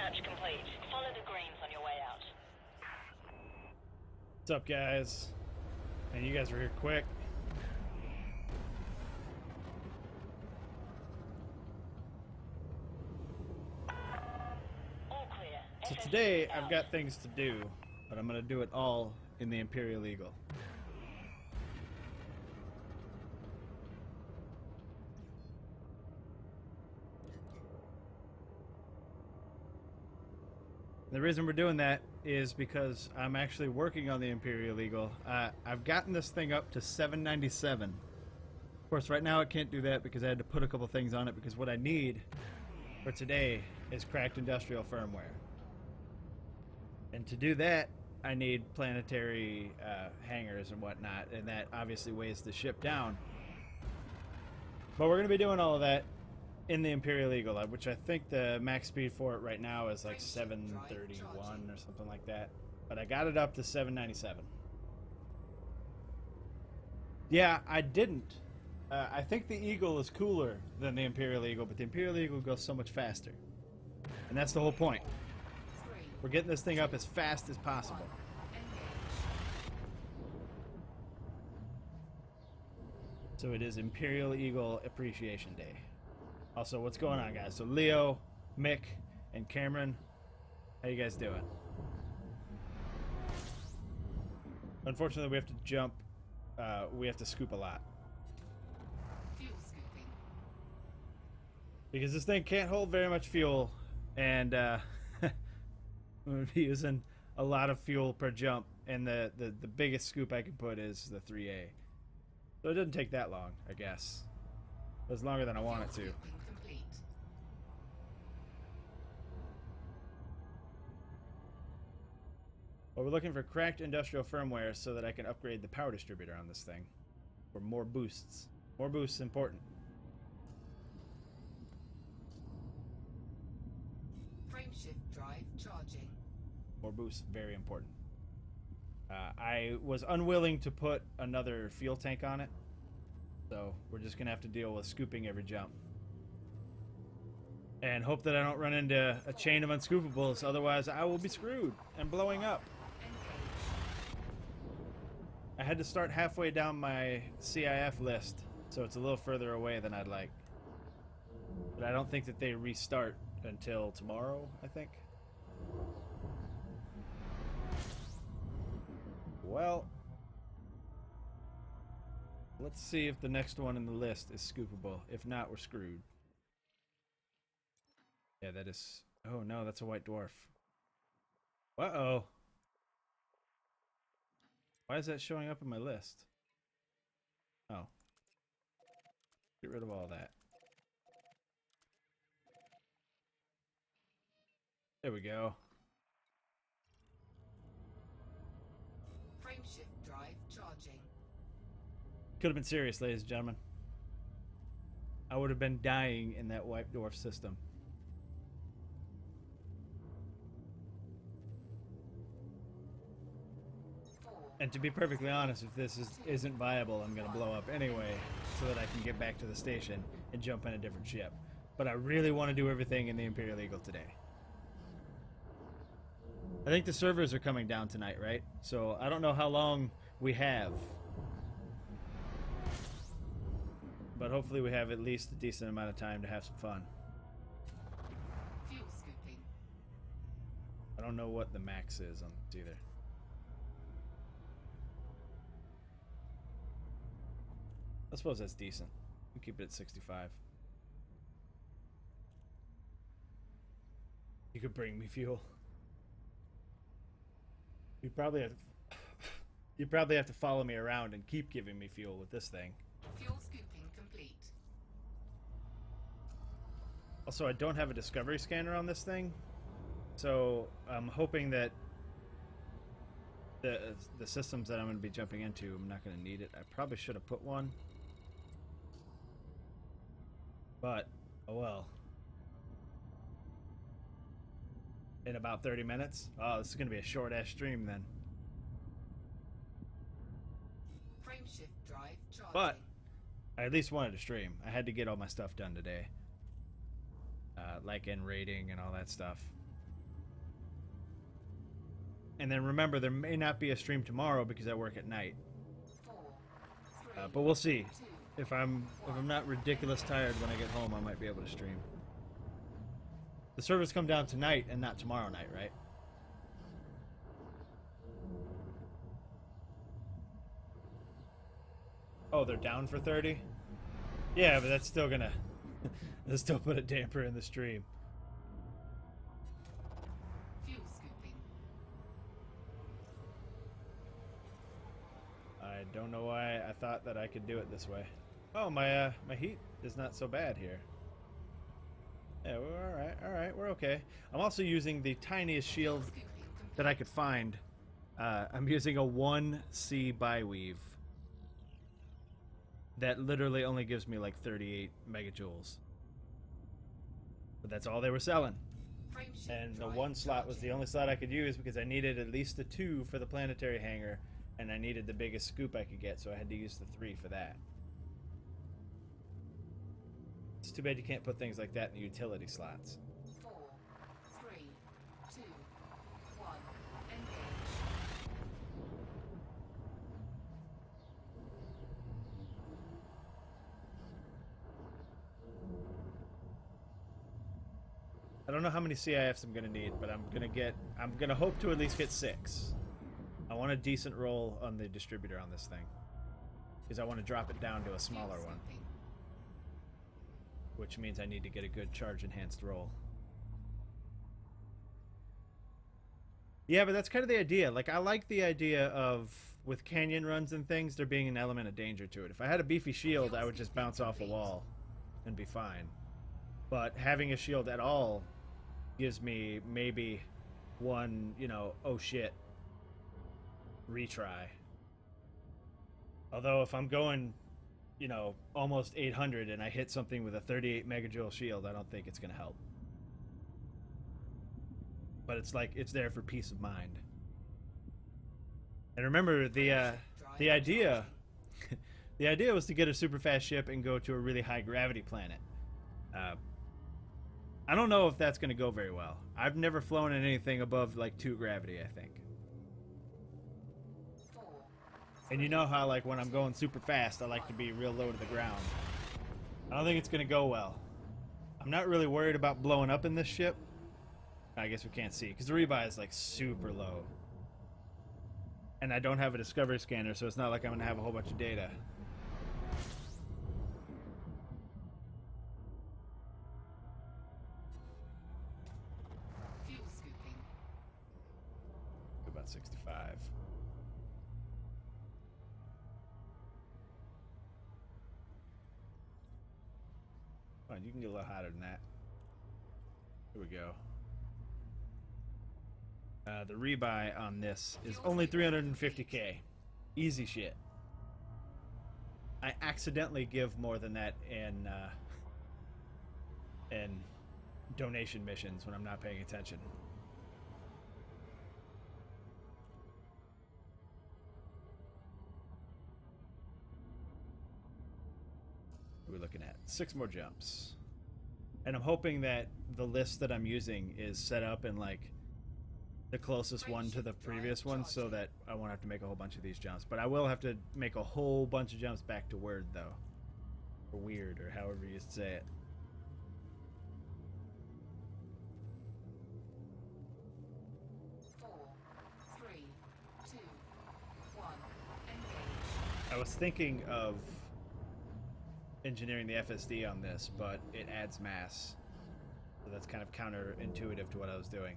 search complete. Follow the greens on your way out. What's up, guys? Man, you guys were here quick. All clear. So today, I've got things to do, but I'm going to do it all in the Imperial Eagle. The reason we're doing that is because I'm actually working on the Imperial Eagle. I've gotten this thing up to 797. Of course, right now I can't do that because I had to put a couple things on it, because what I need for today is cracked industrial firmware. And to do that, I need planetary hangars and whatnot, and that obviously weighs the ship down. But we're going to be doing all of that in the Imperial Eagle, which I think the max speed for it right now is like 731 or something like that. But I got it up to 797. Yeah, I didn't. I think the Eagle is cooler than the Imperial Eagle, but the Imperial Eagle goes so much faster. And that's the whole point. We're getting this thing up as fast as possible. So it is Imperial Eagle Appreciation Day. Also, what's going on, guys? So Leo, Mick, and Cameron, how you guys doing? Unfortunately, we have to jump. We have to scoop a lot. Fuel scooping. Because this thing can't hold very much fuel, and I'm going to be using a lot of fuel per jump, and the biggest scoop I can put is the 3A. So it doesn't take that long, I guess. But it's longer than I want it to. Well, we're looking for cracked industrial firmware so that I can upgrade the power distributor on this thing. For more boosts. More boosts important. Frameshift drive charging. More boosts, very important. I was unwilling to put another fuel tank on it, so we're just gonna have to deal with scooping every jump. And hope that I don't run into a chain of unscoopables, otherwise I will be screwed and blowing up. I had to start halfway down my CIF list, so it's a little further away than I'd like. But I don't think that they restart until tomorrow, I think. Well, let's see if the next one in the list is scoopable. If not, we're screwed. Yeah, that is... Oh no, that's a white dwarf. Uh-oh. Why is that showing up in my list? Oh. Get rid of all that. There we go. Frameshift drive charging. Could have been serious, ladies and gentlemen. I would have been dying in that white dwarf system. And to be perfectly honest, if this isn't viable, I'm going to blow up anyway so that I can get back to the station and jump in a different ship. But I really want to do everything in the Imperial Eagle today. I think the servers are coming down tonight, right? So I don't know how long we have. But hopefully we have at least a decent amount of time to have some fun. Fuel scooping. I don't know what the max is on this either. I suppose that's decent. We'll keep it at 65. You could bring me fuel. You probably have to follow me around and keep giving me fuel with this thing. Fuel scooping complete. Also, I don't have a discovery scanner on this thing, so I'm hoping that the systems that I'm going to be jumping into, I'm not going to need it. I probably should have put one. But, oh well. In about 30 minutes? Oh, this is going to be a short-ass stream then. Frameshift drive charging. But, I at least wanted to stream. I had to get all my stuff done today. Like in raiding and all that stuff. And then remember, there may not be a stream tomorrow because I work at night. 4, 3, But we'll see. 2. If I'm not ridiculous tired when I get home, I might be able to stream. The servers come down tonight and not tomorrow night, right? Oh, they're down for 30? Yeah, but that's still gonna that's still put a damper in the stream. Fuel scooping. I don't know why I thought that I could do it this way. Oh, my heat is not so bad here. Yeah, we're all right, we're okay. I'm also using the tiniest shield Scooping complete. that I could find. I'm using a 1C biweave that literally only gives me like 38 megajoules. But that's all they were selling. Frameshift And the drive one slot was charging. the only slot I could use because I needed at least a 2 for the planetary hangar, and I needed the biggest scoop I could get, so I had to use the 3 for that. It's too bad you can't put things like that in the utility slots. 4, 3, 2, 1. Engage. I don't know how many CIFs I'm gonna need, but I'm gonna hope to at least get 6. I want a decent roll on the distributor on this thing, because I want to drop it down to a smaller Fuel one, scooping. which means I need to get a good charge enhanced roll. Yeah, but that's kind of the idea. Like, I like the idea of, with canyon runs and things, there being an element of danger to it. If I had a beefy shield, I would just bounce off a wall and be fine. But having a shield at all gives me maybe one, you know, oh shit, retry. Although if I'm going, you know, almost 800 and I hit something with a 38 megajoule shield, I don't think it's going to help. But it's like, it's there for peace of mind. And remember, the idea the idea was to get a super fast ship and go to a really high gravity planet. I don't know if that's going to go very well. I've never flown in anything above like 2 gravity, I think. 4, And you know how, like, when I'm going super fast, I like to be real low to the ground. I don't think it's going to go well. I'm not really worried about blowing up in this ship. I guess we can't see, because the rebuy is, like, super low. And I don't have a discovery scanner, so it's not like I'm going to have a whole bunch of data. fuel scooping. About 65. Come on, you can get a little hotter than that. Here we go. The rebuy on this is only 350k. Easy shit. I accidentally give more than that in donation missions when I'm not paying attention. What are we looking at? 6 more jumps. And I'm hoping that the list that I'm using is set up in like the closest one to the previous one so that I won't have to make a whole bunch of these jumps. But I will have to make a whole bunch of jumps back to Word though. Or Weird, or however you say it. I was thinking of engineering the FSD on this, but it adds mass. So that's kind of counterintuitive to what I was doing.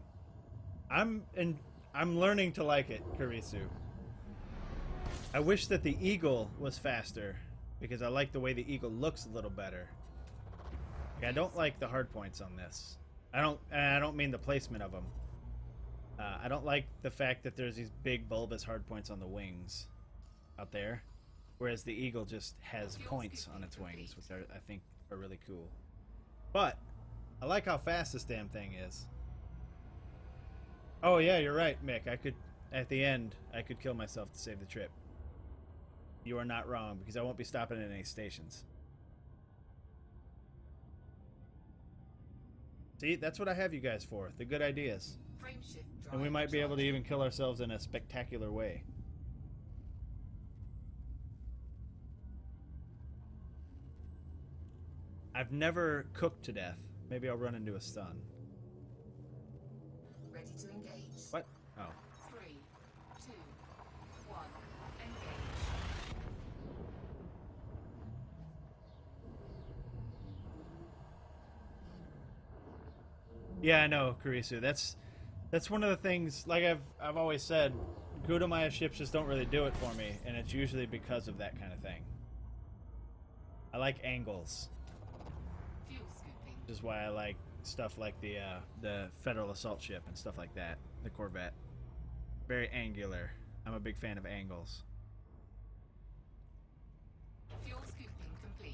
I'm learning to like it, Kurisu. I wish that the Eagle was faster, because I like the way the Eagle looks a little better. Like, I don't like the hard points on this. I don't mean the placement of them. I don't like the fact that there's these big bulbous hard points on the wings out there, whereas the Eagle just has points on its wings, which I think are really cool. But I like how fast this damn thing is. Oh yeah, you're right, Mick. At the end, I could kill myself to save the trip. You are not wrong, because I won't be stopping at any stations. See, that's what I have you guys for. The good ideas. Frameshift drive And we might be able to charging. even kill ourselves in a spectacular way. I've never cooked to death. Maybe I'll run into a stun. Ready to engage. What? Oh. 3, 2, 1, engage. Yeah, I know, Kurisu. That's one of the things, like I've always said, Gudamaya ships just don't really do it for me, and it's usually because of that kind of thing. I like angles. Fuel scooping. Which is why I like stuff like the Federal Assault Ship and stuff like that. The Corvette. Very angular. I'm a big fan of angles. Fuel scooping complete.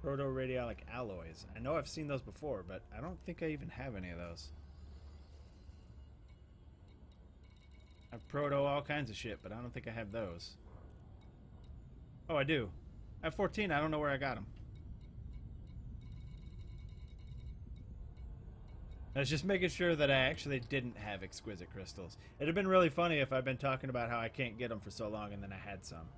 Proto-radiolic alloys. I know I've seen those before, but I don't think I even have any of those. I've proto all kinds of shit, but I don't think I have those. Oh, I do. I have 14. I don't know where I got them. I was just making sure that I actually didn't have exquisite crystals. It'd have been really funny if I'd been talking about how I can't get them for so long and then I had some.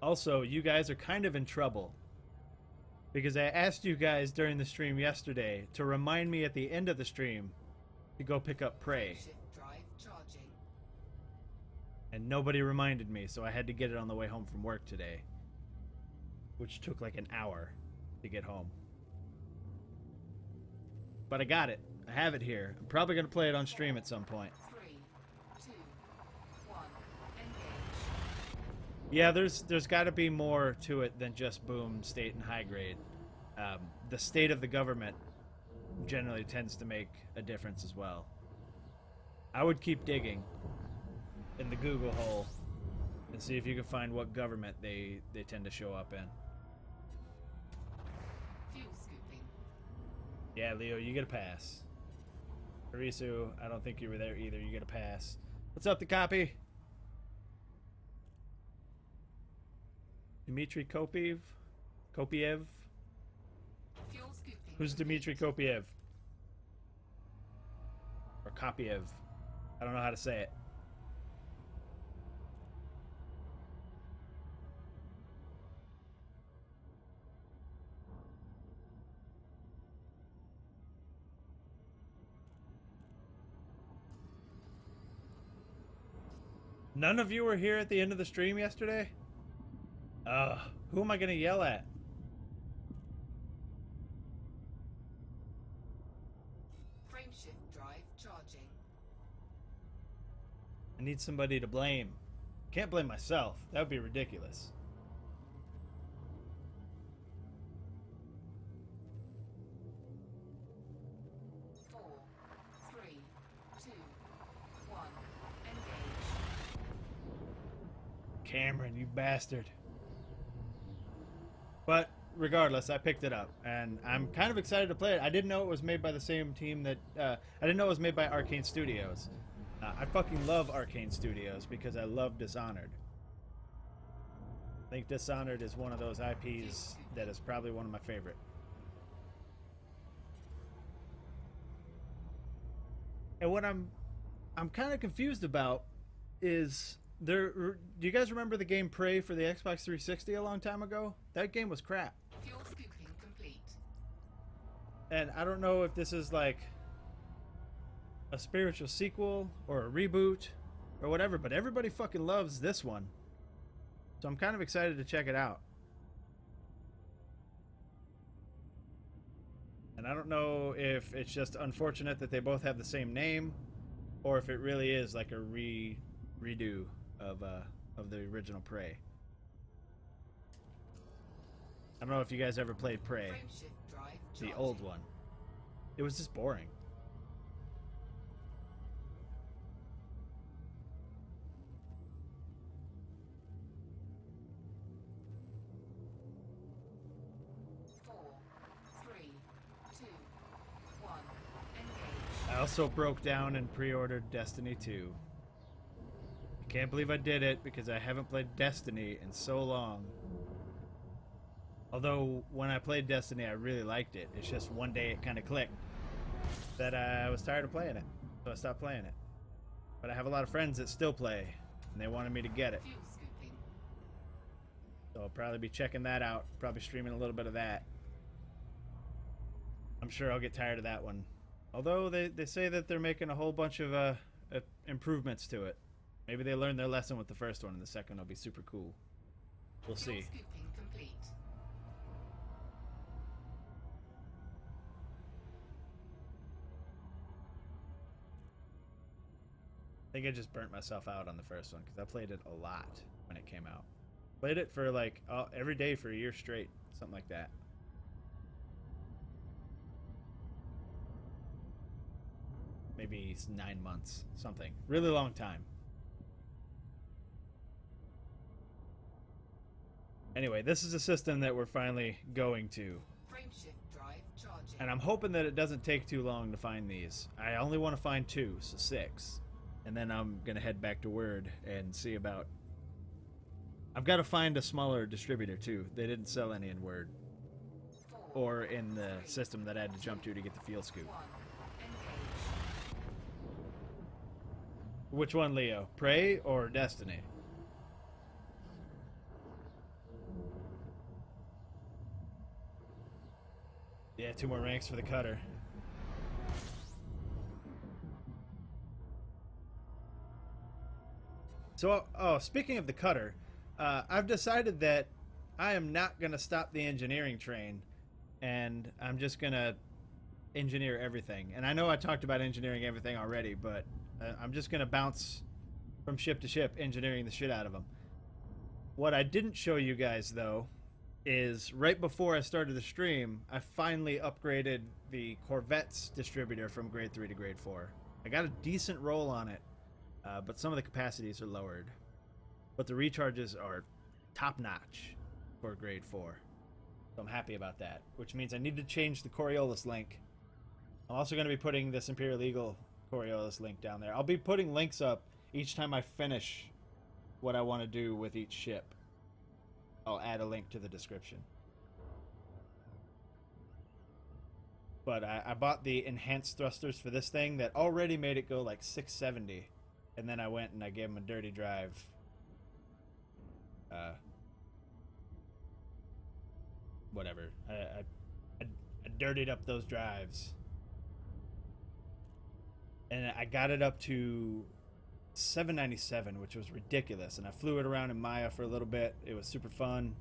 Also, you guys are kind of in trouble. Because I asked you guys during the stream yesterday to remind me at the end of the stream to go pick up prey. Frameshift drive charging. And nobody reminded me, so I had to get it on the way home from work today. Which took like an hour to get home. But I got it. I have it here. I'm probably going to play it on stream at some point. 3, 2, 1, engage. Yeah, there's got to be more to it than just boom, state, and high grade. The state of the government generally tends to make a difference as well. I would keep digging in the Google hole and see if you can find what government they tend to show up in. Fuel scooping. Yeah, Leo, you get a pass. Arisu, I don't think you were there either. You get a pass. What's up, the copy? Dmitry Kopiev? Kopiev? Fuel scooping. Who's Dmitry Kopiev? Or Kopiev? I don't know how to say it. None of you were here at the end of the stream yesterday? Who am I gonna yell at? Frameshift drive charging. I need somebody to blame. Can't blame myself. That would be ridiculous. Four, 3, 2, 1, engage. Cameron, you bastard. But regardless, I picked it up, and I'm kind of excited to play it. I didn't know it was made by the same team that... I didn't know it was made by Arcane Studios. I fucking love Arcane Studios because I love Dishonored. I think Dishonored is one of those IPs that is probably one of my favorite. And what I'm kind of confused about is... Do you guys remember the game Prey for the Xbox 360 a long time ago? That game was crap. Fuel scooping complete. And I don't know if this is like a spiritual sequel or a reboot or whatever, but everybody fucking loves this one. So I'm kind of excited to check it out. And I don't know if it's just unfortunate that they both have the same name or if it really is like a redo of the original Prey. I don't know if you guys ever played Prey, Frameshift drive the charging. old one. It was just boring. Four, 3, 2, 1, engage. also broke down and pre-ordered Destiny 2. I can't believe I did it because I haven't played Destiny in so long. Although, when I played Destiny, I really liked it. It's just one day it kind of clicked that I was tired of playing it, so I stopped playing it. But I have a lot of friends that still play, and they wanted me to get it. Fuel scooping. So I'll probably be checking that out, probably streaming a little bit of that. I'm sure I'll get tired of that one. Although they say that they're making a whole bunch of improvements to it. Maybe they learned their lesson with the first one, and the second will be super cool. We'll see. Fuel scooping complete. I think I just burnt myself out on the first one because I played it a lot when it came out. Played it for like every day for a year straight, something like that. Maybe 9 months, something. Really long time. Anyway, this is a system that we're finally going to. Frameshift drive charging. And I'm hoping that it doesn't take too long to find these. I only want to find 2, so 6. And then I'm going to head back to Word and see about... I've got to find a smaller distributor, too. They didn't sell any in Word. 4, Or in the system that I had to jump to get the field scoop. 1. Engage. Which one, Leo? Prey or Destiny? Yeah, 2 more ranks for the cutter. So, speaking of the cutter, I've decided that I am not going to stop the engineering train, and I'm just going to engineer everything. And I know I talked about engineering everything already, but I'm just going to bounce from ship to ship, engineering the shit out of them. What I didn't show you guys, though, is right before I started the stream, I finally upgraded the Corvette's distributor from grade 3 to grade 4. I got a decent roll on it, but some of the capacities are lowered. But the recharges are top-notch for grade 4. So I'm happy about that, which means I need to change the Coriolis link. I'm also going to be putting this Imperial Eagle Coriolis link down there. I'll be putting links up each time I finish what I want to do with each ship. I'll add a link to the description. But I bought the enhanced thrusters for this thing that already made it go like 670. And then I went and I gave them a dirty drive. Whatever. I dirtied up those drives. And I got it up to 797, which was ridiculous. And I flew it around in Maya for a little bit. It was super fun.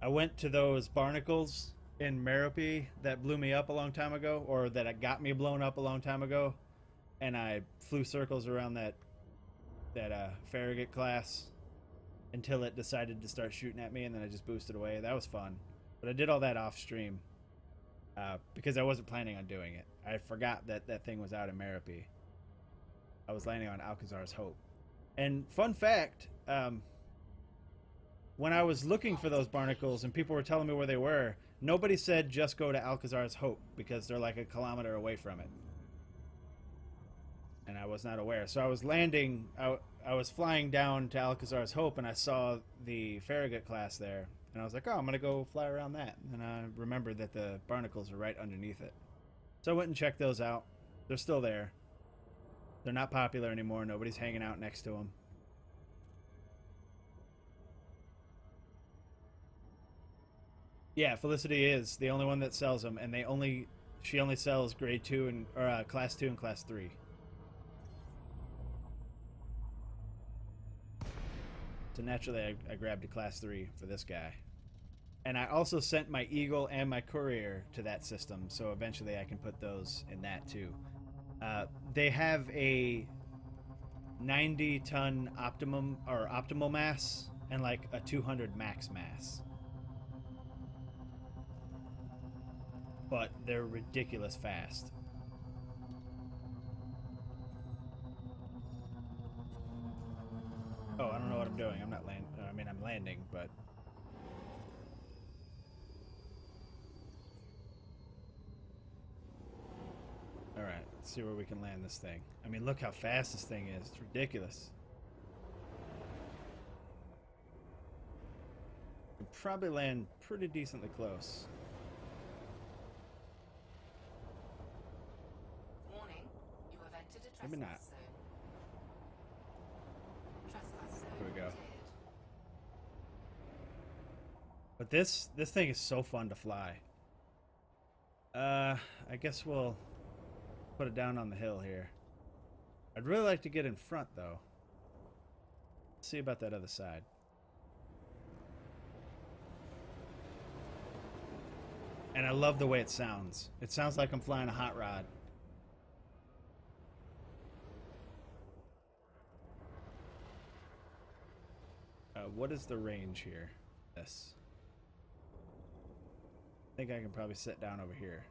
I went to those barnacles in Merope that blew me up a long time ago, or that got me blown up a long time ago. And I flew circles around that Farragut class until it decided to start shooting at me, and then I just boosted away. That was fun. But I did all that off stream because I wasn't planning on doing it. I forgot that that thing was out in Merope. I was landing on Alcazar's Hope. And fun fact, when I was looking for those barnacles and people were telling me where they were, nobody said just go to Alcazar's Hope because they're like a kilometer away from it. And I was not aware. So I was landing, I was flying down to Alcazar's Hope, and I saw the Farragut class there. And I was like, oh, I'm going to go fly around that. And I remembered that the barnacles are right underneath it. So I went and checked those out. They're still there. They're not popular anymore. Nobody's hanging out next to them. Yeah, Felicity is the only one that sells them, and she only sells grade 2 and or class 2 and class 3. So naturally, I grabbed a class 3 for this guy. And I also sent my Eagle and my Courier to that system, so eventually I can put those in that too. They have a 90-ton optimal mass and like a 200 max mass. But they're ridiculous fast. Oh, I don't know what I'm doing. I'm not landing. I mean, I'm landing, but... Let's see where we can land this thing. I mean, look how fast this thing is. It's ridiculous. We can probably land pretty decently close. Warning, you have entered a Maybe not. trespass zone. Trespass zone Here we go. cleared. But this thing is so fun to fly. I guess we'll put it down on the hill here. I'd really like to get in front, though. Let's see about that other side. And I love the way it sounds. It sounds like I'm flying a hot rod. What is the range here? This. I think I can probably sit down over here.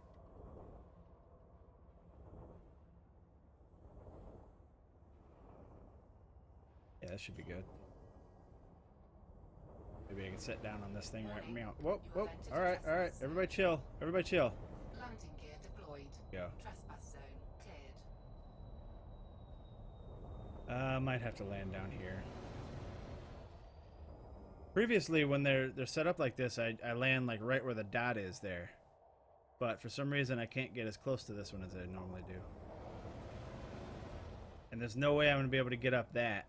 Yeah, that should be good. Maybe I can sit down on this thing right now. Whoa, whoa. All right. Everybody chill. Everybody chill. Landing gear deployed. Go. Trespass zone cleared. Might have to land down here. Previously, when they're set up like this, I land like right where the dot is there. But for some reason, I can't get as close to this one as I normally do. And there's no way I'm going to be able to get up that.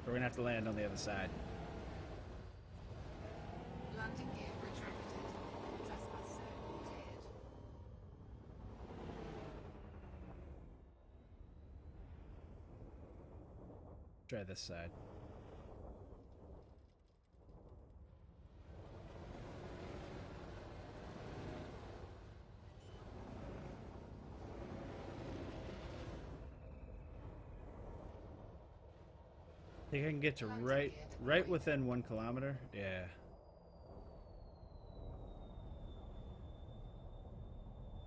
We're going to have to land on the other side. Landing gear retracted. Trespass zone cleared. Try this side. I think I can get to right within 1 kilometer. Yeah.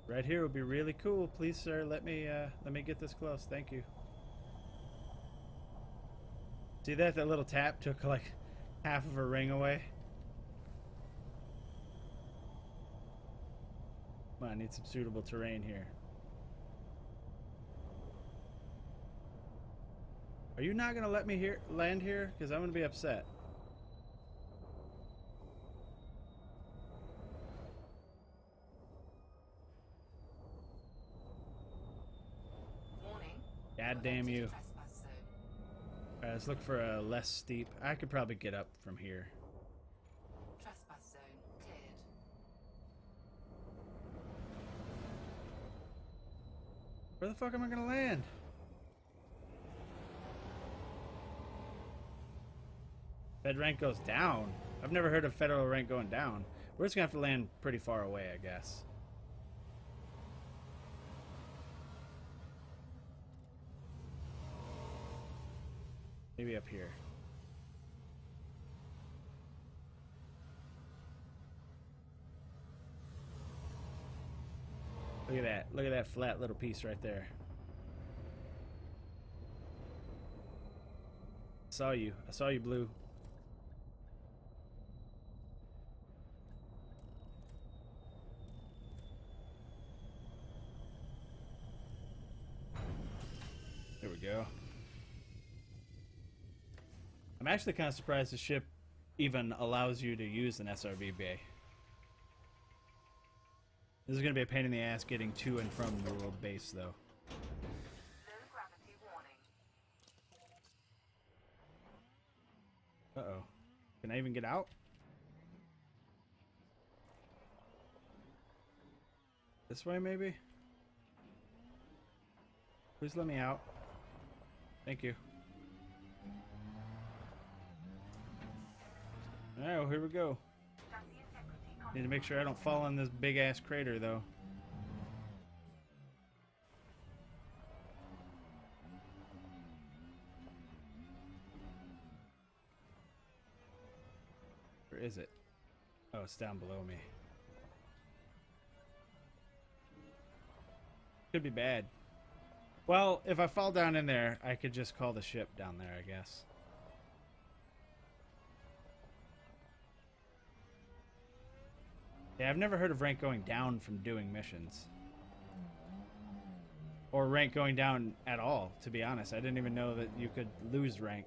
Right here would be really cool. Please, sir, let me get this close. Thank you. See that? That little tap took like half of a ring away. Come on, I need some suitable terrain here. Are you not gonna let me land here? Because I'm gonna be upset. Warning. God damn you. Trespass zone. Alright, let's look for a less steep. I could probably get up from here. Trespass zone cleared. Where the fuck am I gonna land? Fed rank goes down. I've never heard of federal rank going down. We're just gonna have to land pretty far away, I guess. Maybe up here. Look at that. Look at that flat little piece right there. I saw you. I saw you, Blue. There we go. I'm actually kind of surprised the ship even allows you to use an SRV bay. This is going to be a pain in the ass getting to and from the world base, though. Low gravity warning. Uh-oh. Can I even get out? This way, maybe? Please let me out. Thank you. Alright, well, here we go. Need to make sure I don't fall in this big-ass crater, though. Where is it? Oh, it's down below me. Could be bad. Well, if I fall down in there, I could just call the ship down there, I guess. Yeah, I've never heard of rank going down from doing missions. Or rank going down at all, to be honest. I didn't even know that you could lose rank.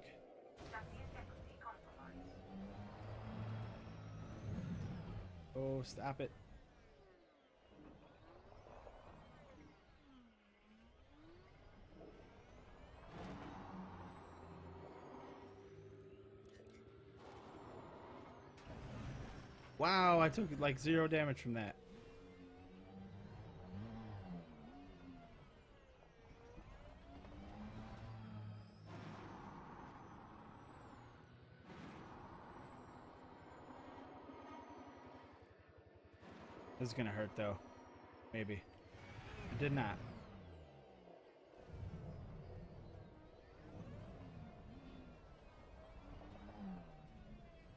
Oh, stop it. Wow, I took like 0 damage from that. This is gonna hurt though. Maybe. It did not.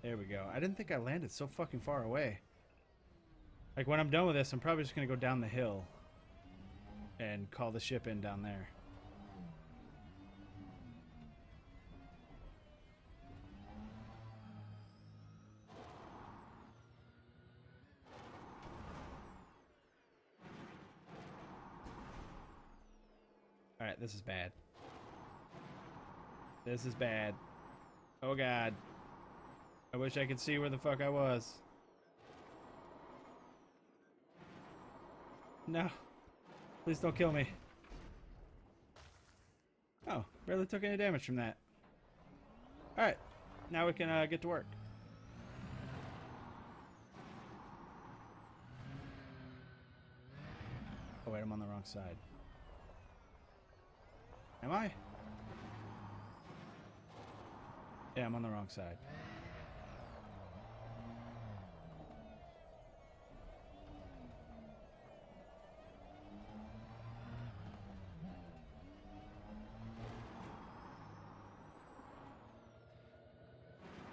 There we go. I didn't think I landed so fucking far away. Like when I'm done with this, I'm probably just gonna go down the hill and call the ship in down there. Alright, this is bad. This is bad. Oh god. I wish I could see where the fuck I was. No. Please don't kill me. Oh, barely took any damage from that. Alright, now we can get to work. Oh wait, I'm on the wrong side. Am I? Yeah, I'm on the wrong side.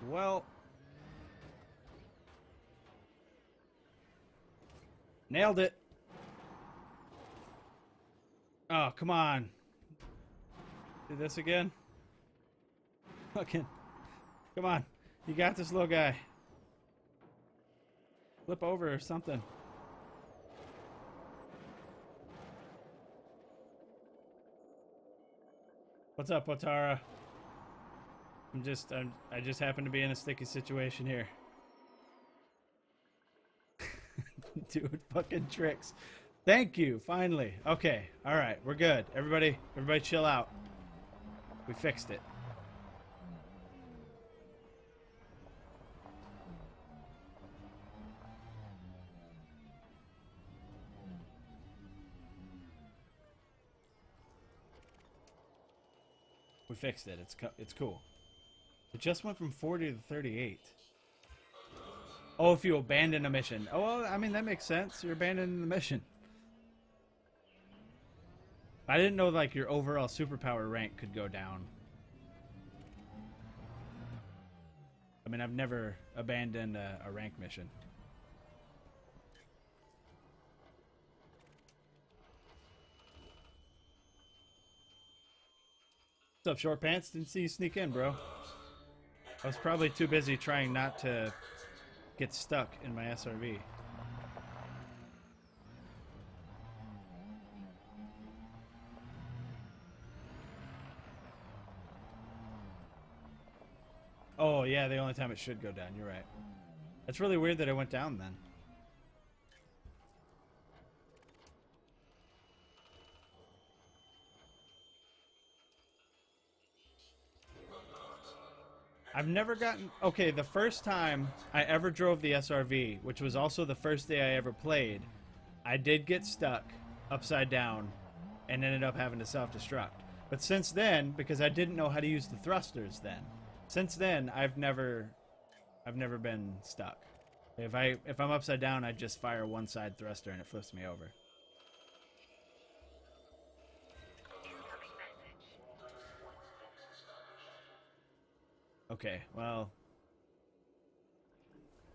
Well, nailed it. Oh, come on. Do this again. Fucking, come on. You got this, little guy. Flip over or something. What's up, Otara? I just happen to be in a sticky situation here. Doing fucking tricks. Thank you, finally. Okay, alright, we're good. Everybody chill out. We fixed it. We fixed it. It's cool. It just went from 40 to 38. Oh, if you abandon a mission. Oh, well, I mean, that makes sense. You're abandoning the mission. I didn't know, like, your overall superpower rank could go down. I mean, I've never abandoned a rank mission. What's up, Short Pants? Didn't see you sneak in, bro. I was probably too busy trying not to get stuck in my SRV. Oh, yeah, the only time it should go down. You're right. That's really weird that it went down then. I've never gotten... Okay, the first time I ever drove the SRV, which was also the first day I ever played, I did get stuck upside down and ended up having to self-destruct. But since then, because I didn't know how to use the thrusters then, since then I've never been stuck. If I'm upside down, I just fire one side thruster and it flips me over. Okay, well,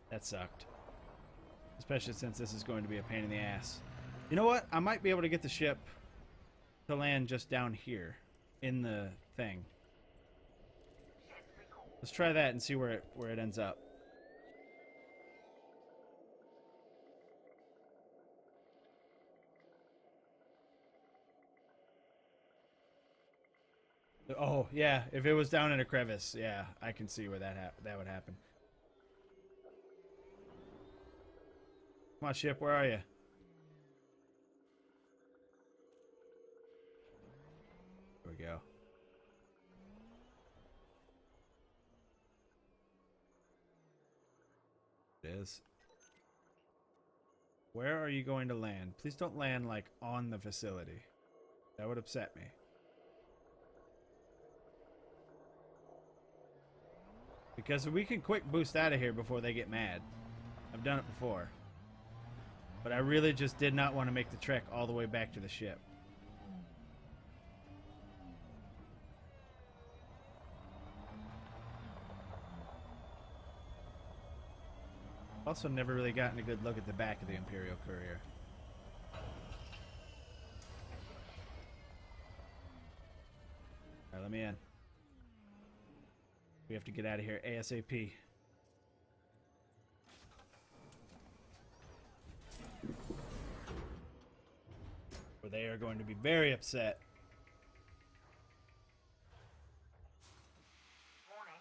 that sucked. Especially since this is going to be a pain in the ass. You know what? I might be able to get the ship to land just down here in the thing. Let's try that and see where it ends up. Oh, yeah, if it was down in a crevice, yeah, I can see where that would happen. Come on, ship, where are you? There we go. It is. Where are you going to land? Please don't land, like, on the facility. That would upset me. Because we can quick boost out of here before they get mad. I've done it before. But I really just did not want to make the trek all the way back to the ship. Also never really gotten a good look at the back of the Imperial Courier. Alright, let me in. We have to get out of here ASAP. Or they are going to be very upset. Warning,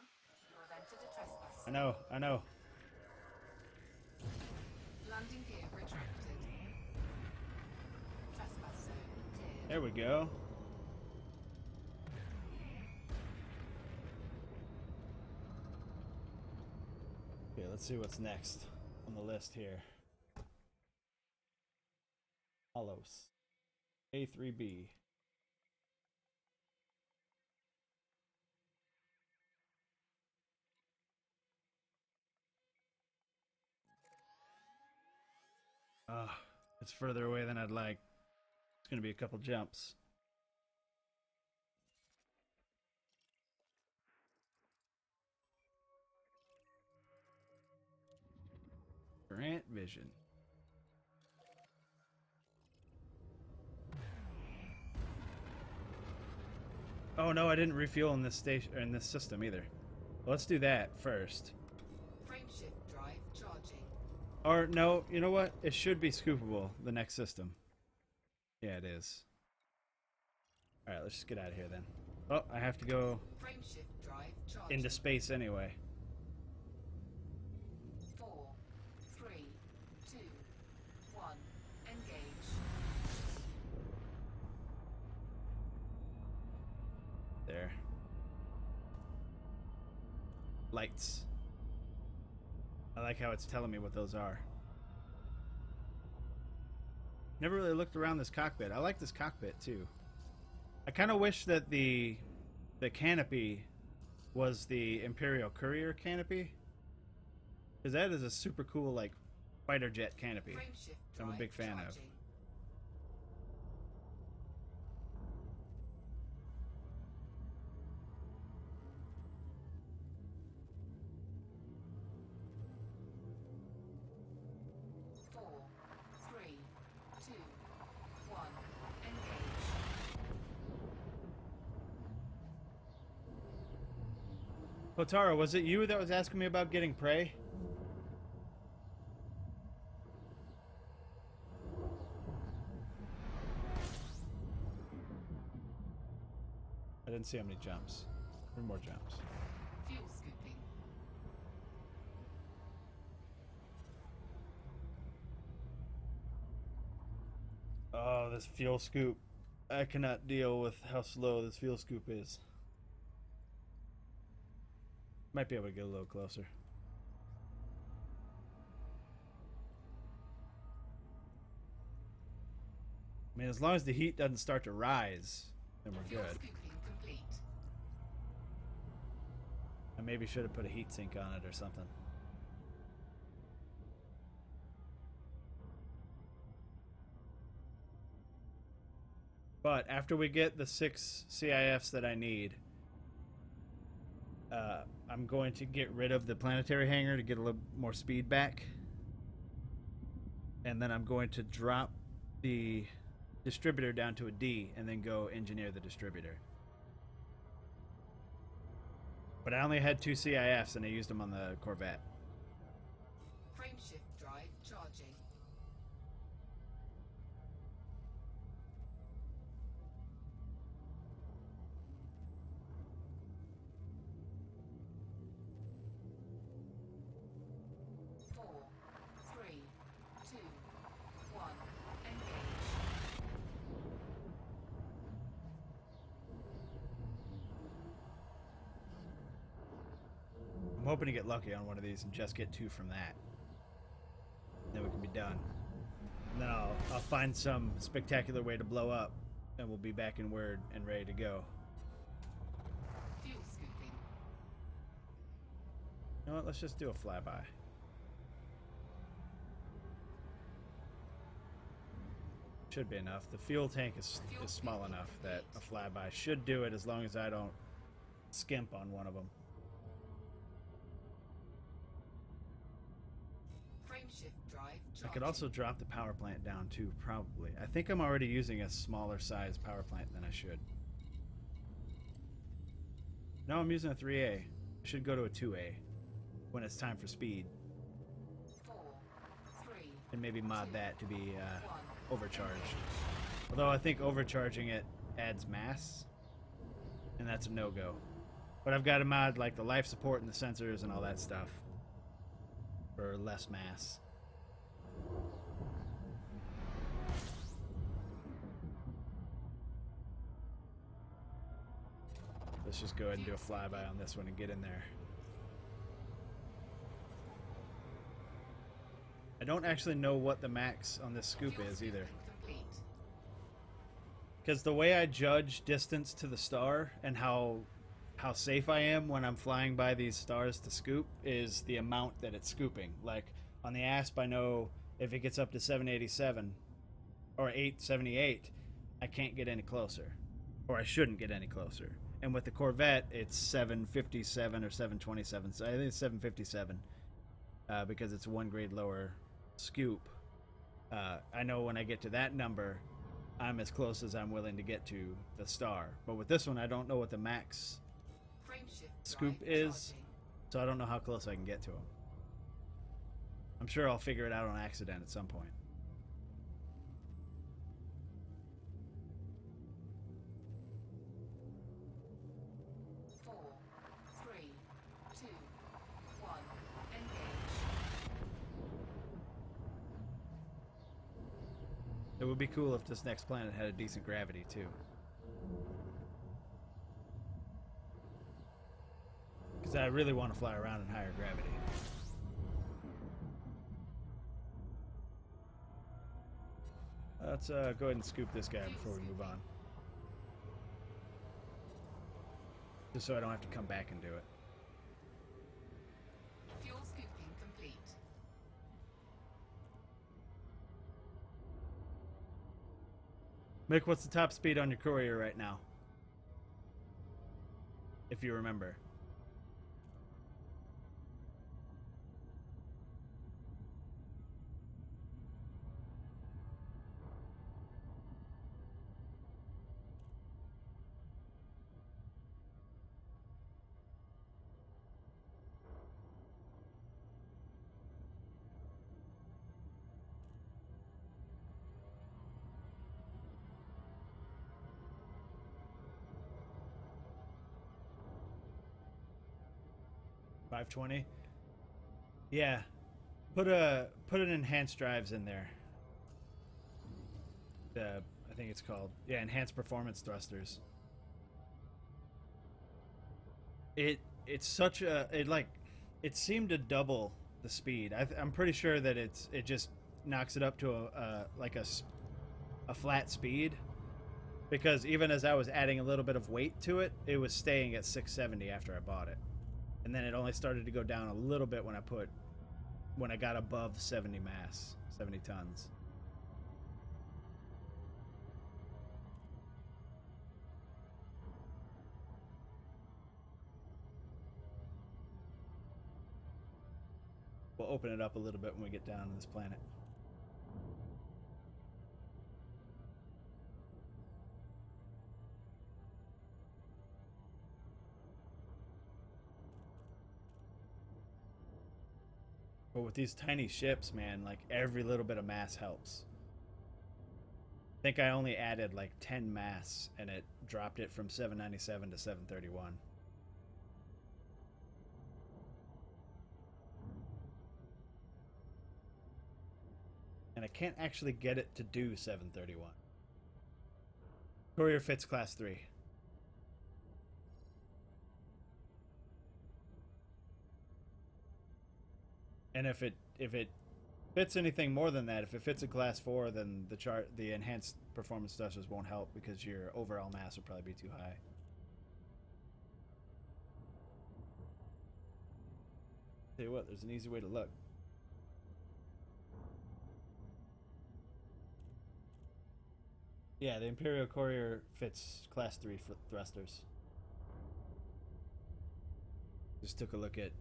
you have entered a trespass. I know. Landing gear retracted. Trespass zone cleared. There we go. Okay, let's see what's next on the list here. Hollows. A3B. It's further away than I'd like. It's gonna be a couple jumps. Grant vision. Oh no, I didn't refuel in this station or in this system either. Well, let's do that first. Frameshift drive charging. Or no, you know what? It should be scoopable, the next system. Yeah, it is. Alright, let's just get out of here then. Oh, I have to go Frameshift drive charging. into space anyway. 4, 3, 2, 1. Engage. There. Lights. I like how it's telling me what those are. Never really looked around this cockpit. I like this cockpit too. I kind of wish that the canopy was the Imperial Courier canopy, because that is a super cool like fighter jet canopy. Frameshift I'm a drive big fan of. charging. Potara, was it you that was asking me about getting prey? I didn't see how many jumps. 3 more jumps. Fuel scooping. Oh, this fuel scoop. I cannot deal with how slow this fuel scoop is. Might be able to get a little closer. I mean, as long as the heat doesn't start to rise, then we're Fuel good. scooping complete. I maybe should have put a heat sink on it or something. But after we get the 6 CIFs that I need, I'm going to get rid of the planetary hangar to get a little more speed back. And then I'm going to drop the distributor down to a D and then go engineer the distributor. But I only had 2 CIFs and I used them on the Corvette. Frameshift drive charging. I'm hoping to get lucky on one of these and just get 2 from that. Then we can be done. And then I'll find some spectacular way to blow up, and we'll be back in Word and ready to go. Fuel scooping. You know what? Let's just do a flyby. Should be enough. The fuel tank is small enough that a flyby should do it, as long as I don't skimp on one of them. Frameshift drive I could also drop the power plant down too, probably. I think I'm already using a smaller size power plant than I should. No, I'm using a 3A. I should go to a 2A when it's time for speed. 4, 3, And maybe mod that to be overcharged. Although I think overcharging it adds mass, and that's a no-go. But I've got to mod like the life support and the sensors and all that stuff for less mass. Let's just go ahead and do a flyby on this one and get in there. I don't actually know what the max on this scoop is either. Because the way I judge distance to the star and how safe I am when I'm flying by these stars to scoop is the amount that it's scooping. Like on the ASP, I know if it gets up to 787 or 878, I can't get any closer, or I shouldn't get any closer. And with the Corvette, it's 757 or 727. So I think it's 757 because it's 1 grade lower scoop. I know when I get to that number, I'm as close as I'm willing to get to the star. But with this one, I don't know what the max scoop is, so I don't know how close I can get to him. I'm sure I'll figure it out on accident at some point. It would be cool if this next planet had a decent gravity, too. Because I really want to fly around in higher gravity. Let's go ahead and scoop this guy before we move on. Just so I don't have to come back and do it. Fuel scooping complete. Mick, what's the top speed on your Courier right now? If you remember. $520. Yeah, put an enhanced drives in there. I think it's called, yeah, enhanced performance thrusters. It's such a it seemed to double the speed. I'm pretty sure that it just knocks it up to a flat speed, because even as I was adding a little bit of weight to it, it was staying at 670 after I bought it. And then it only started to go down a little bit when I got above 70 mass, 70 tons. We'll open it up a little bit when we get down to this planet. But with these tiny ships, man, like every little bit of mass helps. I think I only added like 10 mass and it dropped it from 797 to 731. And I can't actually get it to do 731. Courier fits class 3. And if it fits anything more than that, if it fits a class 4, then the enhanced performance thrusters won't help because your overall mass will probably be too high. Tell you what, there's an easy way to look. Yeah, the Imperial Courier fits class 3 thrusters. Just took a look at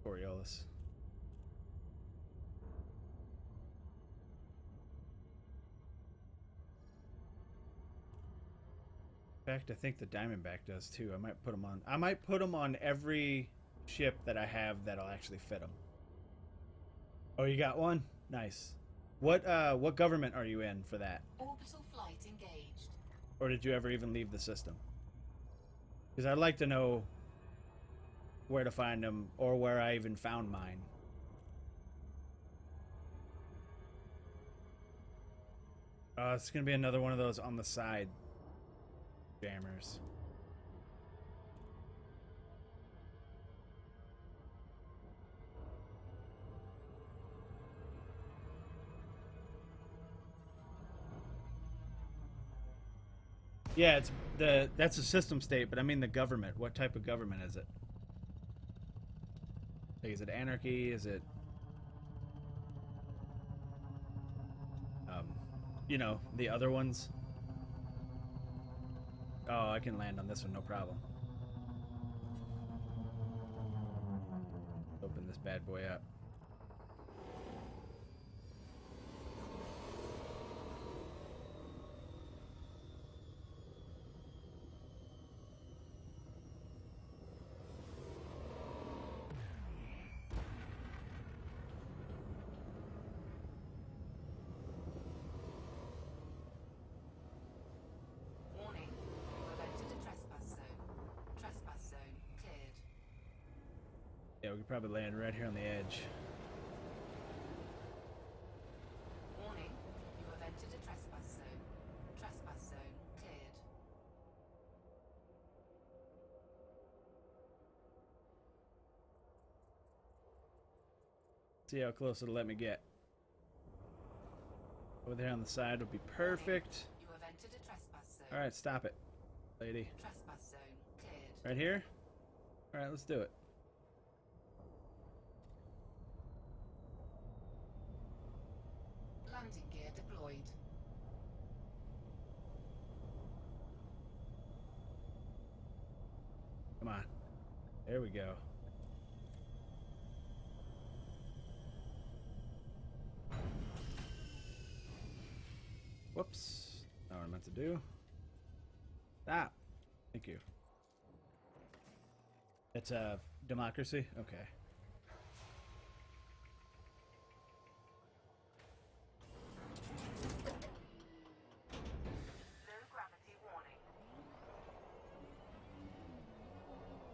Coriolis. In fact, I think the Diamondback does too. I might put them on. I might put them on every ship that I have that'll actually fit them. Oh, you got one? Nice. What government are you in for that? Orbital flight engaged. Or did you ever even leave the system? Because I'd like to know where to find them or where I even found mine. It's gonna be another one of those on the side jammers. Yeah, that's a system state, but I mean the government. What type of government is it? Like, is it anarchy? Is it you know, the other ones? Oh, I can land on this one, no problem. Open this bad boy up. Warning, you have entered a trespass zone. Trespass zone cleared. Yeah, we could probably land right here on the edge. Warning, you have entered a trespass zone. Trespass zone cleared. See how close it'll let me get. Over there on the side would be perfect. You have entered a trespass zone. Alright, stop it, lady. Trespass zone cleared. Right here? Alright, let's do it. Landing gear deployed. Come on. There we go. Whoops. Not what I meant to do. Stop. Thank you. It's a democracy? Okay. Low gravity warning.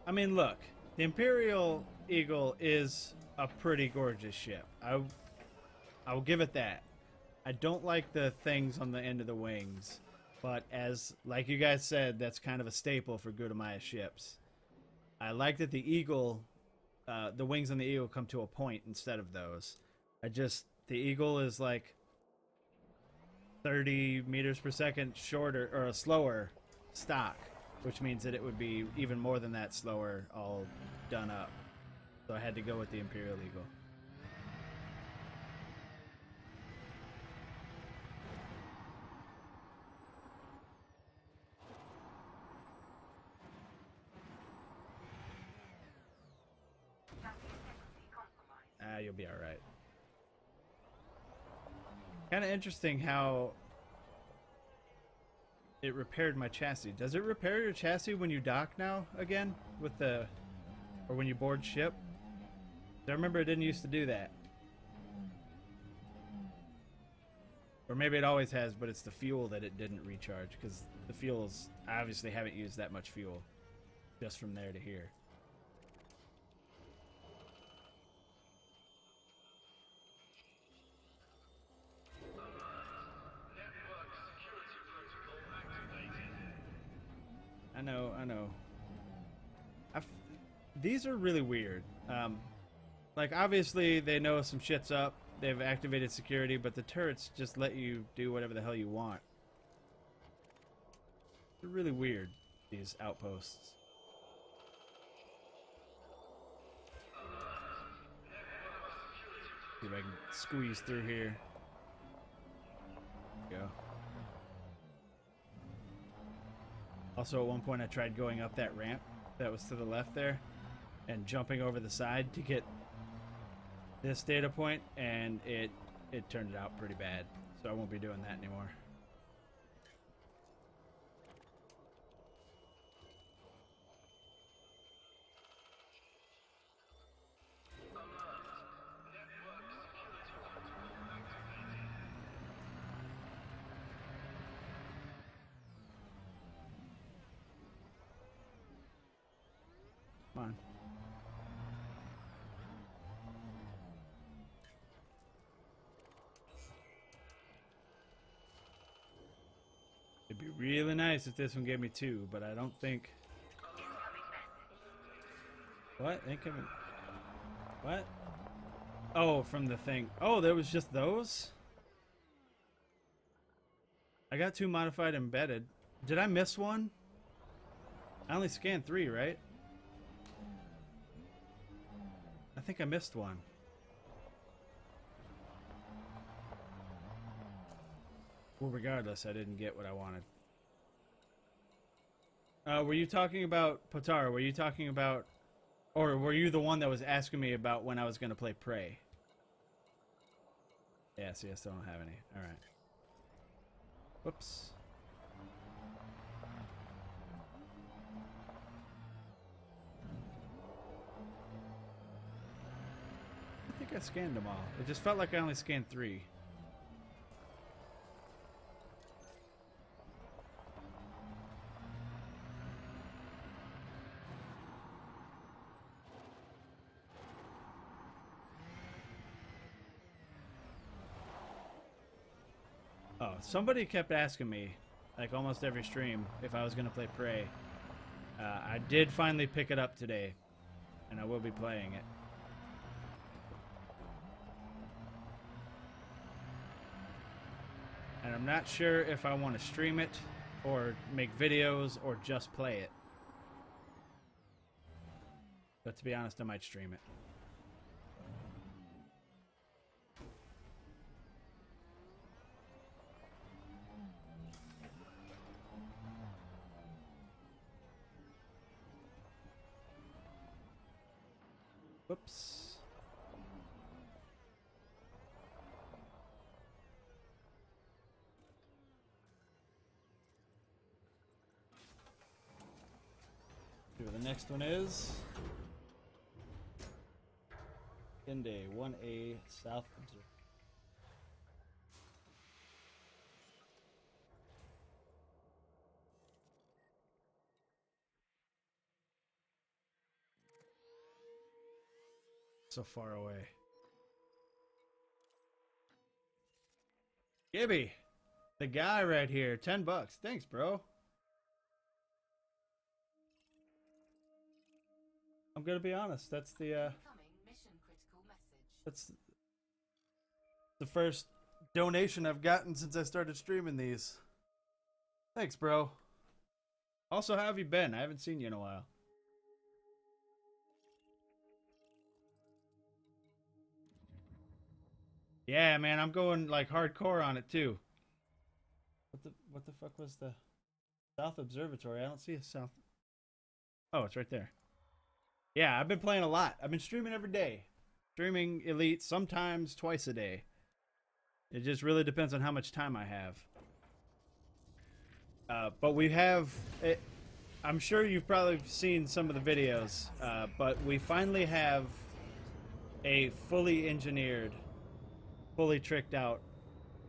I mean, look. The Imperial Eagle is a pretty gorgeous ship. I will give it that. I don't like the things on the end of the wings, but like you guys said, that's kind of a staple for Gudamaya ships. I like that the Eagle, the wings on the Eagle come to a point instead of those. The Eagle is like 30 meters per second shorter or slower stock, which means that it would be even more than that slower all done up. So I had to go with the Imperial Eagle. You'll be alright. Kind of interesting how it repaired my chassis. Does it repair your chassis when you dock now again? Or when you board ship? I remember it didn't used to do that. Or maybe it always has, but it's the fuel that it didn't recharge, because the fuels, I obviously haven't used that much fuel just from there to here. I know. These are really weird. Like, obviously, they know some shit's up. They've activated security, but the turrets just let you do whatever the hell you want. They're really weird, these outposts. See if I can squeeze through here. There we go. Also, at one point, I tried going up that ramp that was to the left there and jumping over the side to get this data point, and it turned it out pretty bad. So I won't be doing that anymore. Come on. It'd be really nice if this one gave me 2, but I don't think... What? Incoming... What? Oh, from the thing. Oh, there was just those? I got 2 modified embedded. Did I miss one? I only scanned 3, right? I think I missed one. Well, regardless, I didn't get what I wanted. Were you talking about, Potara, were you talking about, or were you the one that was asking me about when I was going to play Prey? Yeah, see, I still don't have any. Alright. Whoops. I think I scanned them all. It just felt like I only scanned 3. Oh, somebody kept asking me, like almost every stream, if I was going to play Prey. I did finally pick it up today, and I will be playing it. And I'm not sure if I want to stream it, or make videos, or just play it. But to be honest, I might stream it. Whoops. See what the next one is. Day 1A South Observer. So far away. Gibby, the guy right here, $10. Thanks, bro. I'm gonna be honest. That's the Mission critical message. that's the first donation I've gotten since I started streaming these. Thanks, bro. Also, how have you been? I haven't seen you in a while. Yeah, man, I'm going like hardcore on it too. What the fuck was the South Observatory? I don't see a South. Oh, it's right there. Yeah, I've been playing a lot. I've been streaming every day. Streaming Elite sometimes twice a day. It just really depends on how much time I have. But we have it, I'm sure you've probably seen some of the videos, but we finally have a fully engineered, fully tricked out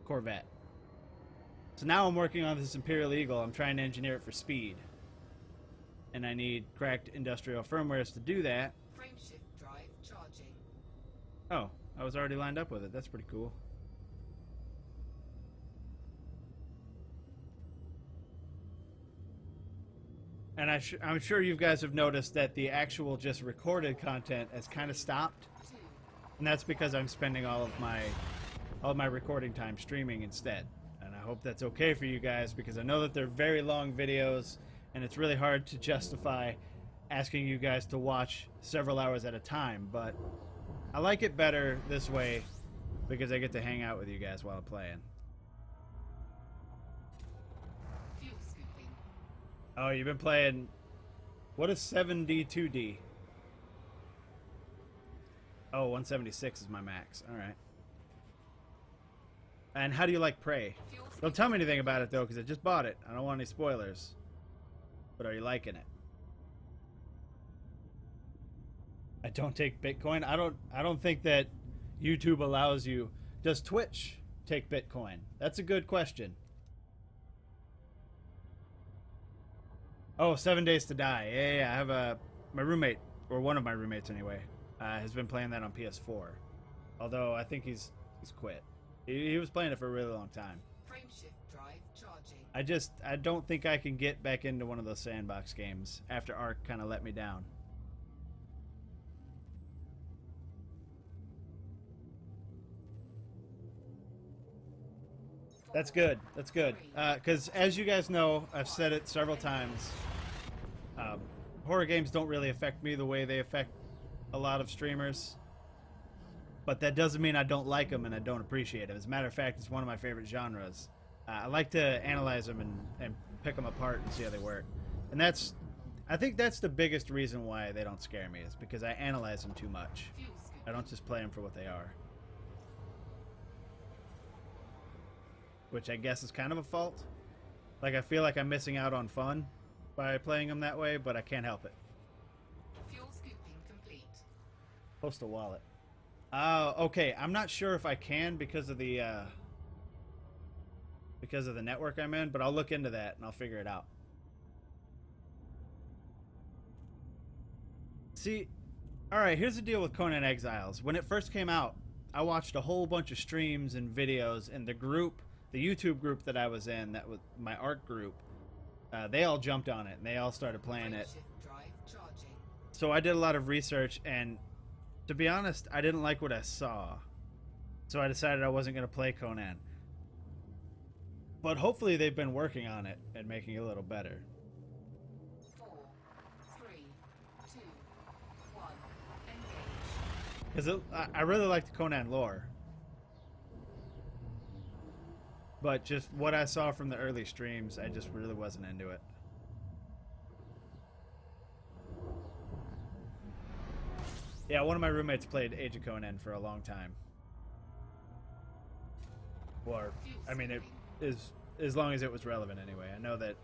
Corvette. So now I'm working on this Imperial Eagle. I'm trying to engineer it for speed. And I need cracked industrial firmwares to do that. Frameshift drive charging. Oh, I was already lined up with it. That's pretty cool. And I'm sure you guys have noticed that the actual just recorded content has kind of stopped. And that's because I'm spending all of my recording time streaming instead. And I hope that's okay for you guys, because I know that they're very long videos and it's really hard to justify asking you guys to watch several hours at a time, but I like it better this way because I get to hang out with you guys while I'm playing. Fuel scooping. Oh, you've been playing... What is 7D2D? Oh, 176 is my max. Alright. And how do you like Prey? Don't tell me anything about it, though, because I just bought it. I don't want any spoilers. But are you liking it? I don't take Bitcoin. I don't think that YouTube allows you. Does Twitch take Bitcoin? That's a good question. Oh, 7 Days to Die. Yeah. I have my roommate, or one of my roommates anyway, has been playing that on PS4. Although I think he's quit. He was playing it for a really long time. Frameshift drive charging. I don't think I can get back into one of those sandbox games after Ark kind of let me down. That's good. That's good. Because as you guys know, I've said it several times, horror games don't really affect me the way they affect a lot of streamers. But that doesn't mean I don't like them and I don't appreciate them. As a matter of fact, it's one of my favorite genres. I like to analyze them and pick them apart and see how they work. And I think that's the biggest reason why they don't scare me, is because I analyze them too much. I don't just play them for what they are. Which I guess is kind of a fault. Like, I feel like I'm missing out on fun by playing them that way, but I can't help it. Fuel scooping complete. Postal wallet. Okay. I'm not sure if I can because of the network I'm in, but I'll look into that and I'll figure it out. See, alright, here's the deal with Conan Exiles. When it first came out, I watched a whole bunch of streams and videos, and the YouTube group that I was in, that was my Ark group, they all jumped on it and they all started playing it. So I did a lot of research, and to be honest, I didn't like what I saw. So I decided I wasn't going to play Conan. But hopefully they've been working on it and making it a little better. 4, 3, 2, 1, engage. Because I really like the Conan lore. But just what I saw from the early streams, I just really wasn't into it. Yeah, one of my roommates played Age of Conan for a long time. Or, I mean, it is as long as it was relevant anyway. I know that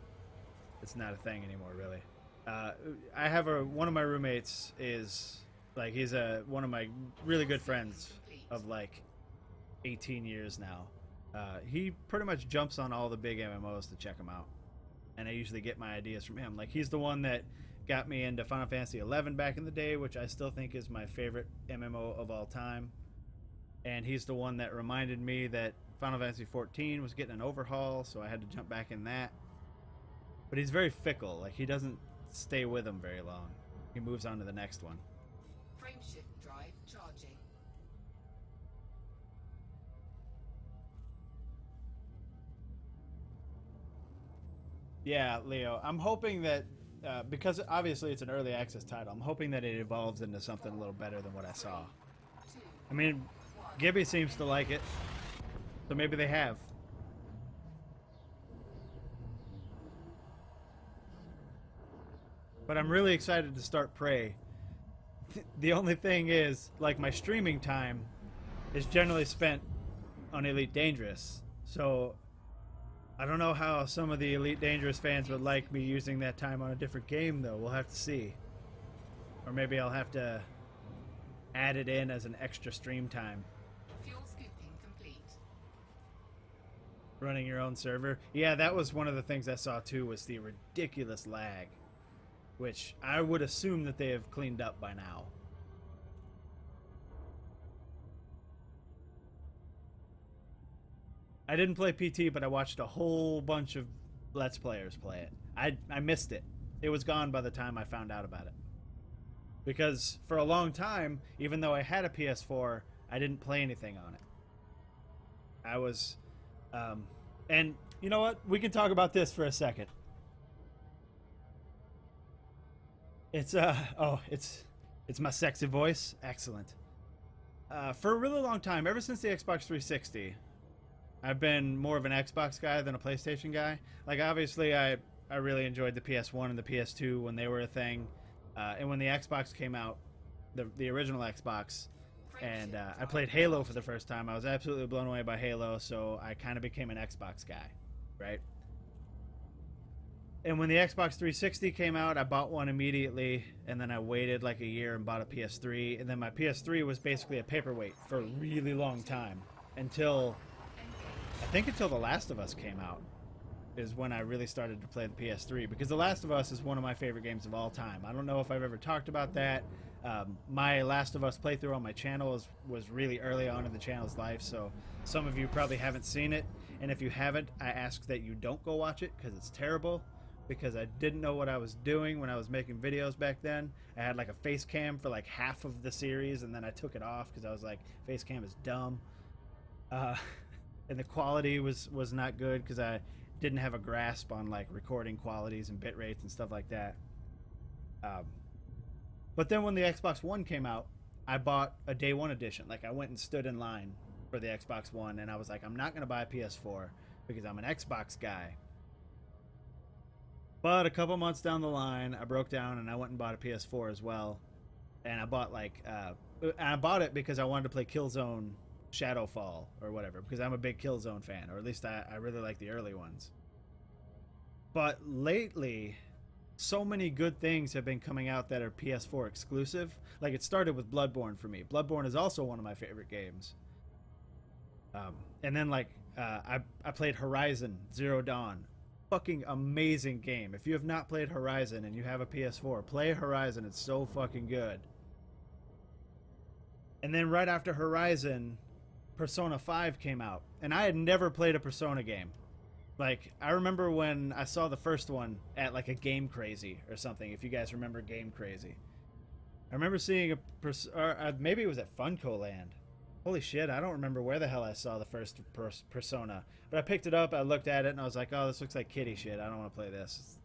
it's not a thing anymore, really. I have one of my roommates is, like, he's one of my really good friends of, like, 18 years now. He pretty much jumps on all the big MMOs to check them out. And I usually get my ideas from him. Like, he's the one that got me into Final Fantasy XI back in the day, which I still think is my favorite MMO of all time. And he's the one that reminded me that Final Fantasy XIV was getting an overhaul, so I had to jump back in that. But he's very fickle. Like, he doesn't stay with them very long. He moves on to the next one. Frameshift drive charging. Yeah, Leo, I'm hoping that, because obviously it's an early access title, I'm hoping that it evolves into something a little better than what I saw. I mean, Gibby seems to like it, so maybe they have. But I'm really excited to start Prey. The only thing is, like, my streaming time is generally spent on Elite Dangerous, so I don't know how some of the Elite Dangerous fans would like me using that time on a different game, though. We'll have to see. Or maybe I'll have to add it in as an extra stream time. Fuel scooping complete. Running your own server. Yeah, that was one of the things I saw, too, was the ridiculous lag. Which I would assume that they have cleaned up by now. I didn't play PT, but I watched a whole bunch of Let's Players play it. I missed it. It was gone by the time I found out about it. Because for a long time, even though I had a PS4, I didn't play anything on it. I was, and you know what? We can talk about this for a second. It's it's my sexy voice. Excellent. For a really long time, ever since the Xbox 360, I've been more of an Xbox guy than a PlayStation guy. Like, obviously, I really enjoyed the PS1 and the PS2 when they were a thing. And when the Xbox came out, the original Xbox, and I played Halo for the first time, I was absolutely blown away by Halo, so I kind of became an Xbox guy, right? And when the Xbox 360 came out, I bought one immediately, and then I waited like a year and bought a PS3, and then my PS3 was basically a paperweight for a really long time, until, I think until The Last of Us came out, is when I really started to play the PS3, because The Last of Us is one of my favorite games of all time. I don't know if I've ever talked about that. My Last of Us playthrough on my channel was really early on in the channel's life, so some of you probably haven't seen it, and if you haven't, I ask that you don't go watch it, because it's terrible. Because I didn't know what I was doing when I was making videos back then. I had like a face cam for like half of the series, and then I took it off because I was like, face cam is dumb. And the quality was not good because I didn't have a grasp on like recording qualities and bit rates and stuff like that. But then when the Xbox One came out, I bought a day one edition. Like, I went and stood in line for the Xbox One, and I was like, I'm not going to buy a PS4 because I'm an Xbox guy. But a couple months down the line, I broke down and I went and bought a PS4 as well. And I bought I bought it because I wanted to play Killzone Shadowfall or whatever, because I'm a big Killzone fan, or at least I really like the early ones. But lately, so many good things have been coming out that are PS4 exclusive. Like, it started with Bloodborne for me. Bloodborne is also one of my favorite games. And then I played Horizon Zero Dawn. Fucking amazing game. If you have not played Horizon and you have a PS4, play Horizon. It's so fucking good. And then right after Horizon, Persona 5 came out, and I had never played a Persona game. Like, I remember when I saw the first one at like a Game Crazy or something, if you guys remember Game Crazy. I remember seeing maybe it was at Funko Land. Holy shit, I don't remember where the hell I saw the first Persona. But I picked it up, I looked at it, and I was like, oh, this looks like kiddie shit. I don't want to play this.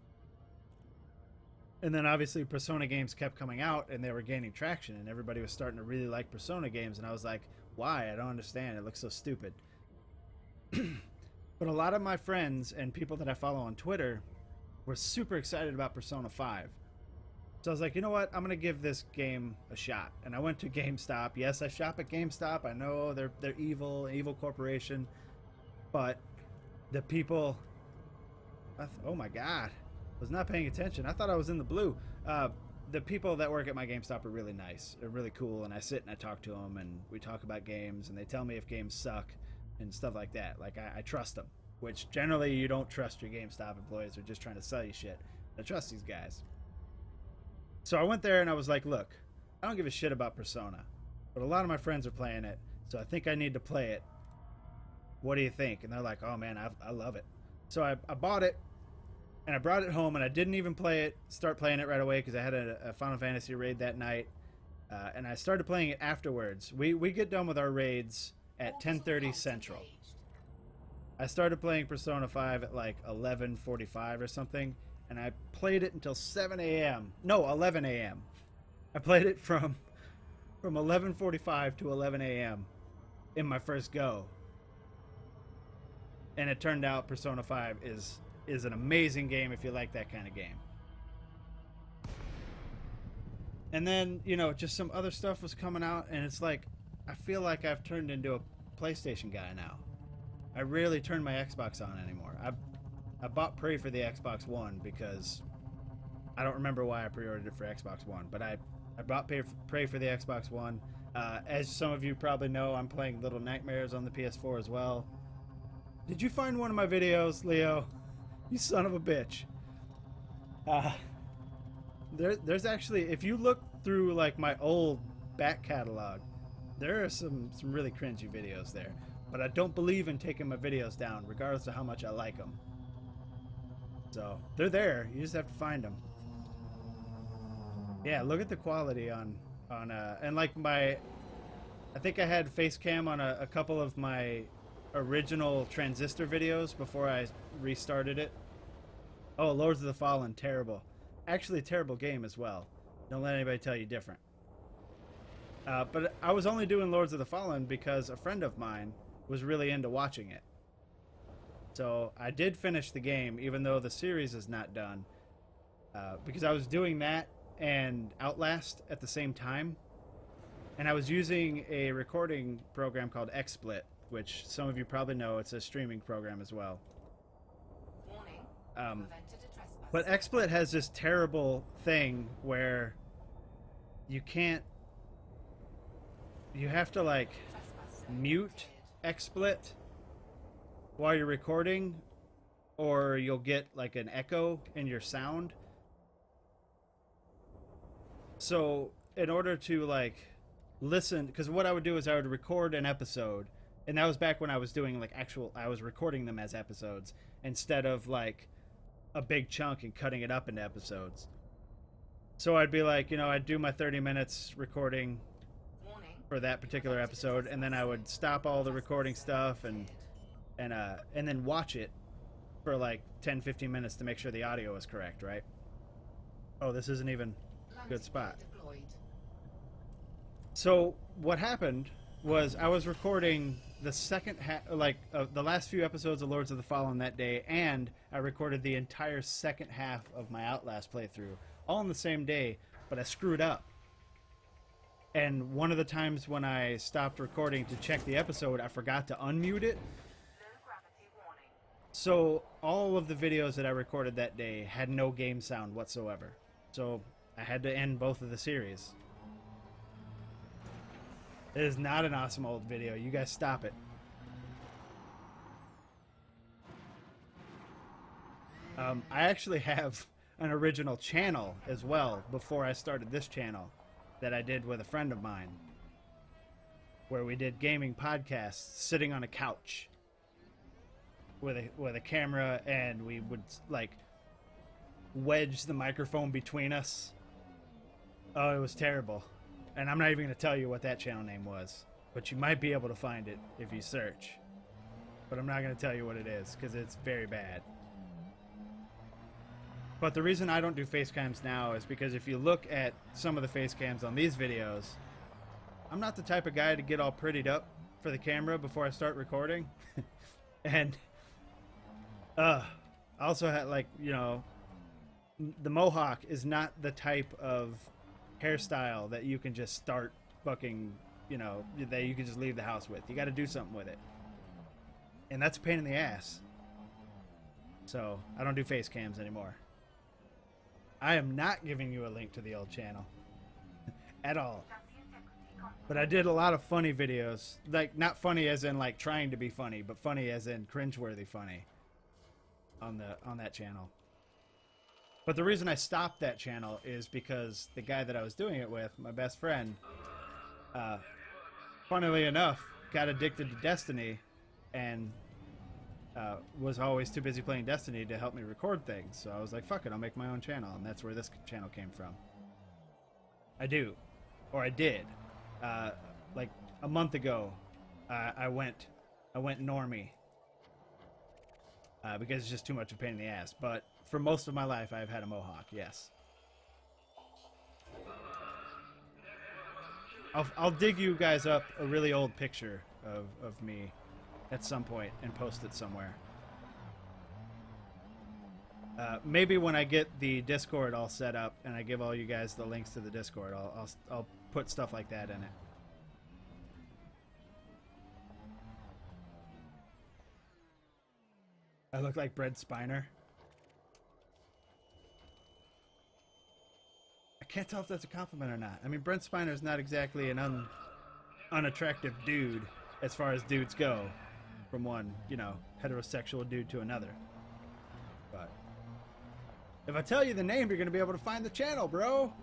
And then obviously Persona games kept coming out, and they were gaining traction, and everybody was starting to really like Persona games, and I was like, why? I don't understand. It looks so stupid. But a lot of my friends and people that I follow on Twitter were super excited about Persona 5. So I was like, you know what? I'm going to give this game a shot. And I went to GameStop. Yes, I shop at GameStop. I know they're evil corporation. But the people... oh my god. I was not paying attention. I thought I was in the blue. The people that work at my GameStop are really nice. They're really cool. And I sit and I talk to them. And we talk about games. And they tell me if games suck and stuff like that. Like, I trust them. Which generally you don't trust your GameStop employees. They're just trying to sell you shit. I trust these guys. So I went there and I was like, look, I don't give a shit about Persona, but a lot of my friends are playing it, so I think I need to play it. What do you think? And they're like, oh man, I love it. So I bought it, and I brought it home, and I didn't even start playing it right away because I had a Final Fantasy raid that night, and I started playing it afterwards. We get done with our raids at 10:30 Central. I started playing Persona 5 at like 11:45 or something, and I played it until 7 a.m. No, 11 a.m. I played it from 11:45 to 11 a.m. in my first go. And it turned out Persona 5 is an amazing game if you like that kind of game. And then, you know, just some other stuff was coming out, and it's like, I feel like I've turned into a PlayStation guy now. I rarely turn my Xbox on anymore. I bought Prey for the Xbox One because I don't remember why I pre-ordered it for Xbox One, but I bought Prey for the Xbox One. As some of you probably know, I'm playing Little Nightmares on the PS4 as well. Did you find one of my videos, Leo? You son of a bitch. There's actually, if you look through like my old back catalog, there are some really cringy videos there. But I don't believe in taking my videos down, regardless of how much I like them. So, they're there. You just have to find them. Yeah, look at the quality on and like I think I had face cam on a couple of my original transistor videos before I restarted it. Oh, Lords of the Fallen, terrible. Actually, a terrible game as well. Don't let anybody tell you different. But I was only doing Lords of the Fallen because a friend of mine was really into watching it. So I did finish the game, even though the series is not done. Because I was doing that and Outlast at the same time. And I was using a recording program called XSplit, which some of you probably know. It's a streaming program as well. Warning. You have entered a trespass But zone. XSplit has this terrible thing where you can't... You have to, like, Trespass zone mute cleared. XSplit while you're recording, or you'll get, like, an echo in your sound. So, in order to, like, listen... Because what I would do is I would record an episode, and that was back when I was doing, like, I was recording them as episodes, instead of, like, a big chunk and cutting it up into episodes. So I'd be like, you know, I'd do my 30 minutes recording Warning. for that particular episode, and then I would stop all the recording stuff and then watch it for like 10-15 minutes to make sure the audio was correct, right? Oh, this isn't even a good spot. Deployed. So what happened was I was recording the second the last few episodes of Lords of the Fallen that day, and I recorded the entire second half of my Outlast playthrough all on the same day, but I screwed up. And one of the times when I stopped recording to check the episode, I forgot to unmute it. Low gravity warning. So all of the videos that I recorded that day had no game sound whatsoever. So I had to end both of the series. It is not an awesome old video. You guys stop it. I actually have an original channel as well before I started this channel that I did with a friend of mine, where we did gaming podcasts sitting on a couch with a camera, and we would like wedge the microphone between us. Oh, it was terrible. And I'm not even going to tell you what that channel name was, but you might be able to find it if you search. But I'm not going to tell you what it is because it's very bad. But the reason I don't do face cams now is because if you look at some of the face cams on these videos, I'm not the type of guy to get all prettied up for the camera before I start recording. And I also had, like, you know, the mohawk is not the type of hairstyle that you can just start fucking, you know, that you can just leave the house with. You got to do something with it. And that's a pain in the ass. So I don't do face cams anymore. I am not giving you a link to the old channel at all. But I did a lot of funny videos, like not funny as in like trying to be funny, but funny as in cringeworthy funny on that channel. But the reason I stopped that channel is because the guy that I was doing it with, my best friend, funnily enough, got addicted to Destiny and was always too busy playing Destiny to help me record things. So I was like, fuck it, I'll make my own channel. And that's where this channel came from. I did. Like a month ago, I went normie. Because it's just too much of a pain in the ass. But for most of my life, I've had a mohawk, yes. I'll dig you guys up a really old picture of me at some point and post it somewhere. Maybe when I get the Discord all set up and I give all you guys the links to the Discord, I'll put stuff like that in it. I look like Brent Spiner. I can't tell if that's a compliment or not. I mean, Brent Spiner is not exactly an unattractive dude as far as dudes go, from one, you know, heterosexual dude to another. But if I tell you the name, you're going to be able to find the channel, bro.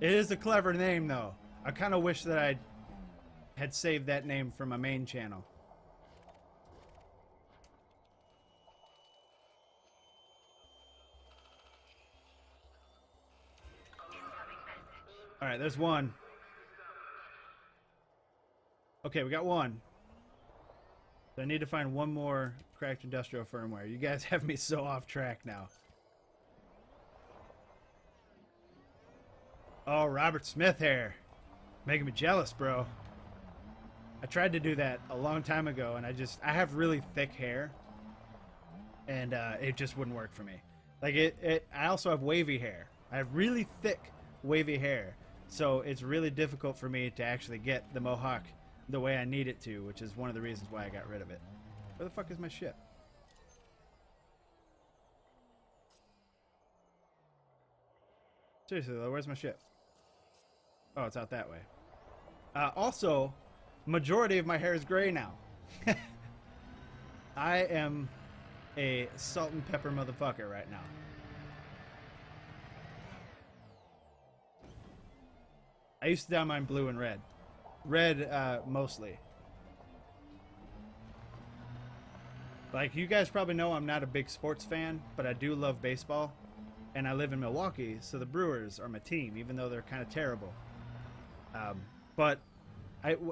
It is a clever name, though. I kind of wish that I had saved that name for my main channel. Alright, there's one. Okay, we got one. So I need to find one more cracked industrial firmware. You guys have me so off track now. Oh, Robert Smith hair. Making me jealous, bro. I tried to do that a long time ago, and I have really thick hair. And it just wouldn't work for me. Like, I also have wavy hair. I have really thick, wavy hair. So it's really difficult for me to actually get the mohawk the way I need it to, which is one of the reasons why I got rid of it. Where the fuck is my ship? Seriously though, where's my ship? Oh, it's out that way. Also, majority of my hair is gray now. I am a salt and pepper motherfucker right now. I used to dye mine blue and red. Red, mostly. Like, you guys probably know I'm not a big sports fan, but I do love baseball. And I live in Milwaukee, so the Brewers are my team, even though they're kind of terrible. But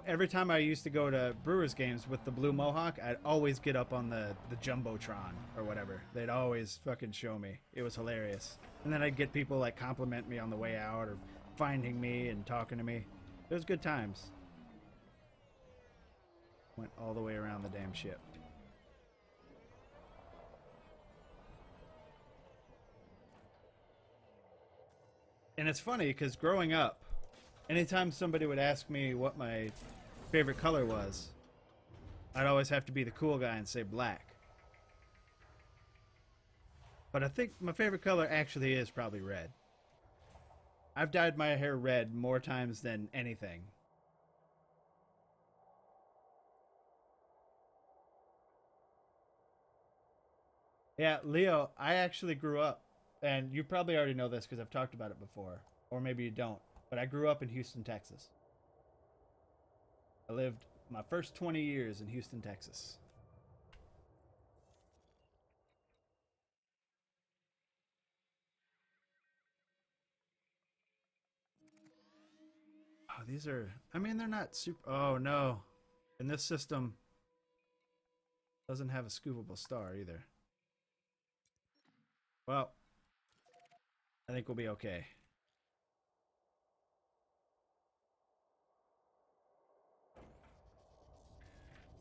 every time I used to go to Brewers games with the blue mohawk, I'd always get up on the Jumbotron or whatever. They'd always fucking show me. It was hilarious. And then I'd get people, like, compliment me on the way out or finding me and talking to me. It was good times. Went all the way around the damn ship. And it's funny because growing up, anytime somebody would ask me what my favorite color was, I'd always have to be the cool guy and say black. But I think my favorite color actually is probably red. I've dyed my hair red more times than anything. Yeah, Leo, I actually grew up, and you probably already know this because I've talked about it before, or maybe you don't, but I grew up in Houston, Texas. I lived my first 20 years in Houston, Texas. Oh, these are, I mean, they're not super, oh no. And this system doesn't have a scoopable star either. Well, I think we'll be okay.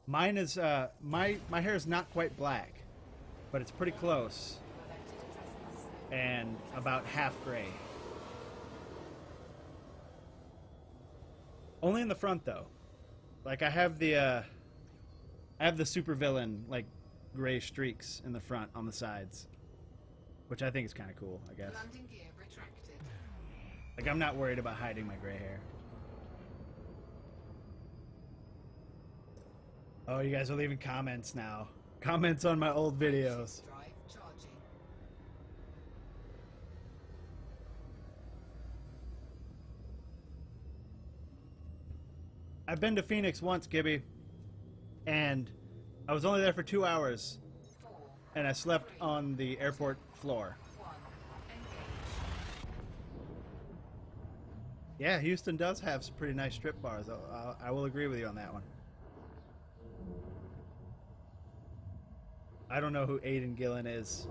Mine is, my hair is not quite black, but it's pretty close. And about half gray. Only in the front, though. Like, I have the supervillain, like, gray streaks in the front on the sides. Which I think is kind of cool, I guess. Landing gear retracted. Like, I'm not worried about hiding my gray hair. Oh, you guys are leaving comments now. Comments on my old videos. Drive charging. I've been to Phoenix once, Gibby. And I was only there for 2 hours. 4, And I slept on the airport floor. 1. Engage. Yeah, Houston does have some pretty nice strip bars. I will agree with you on that one. I don't know who Aiden Gillen is.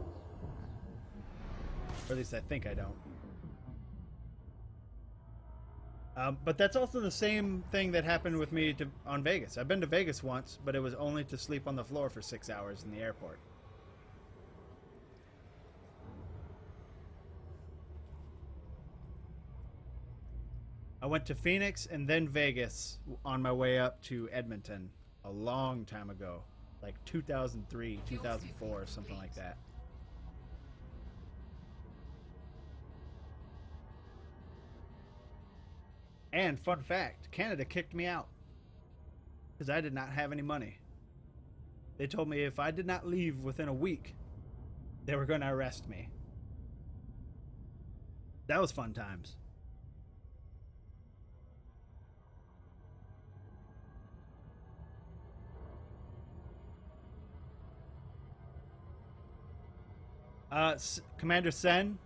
Or at least I think I don't. But that's also the same thing that happened with me on Vegas. I've been to Vegas once, but it was only to sleep on the floor for 6 hours in the airport. I went to Phoenix and then Vegas on my way up to Edmonton a long time ago. Like 2003, 2004, something like that. And fun fact, Canada kicked me out because I did not have any money. They told me if I did not leave within a week, they were going to arrest me. That was fun times. Commander Sen,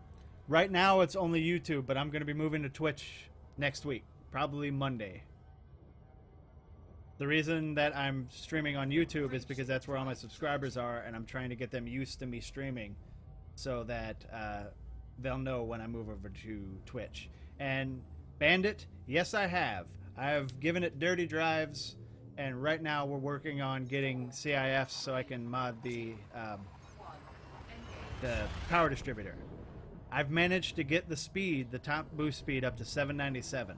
right now it's only YouTube, but I'm going to be moving to Twitch next week, probably Monday. The reason that I'm streaming on YouTube is because that's where all my subscribers are, and I'm trying to get them used to me streaming so that they'll know when I move over to Twitch. And Bandit, yes, I have. I've given it dirty drives, and right now we're working on getting CIFs so I can mod the power distributor. I've managed to get the speed, the top boost speed, up to 797.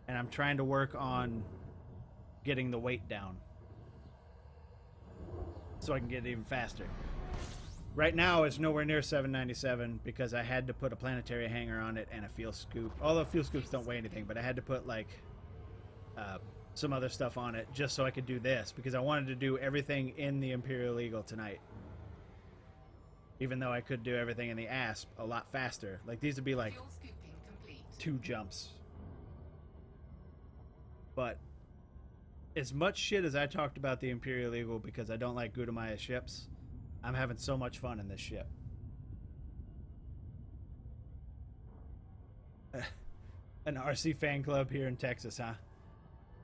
And I'm trying to work on getting the weight down so I can get it even faster. Right now it's nowhere near 797 because I had to put a planetary hanger on it and a fuel scoop. Although fuel scoops don't weigh anything, but I had to put like some other stuff on it just so I could do this because I wanted to do everything in the Imperial Eagle tonight. Even though I could do everything in the ASP a lot faster. Like these would be like 2 jumps. But as much shit as I talked about the Imperial Eagle because I don't like Gudamaya ships, I'm having so much fun in this ship. An RC fan club here in Texas, huh?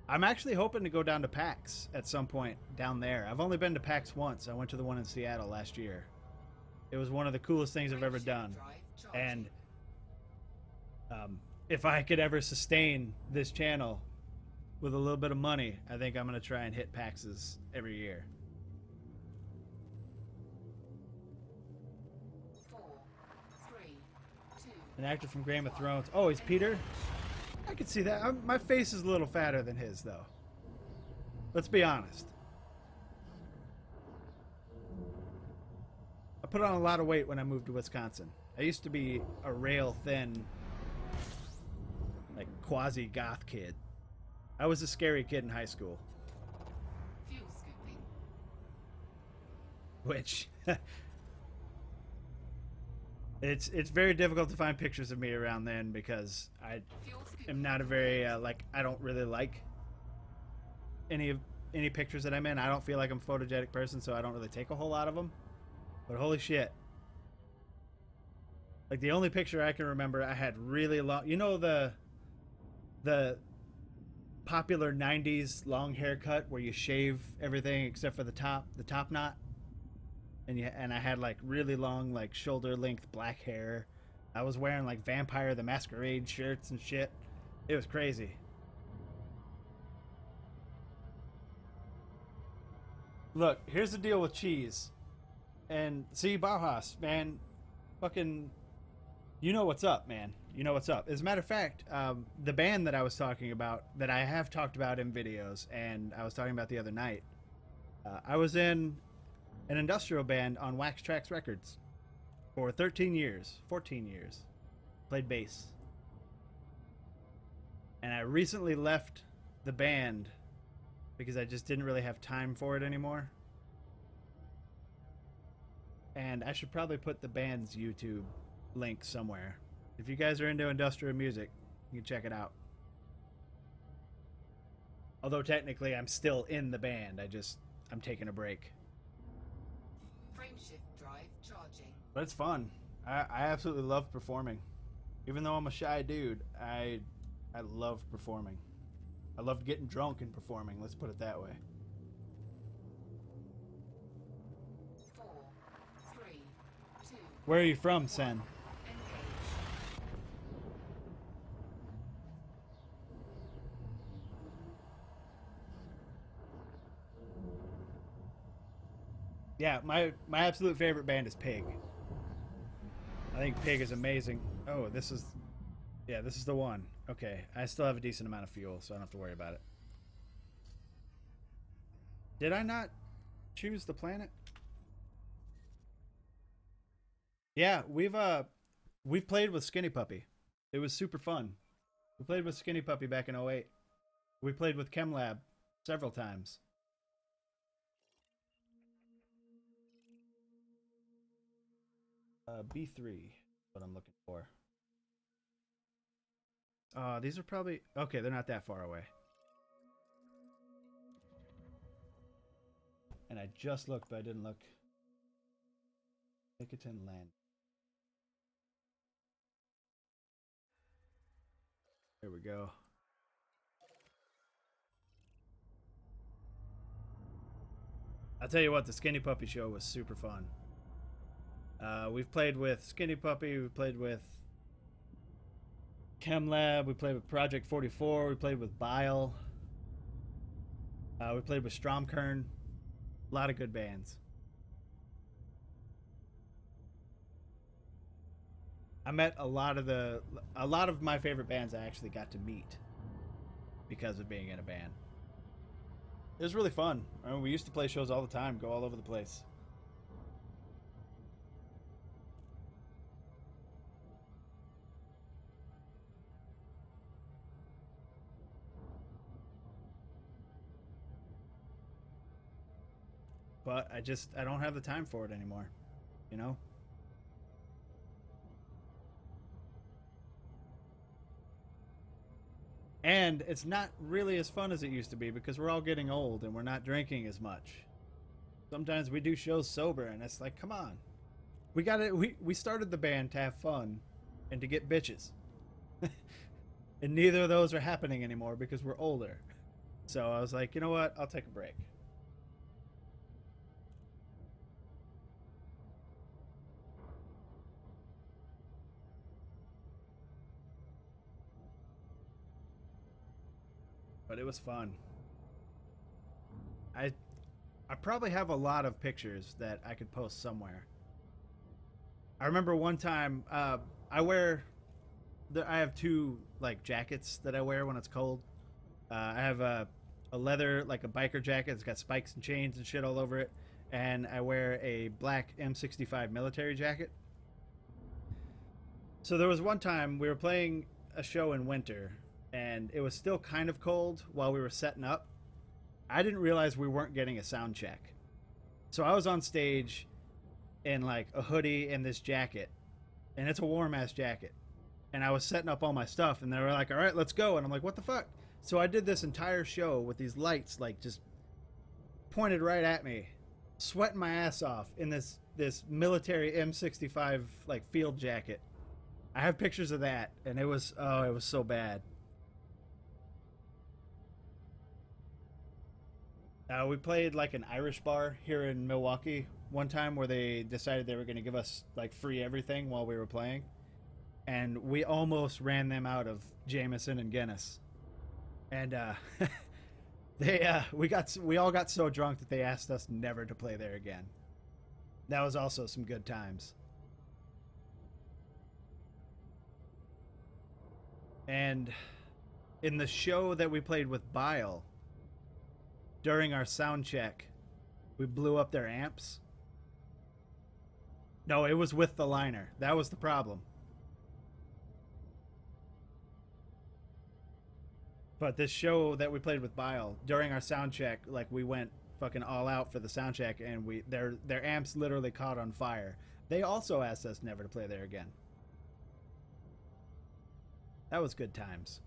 I'm actually hoping to go down to PAX at some point down there. I've only been to PAX once. I went to the one in Seattle last year. It was one of the coolest things I've ever done. And if I could ever sustain this channel with a little bit of money, I think I'm going to try and hit PAXs every year. 4, 3, 2. An actor from Game of Thrones. Oh, he's Peter? I could see that. My face is a little fatter than his, though. Let's be honest. I put on a lot of weight when I moved to Wisconsin. I used to be a rail thin, like quasi-goth kid. I was a scary kid in high school. Fuel scooping. Which it's very difficult to find pictures of me around then because I am not a very I don't really like any pictures that I'm in. I don't feel like I'm a photogenic person, so I don't really take a whole lot of them. But holy shit. Like the only picture I can remember, I had really long, you know, the popular 90s long haircut where you shave everything except for the top knot, and I had like really long, like shoulder length black hair. I was wearing like Vampire the Masquerade shirts and shit. It was crazy. Look, here's the deal with cheese. And see, Bauhaus, man, fucking, you know what's up, man. You know what's up. As a matter of fact, the band that I was talking about, that I have talked about in videos, and I was talking about the other night, I was in an industrial band on Wax Trax Records for 13 years, 14 years. Played bass. And I recently left the band because I just didn't really have time for it anymore. And I should probably put the band's YouTube link somewhere. If you guys are into industrial music, you can check it out. Although technically I'm still in the band, I'm taking a break. Frameshift drive charging. But it's fun. I absolutely love performing. Even though I'm a shy dude, I love performing. I love getting drunk and performing, let's put it that way. 4, 3, 2. Where are you from, Sen? Engage. Yeah, my absolute favorite band is Pig. I think Pig is amazing. Oh, this is the one. Okay, I still have a decent amount of fuel, so I don't have to worry about it. Did I not choose the planet? Yeah, we've played with Skinny Puppy. It was super fun. We played with Skinny Puppy back in 08. We played with ChemLab several times. B3, what I'm looking for. These are probably... Okay, they're not that far away. And I just looked, but I didn't look. Nickerton Land. There we go. I'll tell you what, the Skinny Puppy show was super fun. We've played with Skinny Puppy, we played with ChemLab, we played with Project 44, we played with Bile, we played with Stromkern. A lot of good bands. I met a lot of my favorite bands I actually got to meet because of being in a band. It was really fun. I mean, we used to play shows all the time, go all over the place. But I don't have the time for it anymore, you know? And it's not really as fun as it used to be because we're all getting old and we're not drinking as much. Sometimes we do shows sober and it's like, come on. We started the band to have fun and to get bitches. And neither of those are happening anymore because we're older. So I was like, you know what? I'll take a break. But it was fun. I probably have a lot of pictures that I could post somewhere. I remember one time I have two like jackets that I wear when it's cold. I have a leather, like a biker jacket. It's got spikes and chains and shit all over it, and I wear a black M65 military jacket. So there was one time we were playing a show in winter and it was still kind of cold while we were setting up. I didn't realize we weren't getting a sound check. So I was on stage in like a hoodie and this jacket, and it's a warm ass jacket. And I was setting up all my stuff and they were like, all right, let's go. And I'm like, what the fuck? So I did this entire show with these lights like just pointed right at me, sweating my ass off in this military M65 like field jacket. I have pictures of that, and it was so bad. We played like an Irish bar here in Milwaukee one time where they decided they were going to give us like free everything while we were playing, and we almost ran them out of Jameson and Guinness. And we all got so drunk that they asked us never to play there again. That was also some good times. And in the show that we played with Bile, during our sound check, we blew up their amps. No, it was with the liner. That was the problem. But this show that we played with Bile, during our sound check, like we went fucking all out for the sound check, and their amps literally caught on fire. They also asked us never to play there again. That was good times.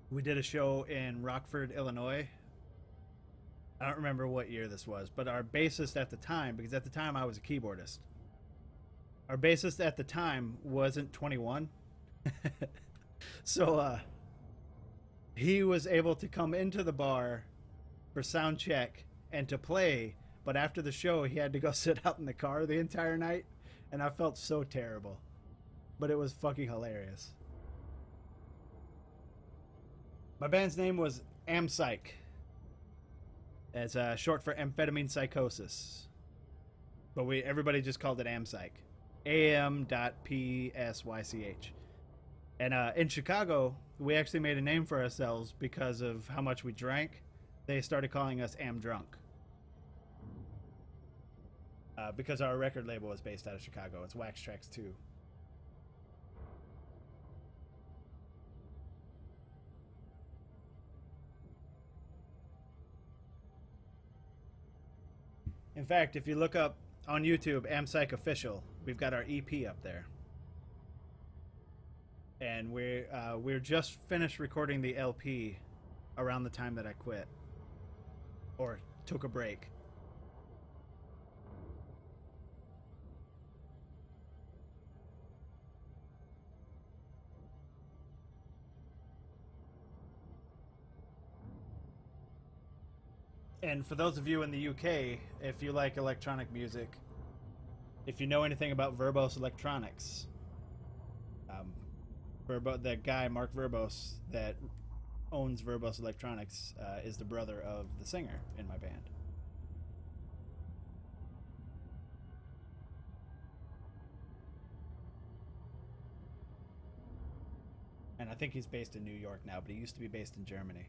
We did a show in Rockford, Illinois. I don't remember what year this was, but our bassist at the time, because at the time I was a keyboardist, our bassist at the time wasn't 21. So he was able to come into the bar for sound check and to play, but after the show he had to go sit out in the car the entire night, and I felt so terrible. But it was fucking hilarious. My band's name was Ampsych. It's short for amphetamine psychosis. But everybody just called it Ampsych. AM.PSYCH. And in Chicago, we actually made a name for ourselves because of how much we drank. They started calling us Am Drunk. Because our record label is based out of Chicago. It's Wax Trax 2. In fact, if you look up on YouTube Ampsych Official, we've got our EP up there. and we're just finished recording the LP around the time that I quit or took a break. And for those of you in the UK, if you like electronic music, if you know anything about Verbose Electronics, the guy Mark Verbose that owns Verbose Electronics is the brother of the singer in my band. And I think he's based in New York now, but he used to be based in Germany.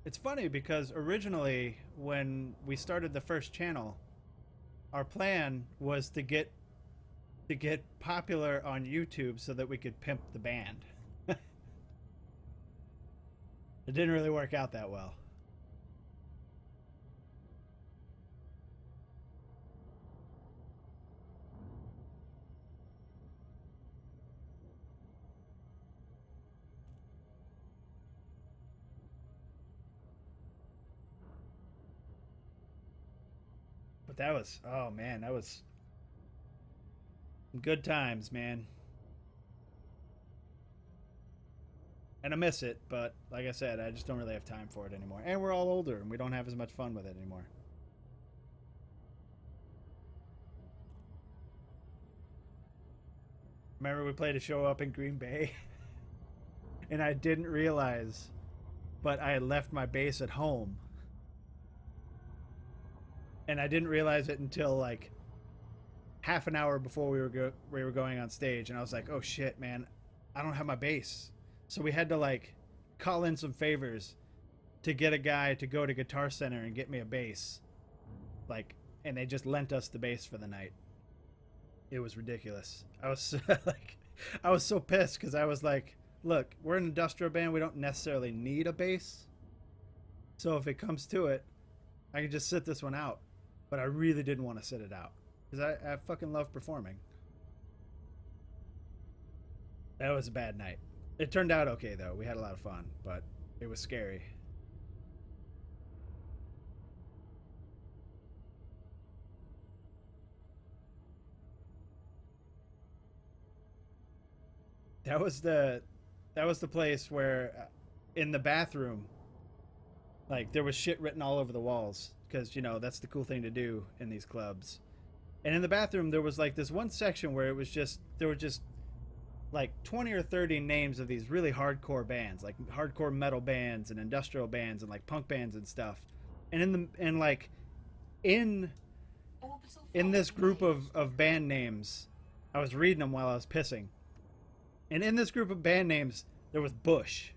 It's funny because originally when we started the first channel, our plan was to get popular on YouTube so that we could pimp the band. It didn't really work out that well. But that was, oh man, that was good times, man. And I miss it, but like I said, I just don't really have time for it anymore. And we're all older, and we don't have as much fun with it anymore. Remember we played a show up in Green Bay? And I didn't realize, but I had left my bass at home. And I didn't realize it until like half an hour before we were going on stage, and I was like, "Oh shit, man, I don't have my bass." So we had to like call in some favors to get a guy to go to Guitar Center and get me a bass, like, and they just lent us the bass for the night. It was ridiculous. I was like, I was so pissed because I was like, "Look, we're an industrial band. We don't necessarily need a bass. So if it comes to it, I can just sit this one out." But I really didn't want to sit it out because I fucking love performing. That was a bad night. It turned out okay though. We had a lot of fun, but it was scary. That was the place where in the bathroom, like, there was shit written all over the walls because, you know, that's the cool thing to do in these clubs. And in the bathroom, there was like this one section where it was just, there were just like 20 or 30 names of these really hardcore bands, like hardcore metal bands and industrial bands and like punk bands and stuff. And in this group of band names, I was reading them while I was pissing. And in this group of band names, there was Bush.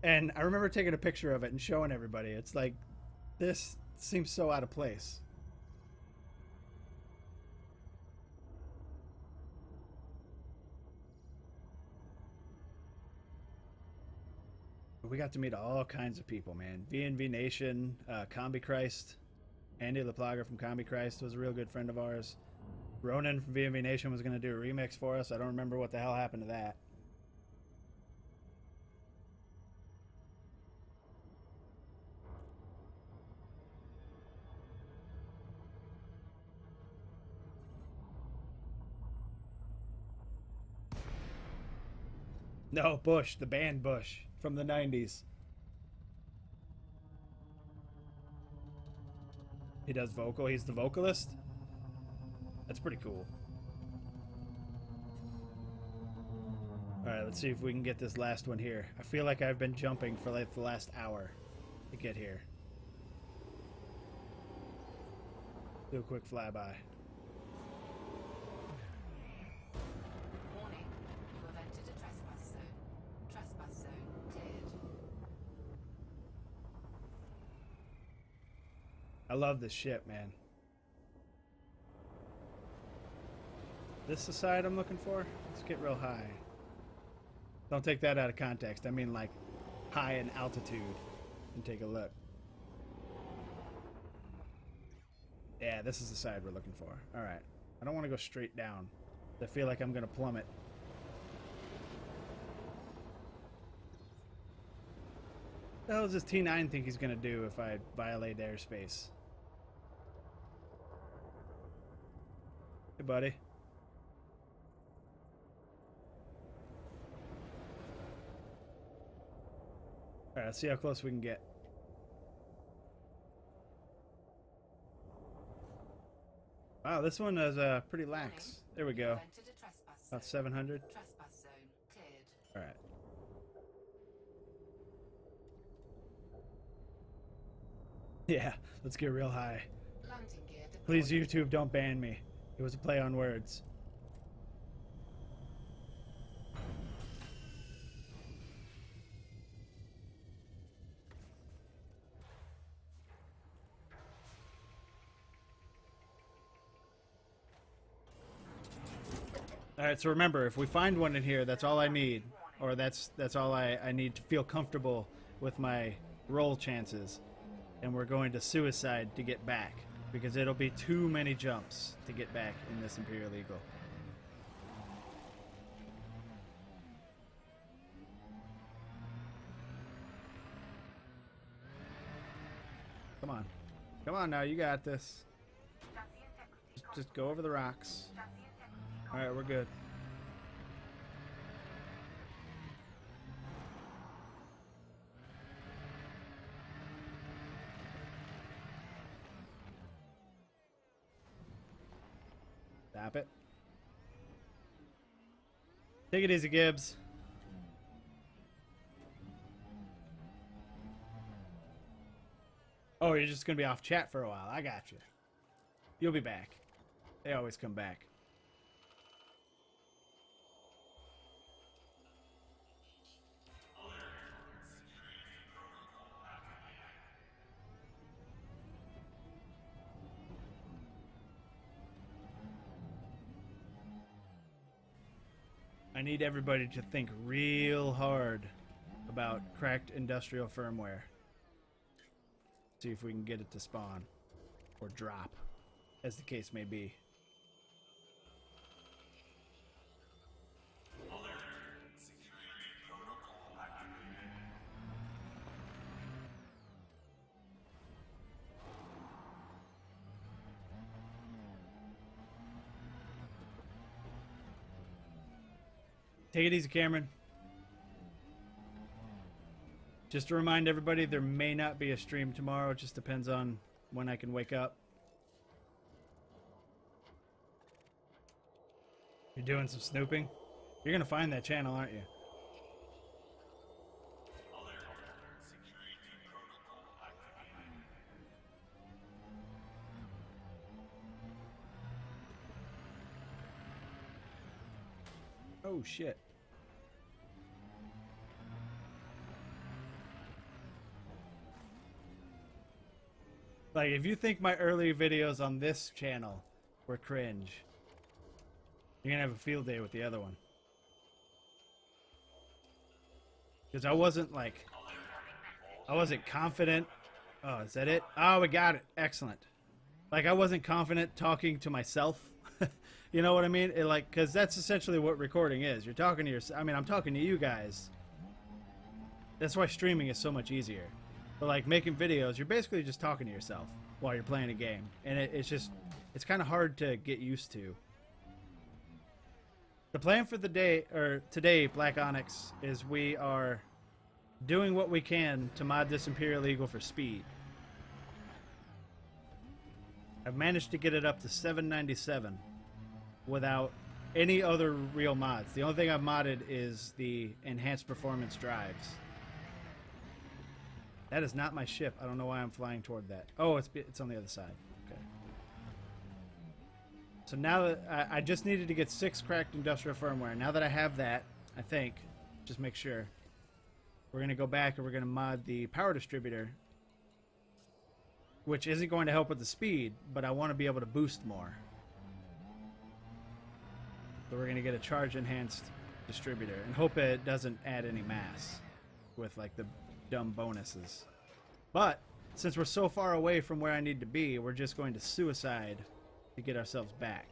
And I remember taking a picture of it and showing everybody. It's like, this seems so out of place. We got to meet all kinds of people, man. V&V Nation, Combi Christ, Andy LaPlaga from Combi Christ was a real good friend of ours. Ronan from V&V Nation was going to do a remix for us. I don't remember what the hell happened to that. No, Bush, the band Bush from the 90s. He does vocal. He's the vocalist. That's pretty cool. Alright, let's see if we can get this last one here. I feel like I've been jumping for like the last hour to get here. Do a quick flyby. Warning, you have entered a trespass zone. Trespass zone cleared. I love this shit, man. This is the side I'm looking for? Let's get real high. Don't take that out of context. I mean like high in altitude and take a look. Yeah, this is the side we're looking for. Alright. I don't want to go straight down. I feel like I'm going to plummet. What the hell does this T9 think he's going to do if I violate airspace? Hey, buddy. Alright, let's see how close we can get. Wow, this one is pretty lax. There we go. About 700. Trespass zone cleared. Alright. Yeah, let's get real high. Landing gear deployed. Please, YouTube, don't ban me. It was a play on words. Alright, so remember, if we find one in here, that's all I need. Or that's all I need to feel comfortable with my roll chances. And we're going to suicide to get back. Because it'll be too many jumps to get back in this Imperial Eagle. Come on. Come on now, you got this. Just go over the rocks. Alright, we're good. Stop it. Take it easy, Gibbs. Oh, you're just going to be off chat for a while. I got you. You'll be back. They always come back. I need everybody to think real hard about cracked industrial firmware. See if we can get it to spawn. Or drop, as the case may be. Take it easy, Cameron. Just to remind everybody, there may not be a stream tomorrow. It just depends on when I can wake up. You're doing some snooping? You're going to find that channel, aren't you? Oh, shit. Like, if you think my early videos on this channel were cringe, you're gonna have a field day with the other one. Because I wasn't confident. Oh, is that it? Oh, we got it. Excellent. Like, I wasn't confident talking to myself. You know what I mean? Because that's essentially what recording is. You're talking to yourself. I mean, I'm talking to you guys. That's why streaming is so much easier. But like making videos, you're basically just talking to yourself while you're playing a game. And it's kind of hard to get used to. The plan for the day, or today, Black Onyx, is we are doing what we can to mod this Imperial Eagle for speed. I've managed to get it up to 797 without any other real mods. The only thing I've modded is the enhanced performance drives. That is not my ship. I don't know why I'm flying toward that. Oh, it's on the other side. Okay. So now that I just needed to get 6 cracked industrial firmware. Now that I have that, I think, just make sure, we're going to go back and we're going to mod the power distributor, which isn't going to help with the speed, but I want to be able to boost more. So we're going to get a charge enhanced distributor and hope it doesn't add any mass with like the dumb bonuses. But since we're so far away from where I need to be, we're just going to suicide to get ourselves back.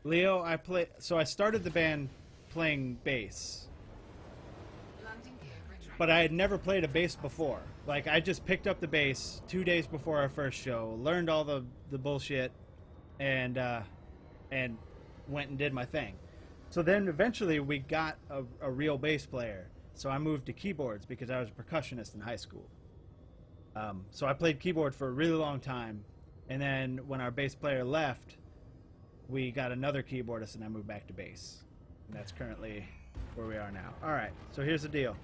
Leo, I started the band playing bass, Landing gear retracted. but I had never played a bass before. Like, I just picked up the bass 2 days before our first show, learned all the bullshit, and went and did my thing. So then eventually we got a real bass player. So I moved to keyboards because I was a percussionist in high school. So I played keyboard for a really long time, and then when our bass player left, we got another keyboardist, and I moved back to bass. And that's currently where we are now. All right, so here's the deal.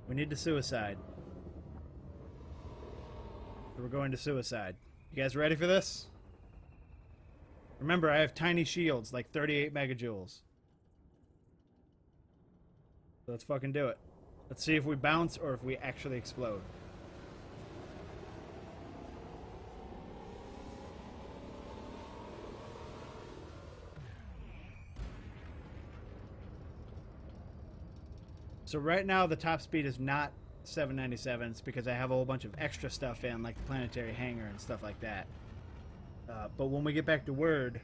We need to suicide. So we're going to suicide. You guys ready for this? Remember, I have tiny shields, like 38 megajoules. So let's fucking do it. Let's see if we bounce or if we actually explode. So right now the top speed is not 797s because I have a whole bunch of extra stuff in, like the planetary hangar and stuff like that. But when we get back to Word,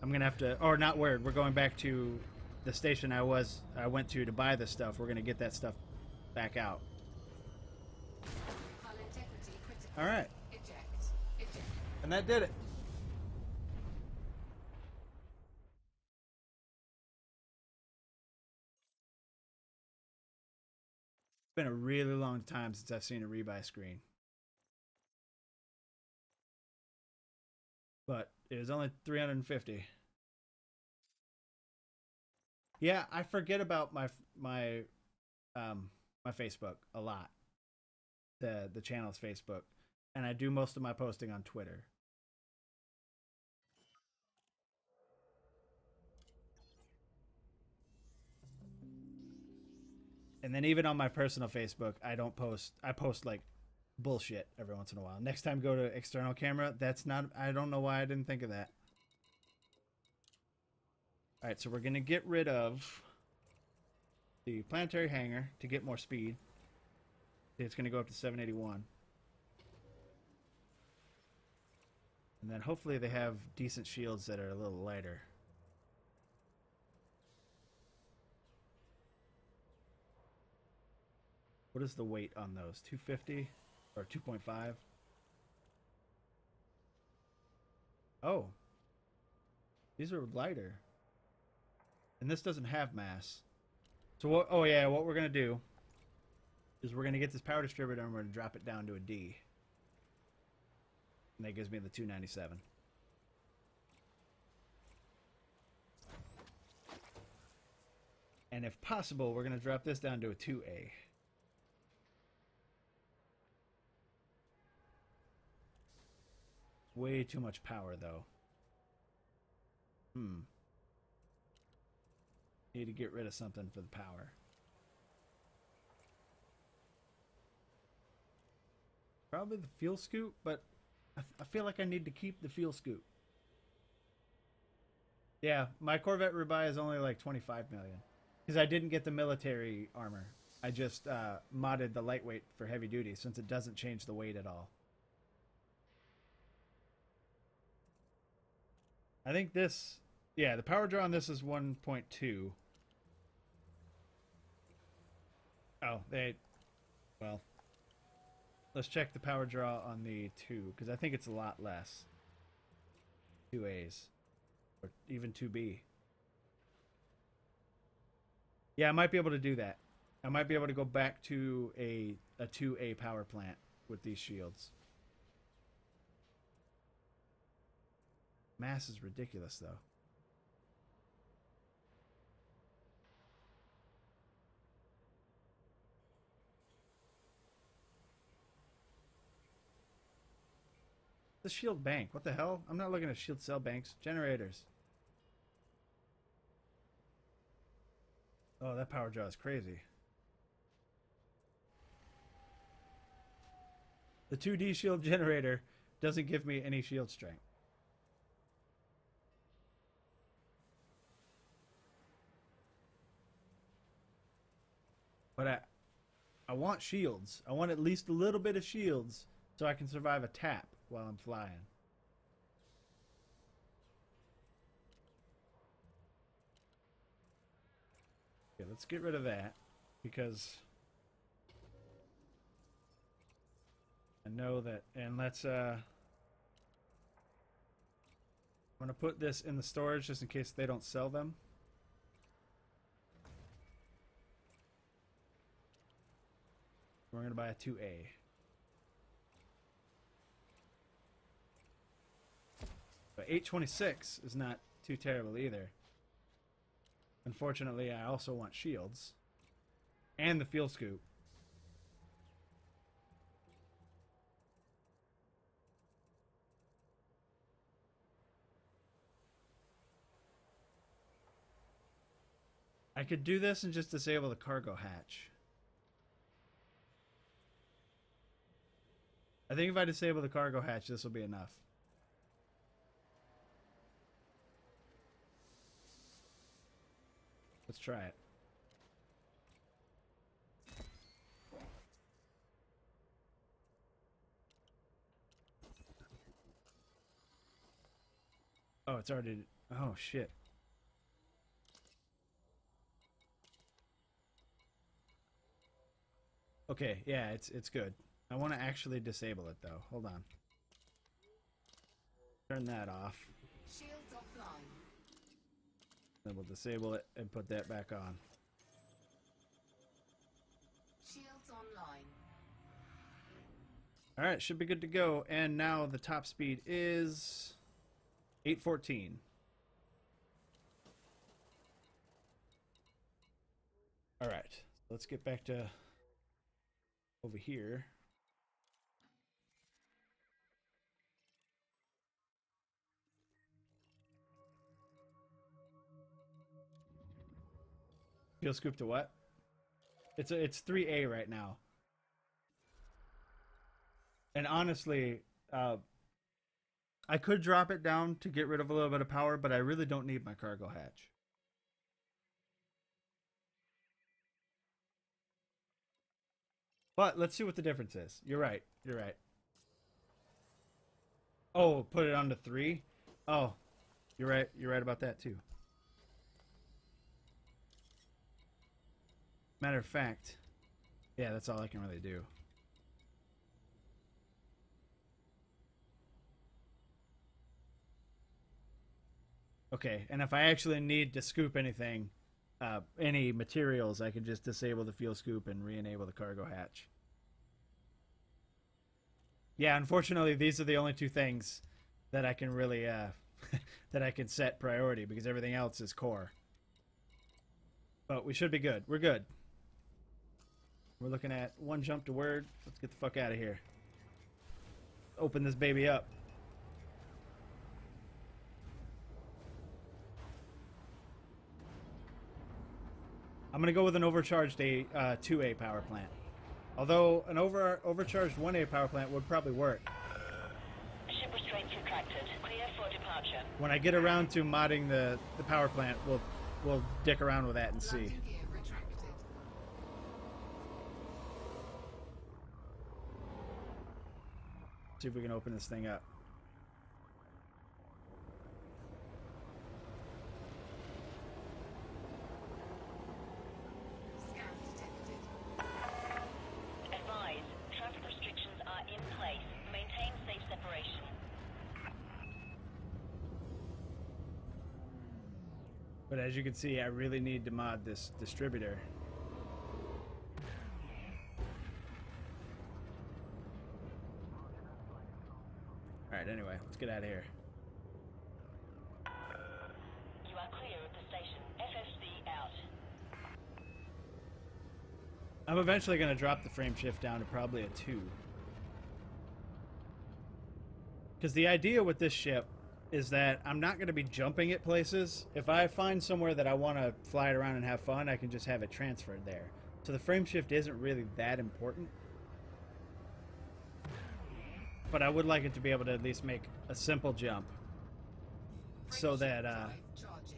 I'm gonna have to, or not Word, we're going back to the station I went to buy this stuff. We're gonna get that stuff back out. Hull integrity critical. All right, Eject. Eject. and that did it. It's been a really long time since I've seen a rebuy screen. But it was only 350. Yeah, I forget about my Facebook a lot. The channel's Facebook, and I do most of my posting on Twitter. And then even on my personal Facebook, I don't post. I post like bullshit every once in a while. Next time, go to external camera. That's not. I don't know why I didn't think of that. All right, so we're gonna get rid of the planetary hangar to get more speed. It's gonna go up to 781, and then hopefully they have decent shields that are a little lighter. What is the weight on those? 250 or 2.5? Oh, these are lighter. And this doesn't have mass. So what? Oh yeah, what we're gonna do is we're gonna get this power distributor and we're gonna drop it down to a D. And that gives me the 297. And if possible, we're gonna drop this down to a 2A. Way too much power though. Need to get rid of something for the power. Probably the fuel scoop, but I feel like I need to keep the fuel scoop. Yeah, my Corvette rebuy is only like 25 million. Because I didn't get the military armor. I just modded the lightweight for heavy duty since it doesn't change the weight at all. I think this... Yeah, the power draw on this is 1.2. Oh, well, let's check the power draw on the 2, because I think it's a lot less. 2As. Or even 2B. Yeah, I might be able to do that. I might be able to go back to a 2A power plant with these shields. Mass is ridiculous, though. The shield bank. What the hell? I'm not looking at shield cell banks. Generators. Oh, that power draw is crazy. The 2D shield generator doesn't give me any shield strength. But I want shields. I want at least a little bit of shields so I can survive a tap while I'm flying. Okay, let's get rid of that because I know that, and let's I'm gonna put this in the storage just in case they don't sell them. We're gonna buy a 2A. But 826 is not too terrible either. Unfortunately, I also want shields and the fuel scoop. I could do this and just disable the cargo hatch. I think if I disable the cargo hatch, this will be enough. Let's try it. Oh, it's already... Oh, shit. Okay, yeah, it's good. I want to actually disable it, though. Hold on. Turn that off. Shields offline. Then we'll disable it and put that back on. Shields online. Alright, should be good to go. And now the top speed is 814. Alright, let's get back to over here. Fuel scoop to what? It's 3A right now. And honestly, I could drop it down to get rid of a little bit of power, but I really don't need my cargo hatch. But let's see what the difference is. You're right. You're right. Oh, put it on to 3? Oh, you're right. You're right about that too. Matter of fact, yeah, that's all I can really do. Okay, and if I actually need to scoop anything, any materials, I can just disable the fuel scoop and re-enable the cargo hatch. Yeah, unfortunately, these are the only two things that I can really, that I can set priority, because everything else is core. But we should be good. We're good. We're looking at 1 jump to word. Let's get the fuck out of here. Open this baby up. I'm going to go with an overcharged 2A power plant. Although an overcharged 1A power plant would probably work. Ship restraints retracted. Clear for departure. When I get around to modding the power plant, we'll dick around with that and see. Landing gear retracted. See if we can open this thing up. Scan detected. Advise, traffic restrictions are in place. Maintain safe separation. But as you can see, I really need to mod this distributor. Alright, anyway, let's get out of here. You are clear of the station. FSB out. I'm eventually going to drop the frame shift down to probably a 2. Because the idea with this ship is that I'm not going to be jumping at places. If I find somewhere that I want to fly it around and have fun, I can just have it transferred there. So the frame shift isn't really that important. But I would like it to be able to at least make a simple jump. So that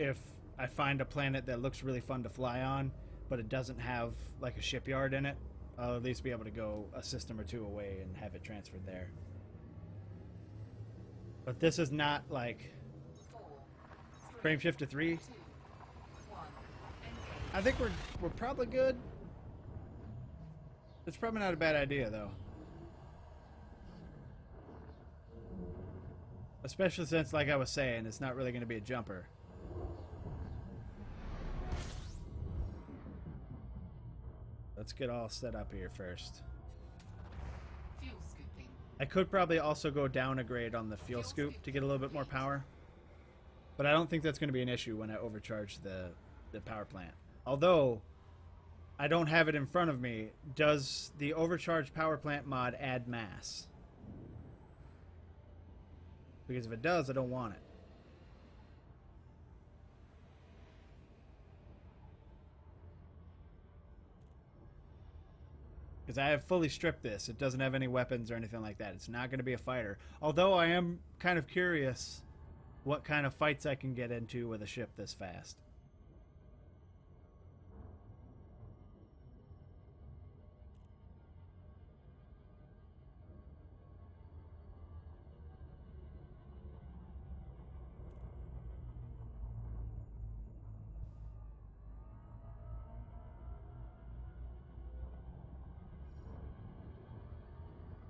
if I find a planet that looks really fun to fly on, but it doesn't have like a shipyard in it, I'll at least be able to go a system or two away and have it transferred there. But this is not like frame shift to 3. I think we're probably good. It's probably not a bad idea though. Especially since, like I was saying, it's not really going to be a jumper. Let's get all set up here first. Fuel scooping. I could probably also go down a grade on the fuel scoop to get a little bit more power. But I don't think that's going to be an issue when I overcharge the power plant. Although, I don't have it in front of me. Does the overcharged power plant mod add mass? Because if it does, I don't want it. Because I have fully stripped this. It doesn't have any weapons or anything like that. It's not going to be a fighter. Although I am kind of curious what kind of fights I can get into with a ship this fast.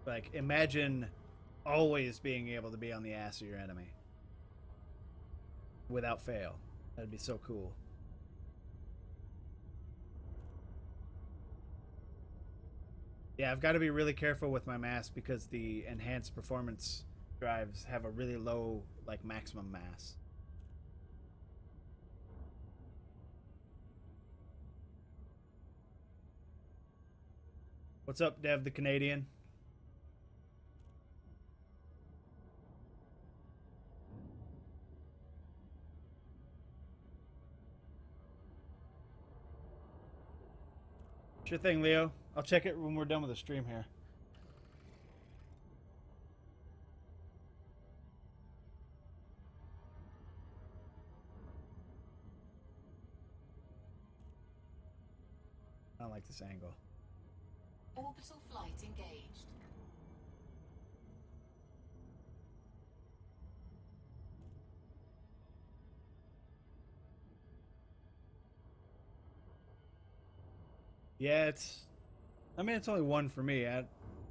Like, imagine always being able to be on the ass of your enemy. Without fail. That'd be so cool. Yeah, I've got to be really careful with my mass because the enhanced performance drives have a really low, like, maximum mass. What's up, Dev the Canadian? Sure thing, Leo. I'll check it when we're done with the stream here. I don't like this angle. Orbital flight engaged. Yeah, it's... I mean, it's only one for me. I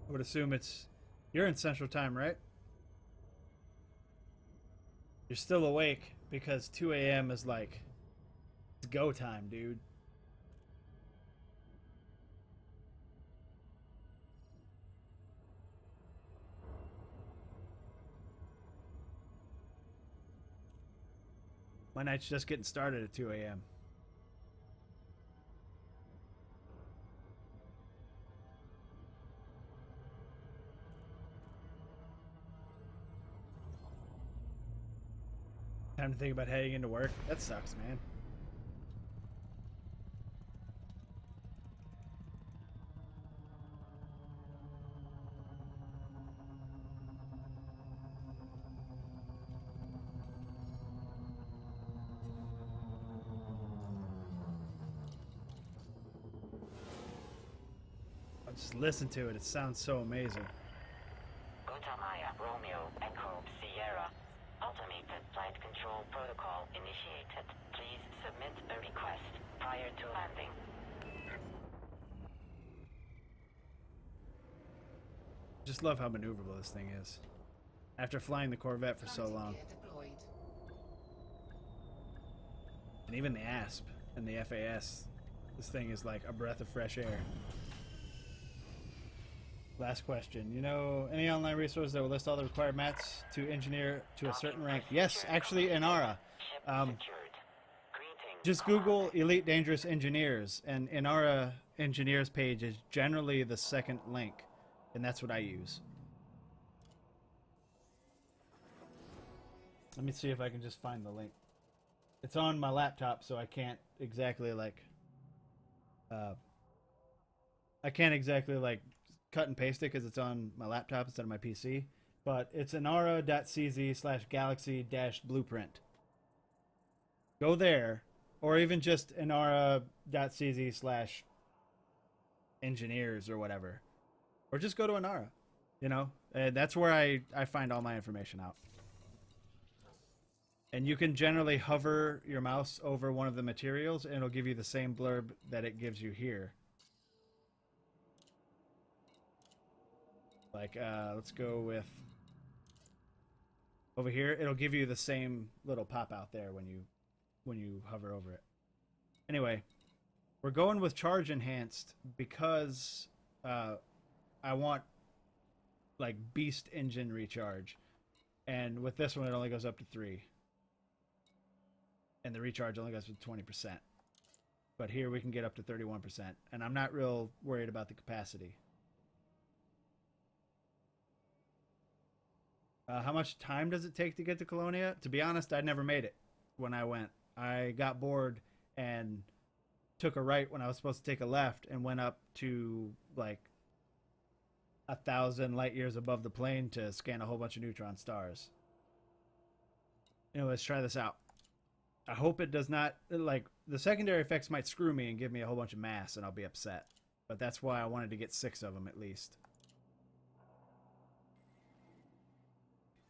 would assume it's... You're in Central Time, right? You're still awake because 2 a.m. is like... It's go time, dude. My night's just getting started at 2 a.m. Time to think about heading into work. That sucks, man. I'll just listen to it. It sounds so amazing. Gutamaya, Romeo, Echo, Sierra. Automated flight control protocol initiated. Please submit a request prior to landing. Just love how maneuverable this thing is. After flying the Corvette for so long. Deployed. And even the ASP and the FAS. This thing is like a breath of fresh air. Last question. You know any online resource that will list all the required mats to engineer to a certain rank? Yes, actually, Inara. Just Google Elite Dangerous Engineers, and Inara Engineers page is generally the second link, and that's what I use. Let me see if I can just find the link. It's on my laptop, so I can't exactly like cut and paste it because it's on my laptop instead of my PC. But it's inara.cz/galaxy-blueprint. Go there, or even just inara.cz/engineers or whatever. Or just go to Inara. You know, that's where I find all my information out. And you can generally hover your mouse over one of the materials and it'll give you the same blurb that it gives you here. Like, let's go with... Over here, it'll give you the same little pop out there when you hover over it. Anyway, we're going with Charge Enhanced because I want, like, Beast Engine Recharge. And with this one, it only goes up to 3. And the recharge only goes to 20%. But here we can get up to 31%. And I'm not real worried about the capacity. How much time does it take to get to Colonia? To be honest, I never made it when I went. I got bored and took a right when I was supposed to take a left and went up to like 1,000 light years above the plane to scan a whole bunch of neutron stars. Anyway, let's try this out. I hope it does not, like, the secondary effects might screw me and give me a whole bunch of mass and I'll be upset. But that's why I wanted to get 6 of them at least.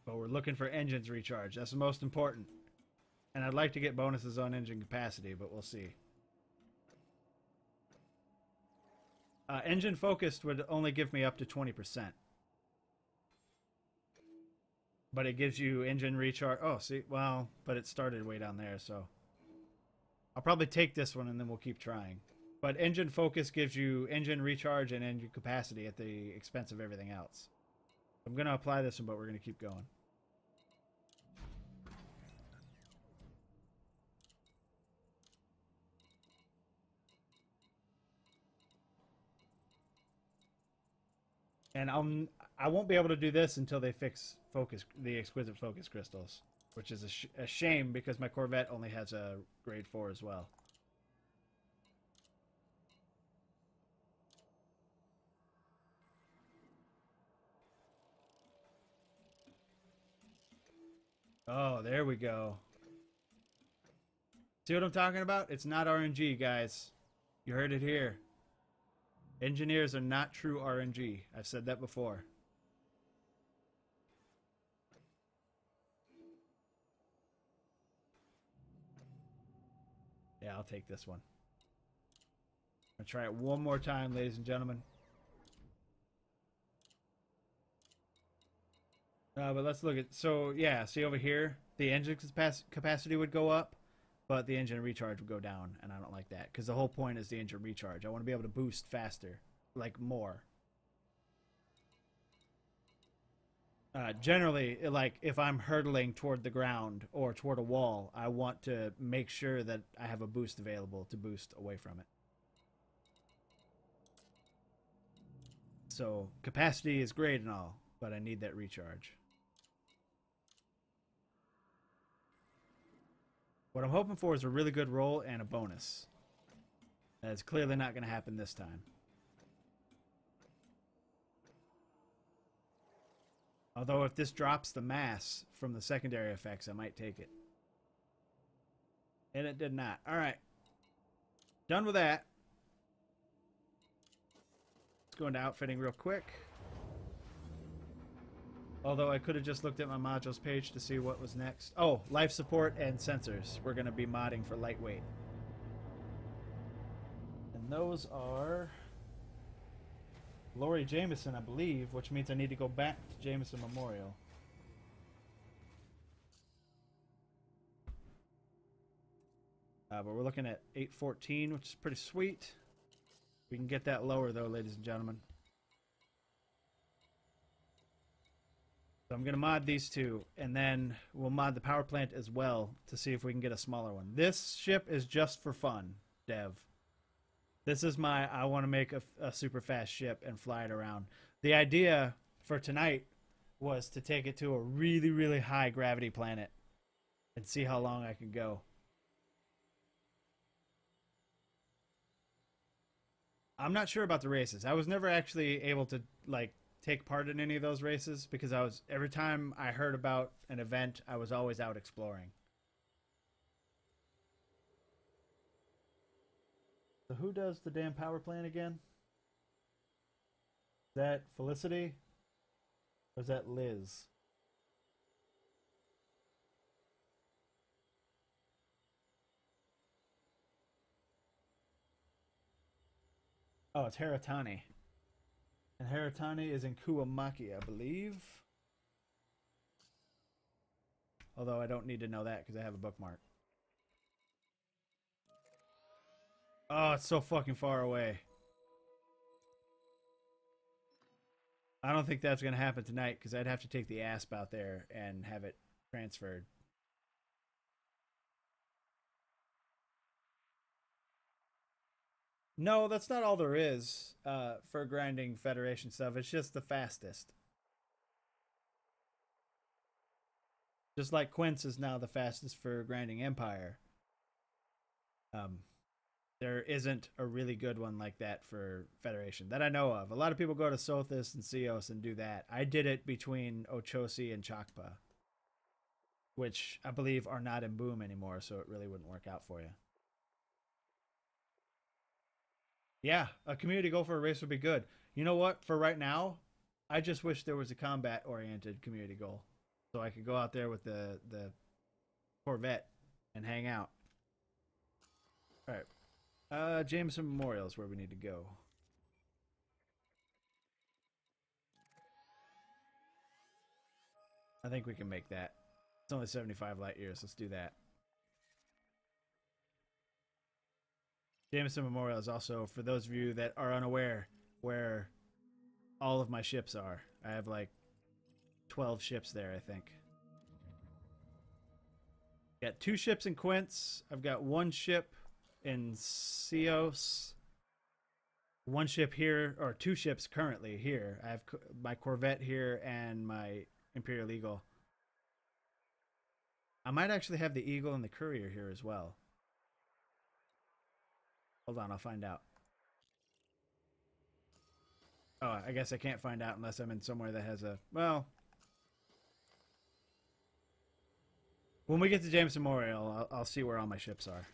But we're looking for engines recharge. That's the most important. And I'd like to get bonuses on engine capacity, but we'll see. Engine focused would only give me up to 20%. But it gives you engine recharge. Oh, see, well, but it started way down there, so I'll probably take this one and then we'll keep trying. But engine focus gives you engine recharge and engine capacity at the expense of everything else. I'm going to apply this one, but we're going to keep going. And I won't be able to do this until they fix the exquisite focus crystals, which is a shame because my Corvette only has a grade 4 as well. Oh, there we go. See what I'm talking about? It's not RNG, guys. You heard it here. Engineers are not true RNG. I've said that before. Yeah, I'll take this one. I'll try it one more time, ladies and gentlemen. But let's look at... So, yeah, see over here? The engine capacity would go up, but the engine recharge would go down, and I don't like that. Because the whole point is the engine recharge. I want to be able to boost faster. Like, more. Generally, like, if I'm hurtling toward the ground or toward a wall, I want to make sure that I have a boost available to boost away from it. So, capacity is great and all, but I need that recharge. What I'm hoping for is a really good roll and a bonus. That's clearly not going to happen this time. Although if this drops the mass from the secondary effects, I might take it. And it did not. Alright. Done with that. Let's go into outfitting real quick. Although I could have just looked at my modules page to see what was next. Oh, life support and sensors. We're going to be modding for lightweight. And those are... Lori Jameson, I believe, which means I need to go back to Jameson Memorial. But we're looking at 814, which is pretty sweet. We can get that lower, though, ladies and gentlemen. So I'm going to mod these two, and then we'll mod the power plant as well to see if we can get a smaller one. This ship is just for fun, Dev. This is my, I want to make a super fast ship and fly it around. The idea for tonight was to take it to a really, really high gravity planet and see how long I can go. I'm not sure about the races. I was never actually able to like take part in any of those races because every time I heard about an event, I was always out exploring. So who does the damn power plant again? Is that Felicity? Or is that Liz? Oh, it's Haratani. And Haratani is in Kuwamaki, I believe. Although I don't need to know that because I have a bookmark. Oh, it's so fucking far away. I don't think that's going to happen tonight because I'd have to take the ASP out there and have it transferred. No, that's not all there is for grinding Federation stuff. It's just the fastest. Just like Quince is now the fastest for grinding Empire. There isn't a really good one like that for Federation that I know of. A lot of people go to Sothis and Seos and do that. I did it between Ochosi and Chakpa, which I believe are not in Boom anymore, so it really wouldn't work out for you. Yeah, a community goal for a race would be good. You know what? For right now, I just wish there was a combat-oriented community goal. So I could go out there with the Corvette and hang out. Alright. Jameson Memorial is where we need to go. I think we can make that. It's only 75 light years. Let's do that. Jameson Memorial is also, for those of you that are unaware, where all of my ships are. I have like 12 ships there, I think. Got 2 ships in Quince. I've got 1 ship in Seos. 1 ship here, or 2 ships currently here. I have my Corvette here and my Imperial Eagle. I might actually have the Eagle and the Courier here as well. Hold on, I'll find out. Oh, I guess I can't find out unless I'm in somewhere that has a... Well... When we get to Jameson Memorial, I'll see where all my ships are.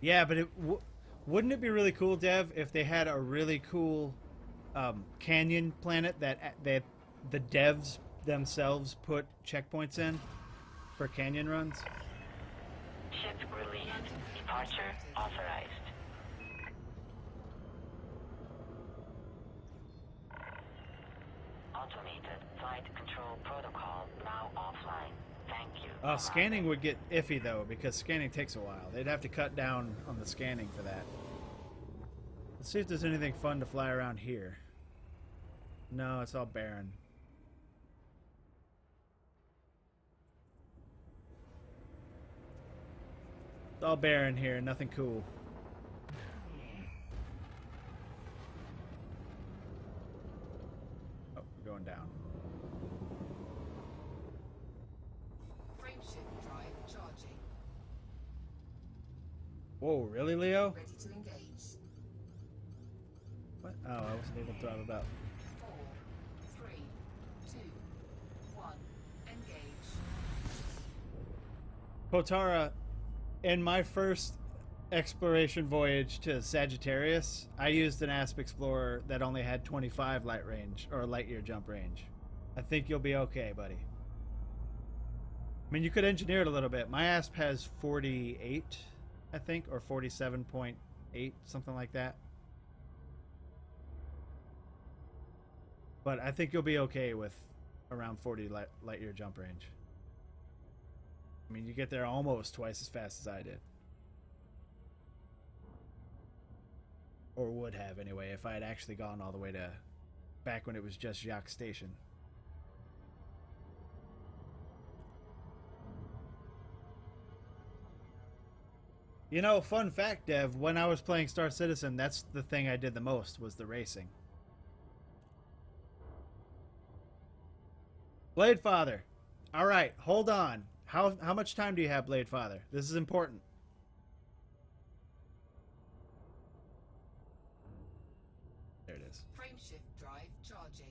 Yeah, but wouldn't it be really cool, Dev, if they had a really cool canyon planet that the devs themselves put checkpoints in for canyon runs? Ship released. Departure authorized. Automated flight control protocol now offline. Thank you. Scanning would get iffy, though, because scanning takes a while. They'd have to cut down on the scanning for that. Let's see if there's anything fun to fly around here. No, it's all barren. It's all barren here, nothing cool. Oh, we're going down. Frameshift drive charging. Whoa, really, Leo? Ready to engage. What? Oh, I wasn't able to drive about. 4, 3, 2, 1. Engage. Potara, in my first exploration voyage to Sagittarius, I used an ASP Explorer that only had 25 light range, or light year jump range. I think you'll be okay, buddy. I mean, you could engineer it a little bit. My ASP has 48, I think, or 47.8, something like that. But I think you'll be okay with around 40 light year jump range. I mean, you get there almost twice as fast as I did. Or would have, anyway, if I had actually gone all the way to back when it was just Jacques Station. You know, fun fact, Dev, when I was playing Star Citizen, that's the thing I did the most, was the racing. Blade Father. All right, hold on. How much time do you have, Blade Father? This is important. There it is. Frameshift drive charging.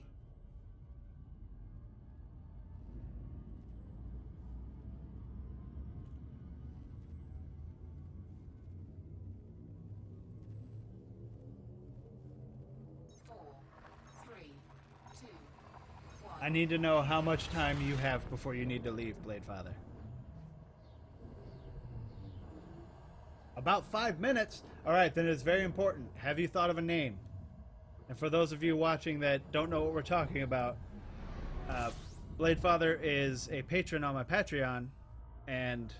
I need to know how much time you have before you need to leave, Blade Father. About 5 minutes? Alright, then it's very important. Have you thought of a name? And for those of you watching that don't know what we're talking about, Blade Father is a patron on my Patreon, and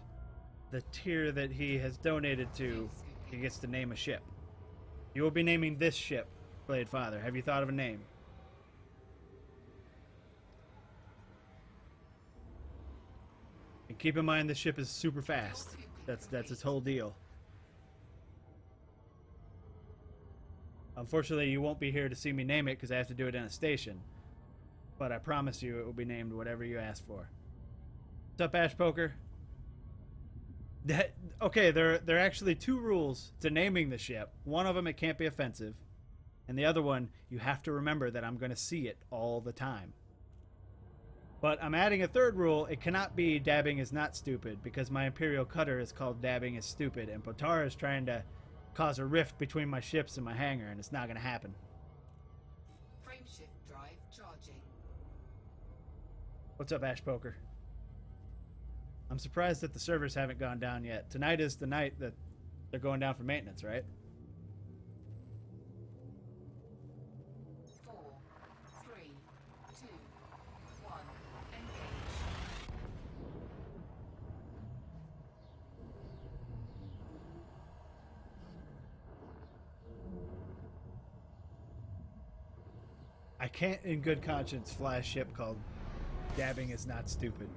the tier that he has donated to, he gets to name a ship. You will be naming this ship, Blade Father. Have you thought of a name? And keep in mind, this ship is super fast. That's its whole deal. Unfortunately, you won't be here to see me name it because I have to do it in a station. But I promise you it will be named whatever you ask for. What's up, Ash Poker? Okay, there are actually 2 rules to naming the ship. One of them, it can't be offensive. And the other one, you have to remember that I'm going to see it all the time. But I'm adding a 3rd rule. It cannot be dabbing is not stupid, because my Imperial cutter is called dabbing is stupid, and Potara is trying to cause a rift between my ships and my hangar, and it's not going to happen. Frameshift drive charging. What's up, Ash Poker? I'm surprised that the servers haven't gone down yet. Tonight is the night that they're going down for maintenance, right? 4, 3, 2, 1, engage. I can't in good conscience fly a ship called dabbing is not stupid.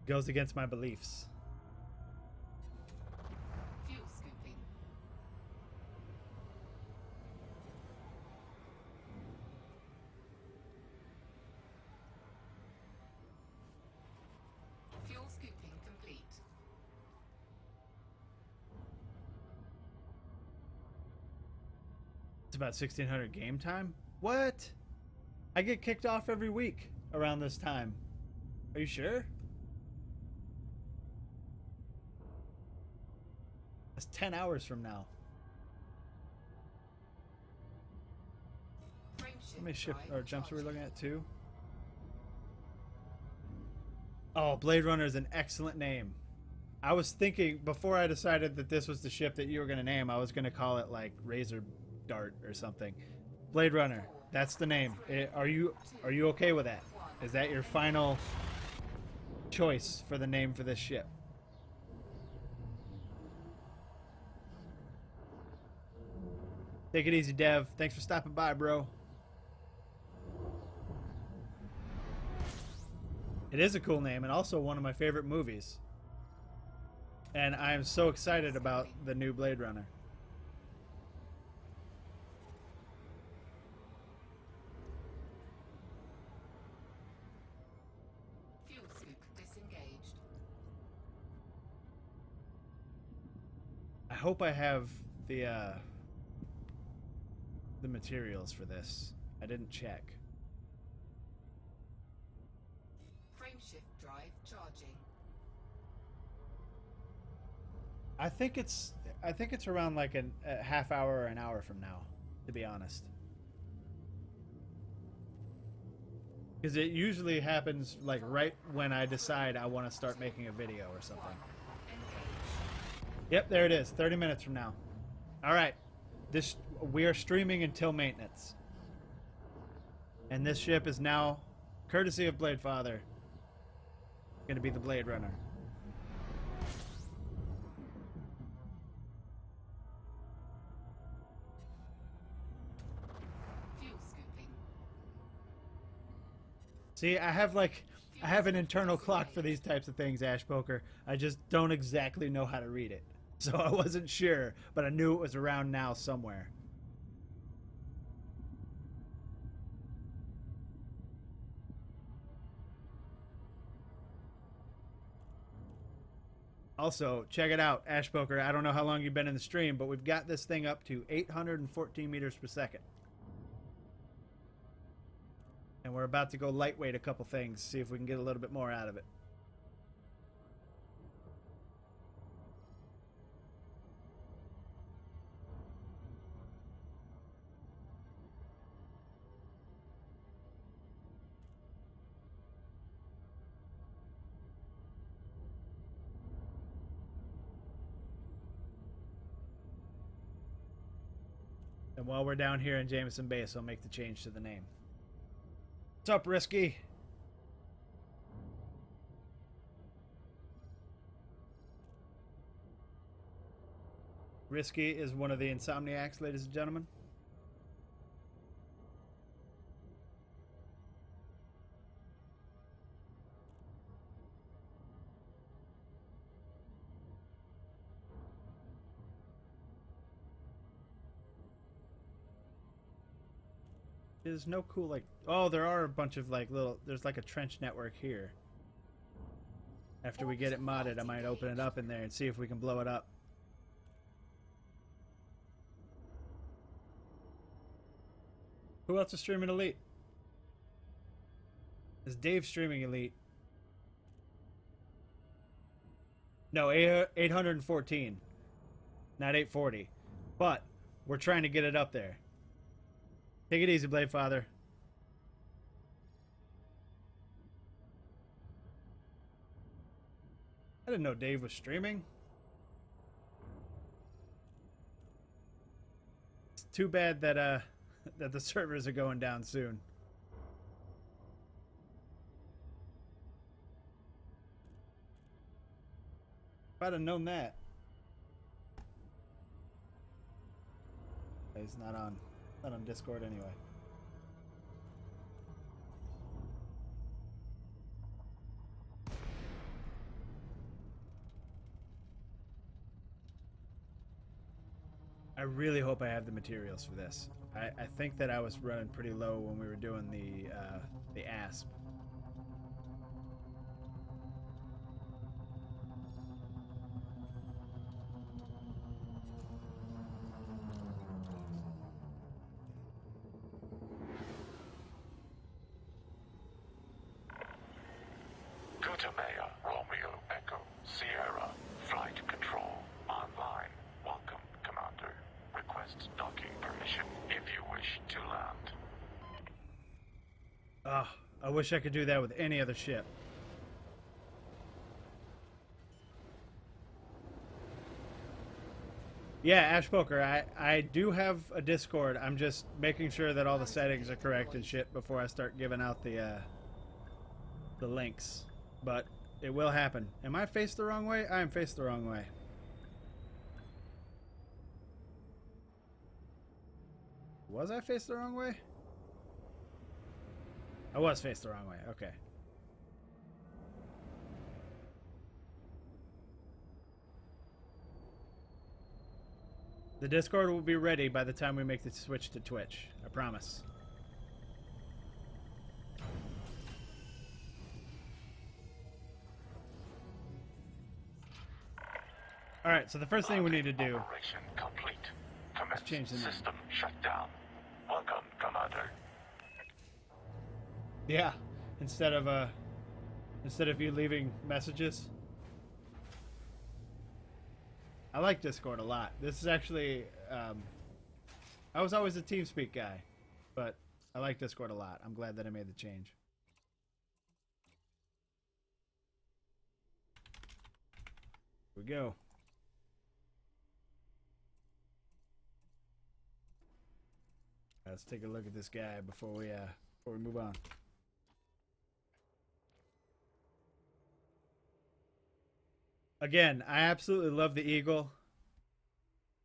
Goes against my beliefs. Fuel scooping. Fuel scooping complete. It's about 1600 game time? What? I get kicked off every week around this time. Are you sure? That's 10 hours from now. How many ship or jumps are we looking at? 2? Oh, Blade Runner is an excellent name. I was thinking, before I decided that this was the ship that you were going to name, I was going to call it like Razor Dart or something. Blade Runner, that's the name. Are you okay with that? Is that your final choice for the name for this ship? Take it easy, Dev. Thanks for stopping by, bro. It is a cool name and also one of my favorite movies. And I am so excited about the new Blade Runner. Fuel scoop disengaged. I hope I have the materials for this. I didn't check. Frameshift drive charging. I think it's around like a half hour or an hour from now, to be honest. Because it usually happens like right when I decide I want to start making a video or something. Yep, there it is. 30 minutes from now. All right. We are streaming until maintenance. And this ship is now, courtesy of Blade Father, going to be the Blade Runner. Fuel scooping. See, I have an internal clock for these types of things, Ash Poker. I just don't exactly know how to read it. So I wasn't sure, but I knew it was around now somewhere. Also, check it out, Ashpoker. I don't know how long you've been in the stream, but we've got this thing up to 814 meters per second. And we're about to go lightweight a couple things, see if we can get a little bit more out of it. And while we're down here in Jameson Base, I'll make the change to the name. What's up, Risky? Risky is one of the Insomniacs, ladies and gentlemen. There's no cool, like... Oh, there are a bunch of, like, little... There's, like, a trench network here. After we get it modded, I might open it up in there and see if we can blow it up. Who else is streaming Elite? Is Dave streaming Elite? No, 814. Not 840. But, we're trying to get it up there. Take it easy, Blade Father. I didn't know Dave was streaming. It's too bad that that the servers are going down soon. If I'd have known that. He's not on Discord anyway. I really hope I have the materials for this. I think that I was running pretty low when we were doing the ASP. Romeo Echo Sierra Flight Control online. Welcome, Commander. Request docking permission if you wish to land. Ah, I wish I could do that with any other ship. Yeah, Ashpoker, I do have a Discord. I'm just making sure that all the settings are correct and shit before I start giving out the links. But it will happen. Am I faced the wrong way? I am faced the wrong way. Was I faced the wrong way? I was faced the wrong way. Okay. The Discord will be ready by the time we make the switch to Twitch. I promise. Alright, so the first thing we need to do... Operation complete. Commence change the name. System shutdown. Welcome, Commander. Yeah, instead of you leaving messages. I like Discord a lot. This is actually, I was always a TeamSpeak guy, but I like Discord a lot. I'm glad that I made the change. Here we go. Let's take a look at this guy before we move on. Again, I absolutely love the Eagle.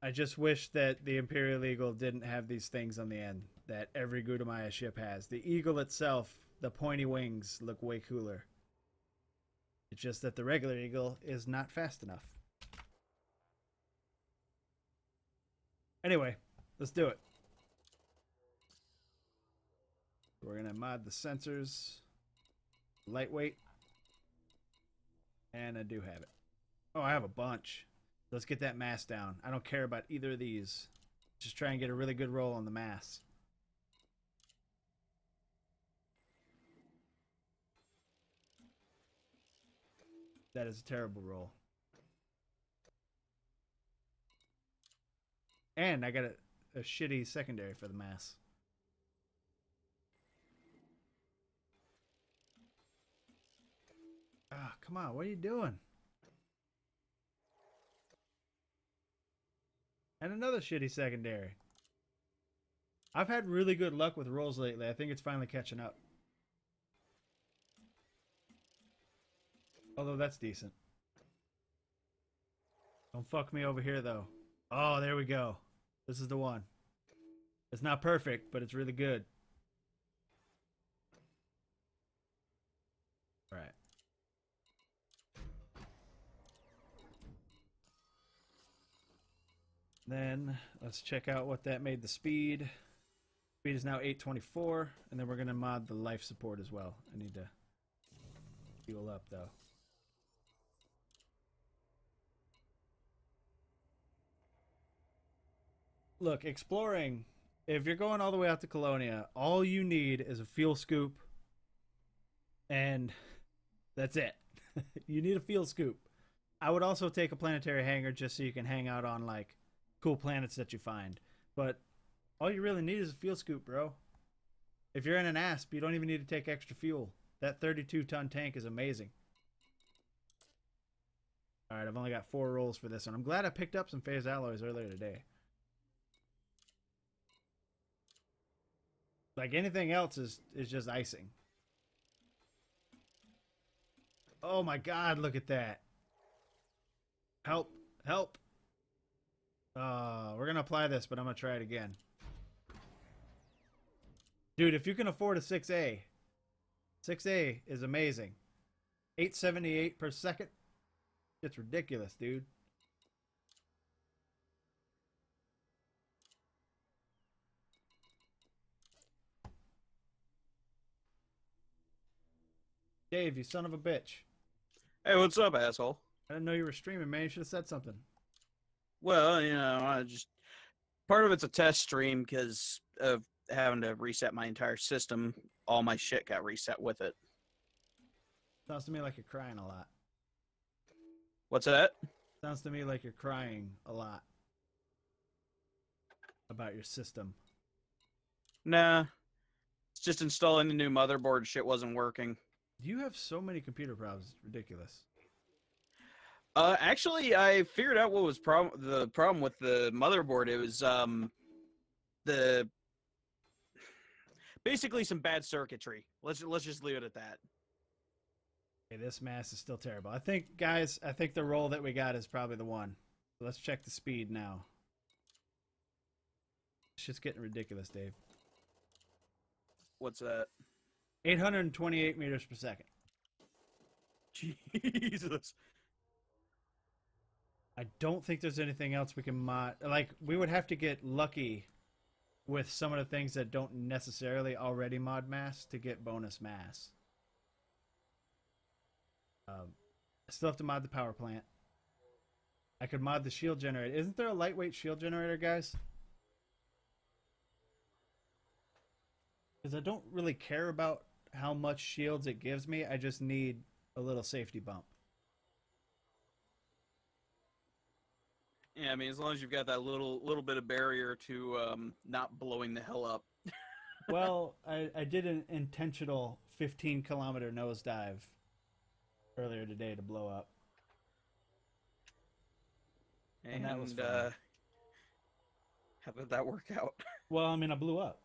I just wish that the Imperial Eagle didn't have these things on the end that every Gudamaya ship has. The Eagle itself, the pointy wings, look way cooler. It's just that the regular Eagle is not fast enough. Anyway, let's do it. We're going to mod the sensors. Lightweight. And I do have it. Oh, I have a bunch. Let's get that mass down. I don't care about either of these. Just try and get a really good roll on the mass. That is a terrible roll. And I got a shitty secondary for the mass. Ah, come on. What are you doing? And another shitty secondary. I've had really good luck with rolls lately. I think it's finally catching up. Although that's decent. Don't fuck me over here, though. Oh, there we go. This is the one. It's not perfect, but it's really good. All right. Then let's check out what that made the speed. Speed is now 824, and then we're going to mod the life support as well. I need to fuel up, though. Look, exploring, if you're going all the way out to Colonia, all you need is a fuel scoop, and that's it. You need a fuel scoop. I would also take a planetary hangar just so you can hang out on, like, cool planets that you find. But all you really need is a fuel scoop, bro. If you're in an ASP, you don't even need to take extra fuel. That 32-ton tank is amazing. Alright, I've only got 4 rolls for this one. I'm glad I picked up some phase alloys earlier today. Like, anything else is just icing. Oh my god, look at that. Help. Help. We're going to apply this, but I'm going to try it again. Dude, if you can afford a 6A, 6A is amazing. 878 per second. It's ridiculous, dude. Dave, you son of a bitch. Hey, what's up, asshole? I didn't know you were streaming, man. You should have said something. Well, you know, I just part of it's a test stream because of having to reset my entire system. All my shit got reset with it. Sounds to me like you're crying a lot. What's that? Sounds to me like you're crying a lot about your system. Nah, it's just installing the new motherboard. Shit wasn't working. You have so many computer problems. It's ridiculous. Actually, I figured out what was the problem with the motherboard. It was basically some bad circuitry. Let's just leave it at that. Okay, this mass is still terrible. I think, guys, the roll that we got is probably the one. So let's check the speed now. Shit's getting ridiculous, Dave. What's that? 828 meters per second. Jesus. I don't think there's anything else we can mod. Like, we would have to get lucky with some of the things that don't necessarily already mod mass to get bonus mass. I still have to mod the power plant. I could mod the shield generator. Isn't there a lightweight shield generator, guys? Because I don't really care about how much shields it gives me. I just need a little safety bump. Yeah, I mean, as long as you've got that little bit of barrier to not blowing the hell up. Well, I did an intentional 15-kilometer nosedive earlier today to blow up. And that was fun. How did that work out? Well, I mean, I blew up.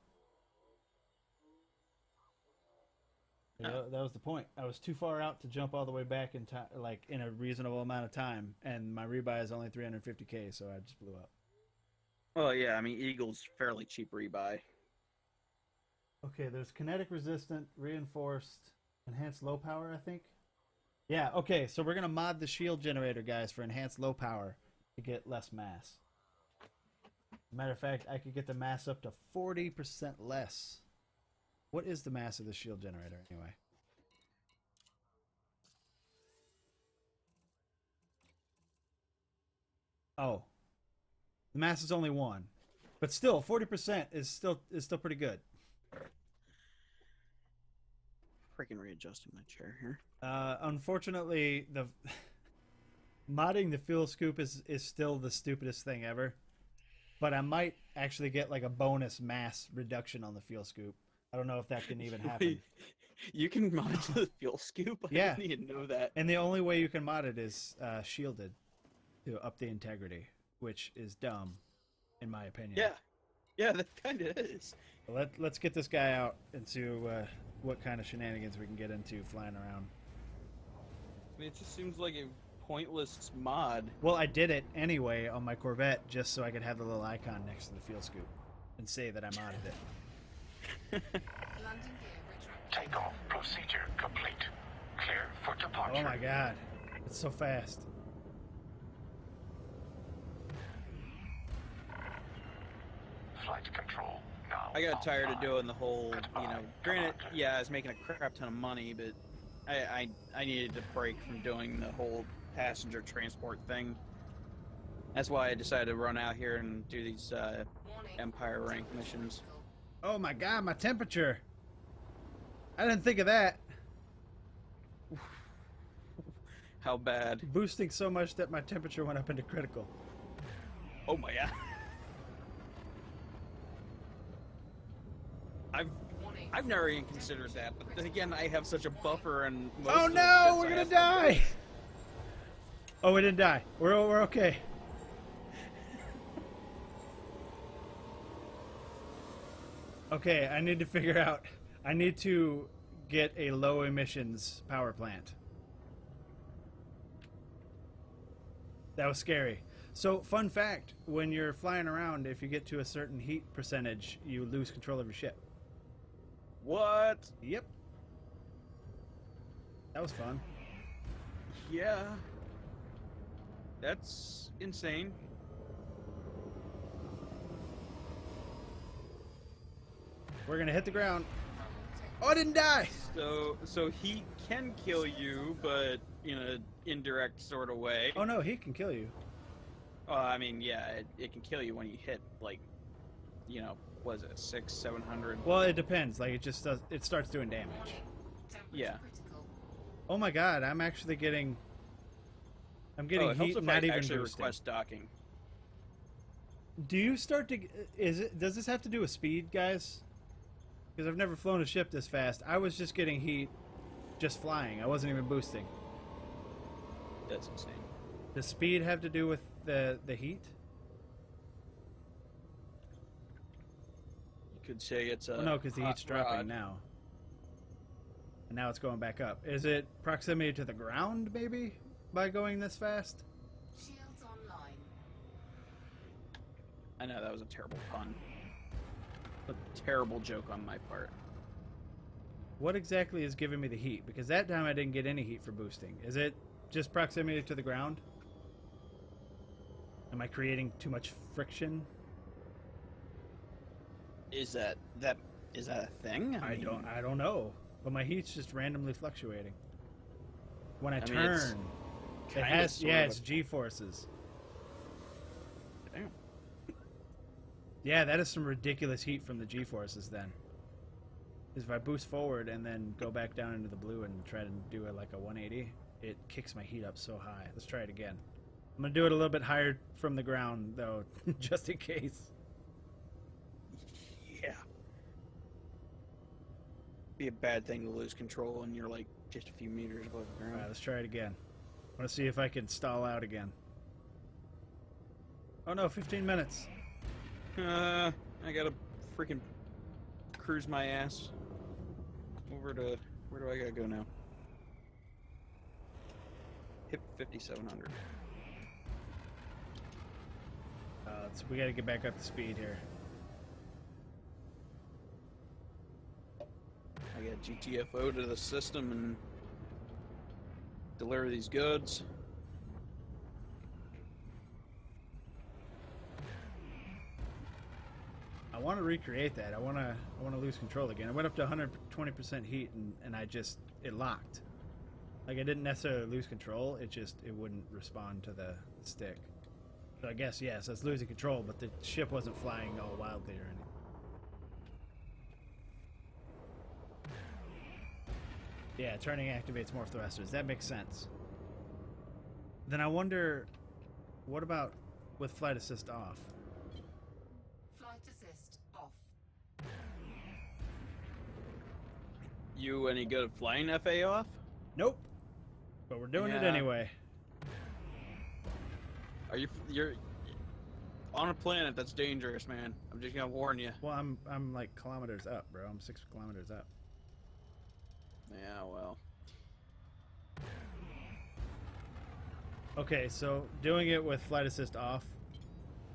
You know, that was the point. I was too far out to jump all the way back in time, like in a reasonable amount of time, and my rebuy is only 350k, so I just blew up. Well, yeah, I mean, Eagle's fairly cheap rebuy. Okay, there's kinetic resistant, reinforced, enhanced low power, I think. Yeah, okay, so we're gonna mod the shield generator, guys, for enhanced low power to get less mass. Matter of fact, I could get the mass up to 40% less. What is the mass of the shield generator, anyway? Oh. The mass is only 1. But still, 40% is still pretty good. Freaking readjusting my chair here. Unfortunately, the modding the fuel scoop is still the stupidest thing ever. But I might actually get like a bonus mass reduction on the fuel scoop. I don't know if that can even happen. You can mod the fuel scoop? I Yeah. didn't even know that. And the only way you can mod it is shielded to up the integrity, which is dumb, in my opinion. Yeah. Yeah, that kind of is. Let's get this guy out and see what kind of shenanigans we can get into flying around. I mean, it just seems like a pointless mod. Well, I did it anyway on my Corvette just so I could have the little icon next to the fuel scoop and say that I modded it. Landing gear retracted. Takeoff procedure complete. Clear for departure. Oh my god. It's so fast. Flight control now. I got tired of offline. doing the whole, Goodbye, granted, Commander. yeah, I was making a crap ton of money, but I needed to break from doing the whole passenger transport thing. That's why I decided to run out here and do these Warning. Empire rank missions. Oh my god, my temperature. I didn't think of that. How bad? Boosting so much that my temperature went up into critical. Oh my god. Warning. I've never even considered that, but then again, I have such a buffer and most Oh of the no, ships we're I gonna have- die! Oh, we didn't die. We're okay. Okay, I need to figure out. I need to get a low emissions power plant. That was scary. So, fun fact, when you're flying around, if you get to a certain heat percentage, you lose control of your ship. What? Yep. That was fun. Yeah. That's insane. We're gonna hit the ground. Oh, I didn't die! So heat can kill you, but in an indirect sort of way. Oh no, heat can kill you. I mean, yeah, it can kill you when you hit, like, what is it, 600-700? Well, it depends. Like, it just does. It starts doing damage. Warning. Temperature Yeah. critical. Oh my god, I'm actually getting. I'm getting it helps heat, if not I even actually boosting. request docking. Do you start to? Does this have to do with speed, guys? Because I've never flown a ship this fast. I was just getting heat, just flying. I wasn't even boosting. That's insane. Does speed have to do with the heat? You could say it's a Well, no, because the hot heat's dropping rod. now. And now it's going back up. Is it proximity to the ground, maybe, by going this fast? Shields online. I know that was a terrible pun. A terrible joke on my part. What exactly is giving me the heat? Because that time I didn't get any heat for boosting. Is it just proximity to the ground? Am I creating too much friction? Is that a thing? I don't know. But my heat's just randomly fluctuating. When I I mean, turn, it's it kinda has sort yeah, of it's G-forces. Damn. Yeah, that is some ridiculous heat from the G-forces then. Because if I boost forward and then go back down into the blue and try to do it like a 180, it kicks my heat up so high. Let's try it again. I'm going to do it a little bit higher from the ground, though, just in case. Yeah. Be a bad thing to lose control and you're like just a few meters above the All ground. right, let's try it again. I want to see if I can stall out again. Oh no, 15 minutes. I gotta freaking cruise my ass over to where do I gotta go now? Hit 5700. We got to get back up to speed here. I got GTFO to the system and deliver these goods. I want to recreate that. I want to lose control again. I went up to 120% heat and it locked. Like I didn't necessarily lose control. It wouldn't respond to the stick. So I guess, yes, that's losing control, but the ship wasn't flying all wildly or anything. Yeah, turning activates more thrusters. That makes sense. Then I wonder, what about with flight assist off? Flight assist off. You any good at flying FA off? Nope. But we're doing it Yeah. anyway. You're on a planet that's dangerous, man. I'm just gonna warn you. Well, I'm like kilometers up, bro. I'm 6 kilometers up. Yeah, well. Okay, so doing it with flight assist off,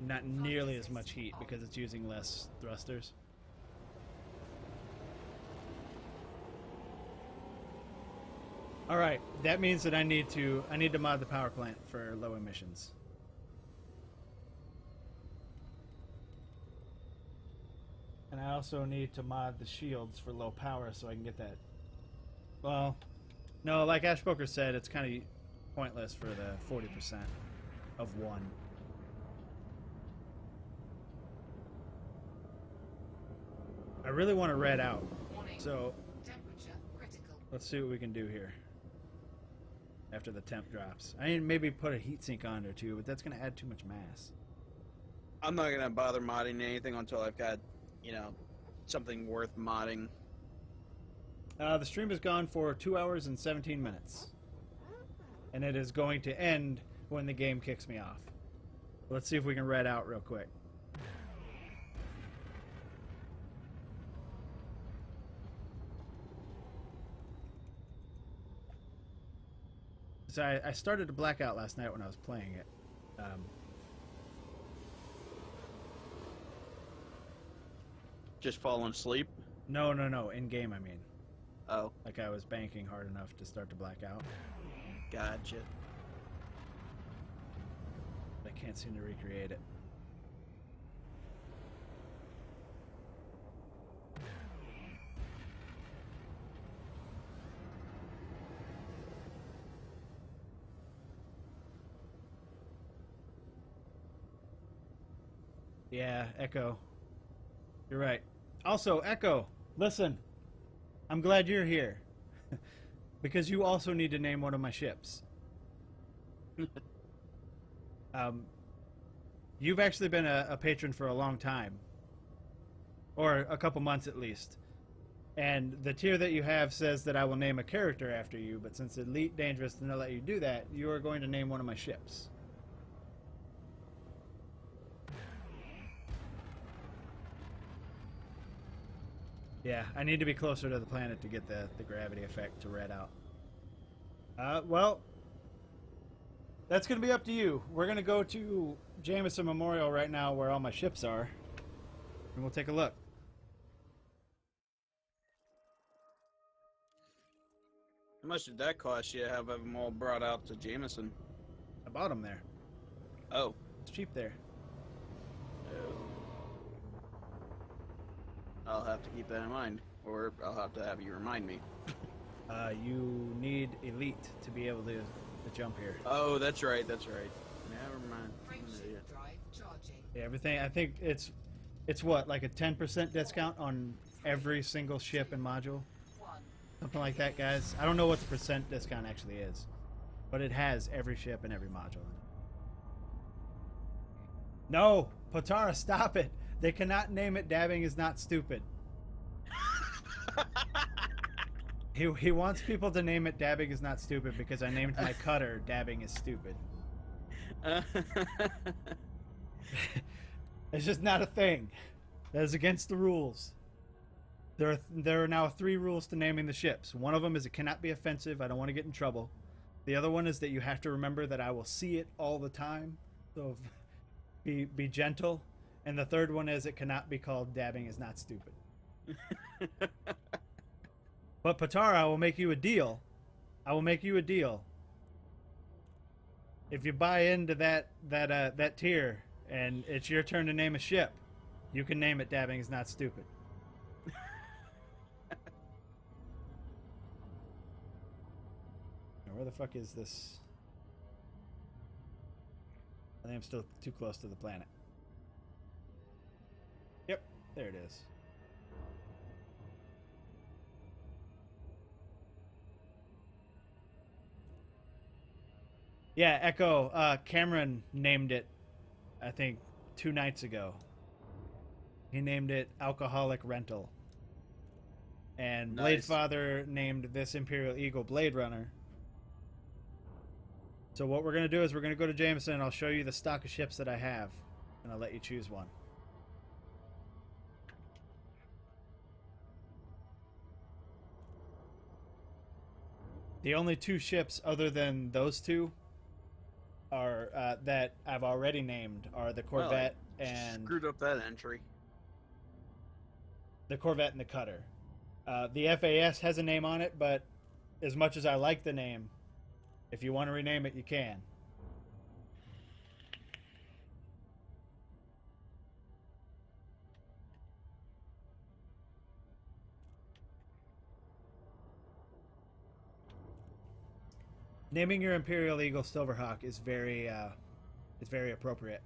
not nearly as much heat because it's using less thrusters. All right, that means that I need to mod the power plant for low emissions. And I also need to mod the shields for low power so I can get that. Well, no, like Ash Poker said, it's kind of pointless for the 40% of one. I really want to red out, Warning. so Temperature critical. let's see what we can do here after the temp drops. I mean, maybe put a heatsink on there too, but that's going to add too much mass. I'm not gonna bother modding anything until I've got, you know, something worth modding. The stream is gone for 2 hours and 17 minutes. And it is going to end when the game kicks me off. Let's see if we can red out real quick. So I started to black out last night when I was playing it. Just falling asleep? No, in game I mean. Oh, Like I was banking hard enough to start to black out. gotcha. I can't seem to recreate it. Yeah, Echo. You're right. Also, Echo, listen. I'm glad you're here. Because you also need to name one of my ships. You've actually been a patron for a long time. Or a couple months at least. And the tier that you have says that I will name a character after you, but since Elite Dangerous didn't let you do that, you are going to name one of my ships. Yeah, I need to be closer to the planet to get the gravity effect to red out. Well, that's going to be up to you. We're going to go to Jameson Memorial right now where all my ships are, and we'll take a look. How much did that cost you to have them all brought out to Jameson? I bought them there. Oh. It's cheap there. I'll have to keep that in mind, or I'll have to have you remind me. You need Elite to be able to jump here. Oh, that's right, that's right. Never mind. Frameshift drive charging. Yeah, everything. I think it's what, like a 10% discount on every single ship and module? 1. Something like that, guys. I don't know what the percent discount actually is, but it has every ship and every module. No, Potara, stop it. They cannot name it Dabbing is Not Stupid. He wants people to name it Dabbing is Not Stupid because I named my cutter Dabbing is Stupid. It's just not a thing. That is against the rules. There are now 3 rules to naming the ships. One of them is it cannot be offensive. I don't want to get in trouble. The other one is that you have to remember that I will see it all the time. So be gentle. And the third one is it cannot be called Dabbing is Not Stupid. But Patara, I will make you a deal. I will make you a deal. If you buy into that tier and it's your turn to name a ship, you can name it Dabbing is Not Stupid. Now, where the fuck is this? I think I'm still too close to the planet. Yep, there it is. Yeah, Echo, Cameron named it, I think, 2 nights ago. He named it Alcoholic Rental. And Nice. Bladefather named this Imperial Eagle Blade Runner. So what we're going to do is we're going to go to Jameson and I'll show you the stock of ships that I have. And I'll let you choose one. The only 2 ships other than those 2 are that I've already named are the Corvette and screwed up that entry. the Corvette and the Cutter. The FAS has a name on it, but as much as I like the name, if you want to rename it, you can. Naming your Imperial Eagle Silverhawk is very appropriate.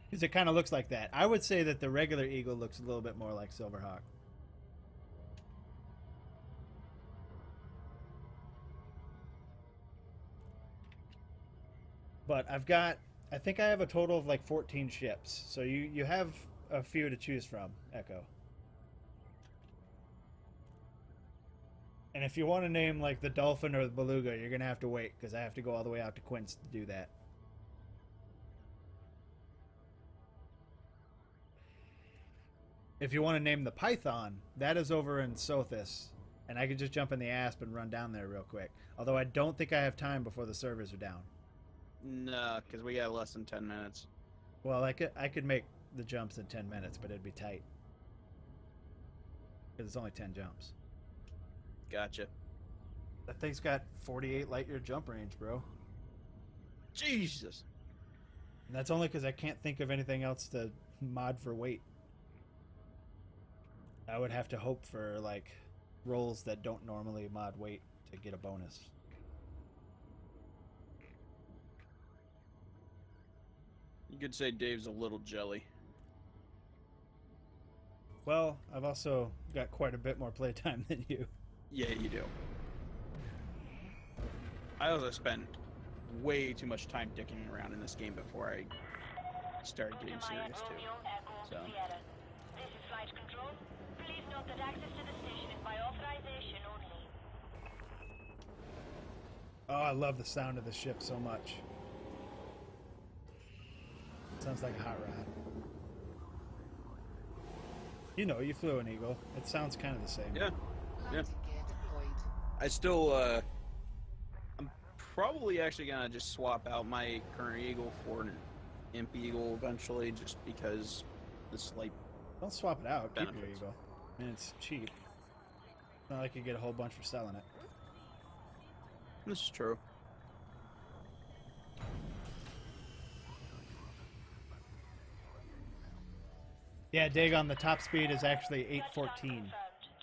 Because it kind of looks like that. I would say that the regular Eagle looks a little bit more like Silverhawk. But I think I have a total of like 14 ships. So you have a few to choose from, Echo. And if you want to name like the Dolphin or the Beluga, you're going to have to wait because I have to go all the way out to Quince to do that. If you want to name the Python, that is over in Sothis. And I could just jump in the Asp and run down there real quick. Although I don't think I have time before the servers are down. No, because we got less than 10 minutes. Well, I could make the jumps in 10 minutes, but it'd be tight. Because it's only 10 jumps. Gotcha. That thing's got 48 light year jump range, bro. Jesus. And that's only because I can't think of anything else to mod for weight. I would have to hope for, like, rolls that don't normally mod weight to get a bonus. You could say Dave's a little jelly. Well, I've also got quite a bit more playtime than you. Yeah, you do. I also spent way too much time dicking around in this game before I started getting serious too. So. This is flight control. Please note that access to the station is by authorization only. Oh, I love the sound of the ship so much. Sounds like a hot rod. You know, you flew an Eagle. It sounds kind of the same. Yeah. Yeah. Landing gear deployed. I still, I'm probably actually gonna just swap out my current Eagle for an Imp Eagle eventually, just because the slight. Don't swap it out. Keep your Benefits. Eagle. I mean, it's cheap. It's not like you get a whole bunch for selling it. This is true. Yeah, Dagon, the top speed is actually 814.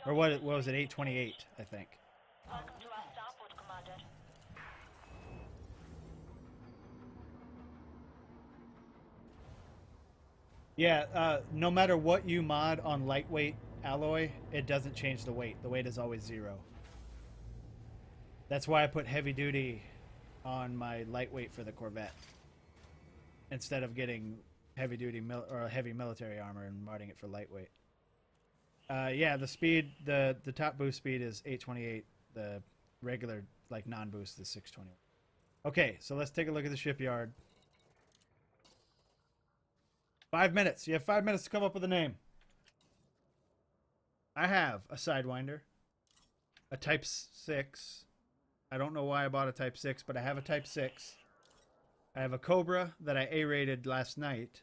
Or what was it, 828, I think. Welcome to our starport, Commander. Yeah, no matter what you mod on lightweight alloy, it doesn't change the weight. The weight is always 0. That's why I put heavy duty on my lightweight for the Corvette. Instead of getting heavy duty or heavy military armor and modding it for lightweight. Yeah, the speed, the top boost speed is 828. The regular, like, non-boost is 621. Okay, so let's take a look at the shipyard. 5 minutes. You have 5 minutes to come up with a name. I have a Sidewinder, a Type 6. I don't know why I bought a Type 6, but I have a Type 6. I have a Cobra that I A-rated last night.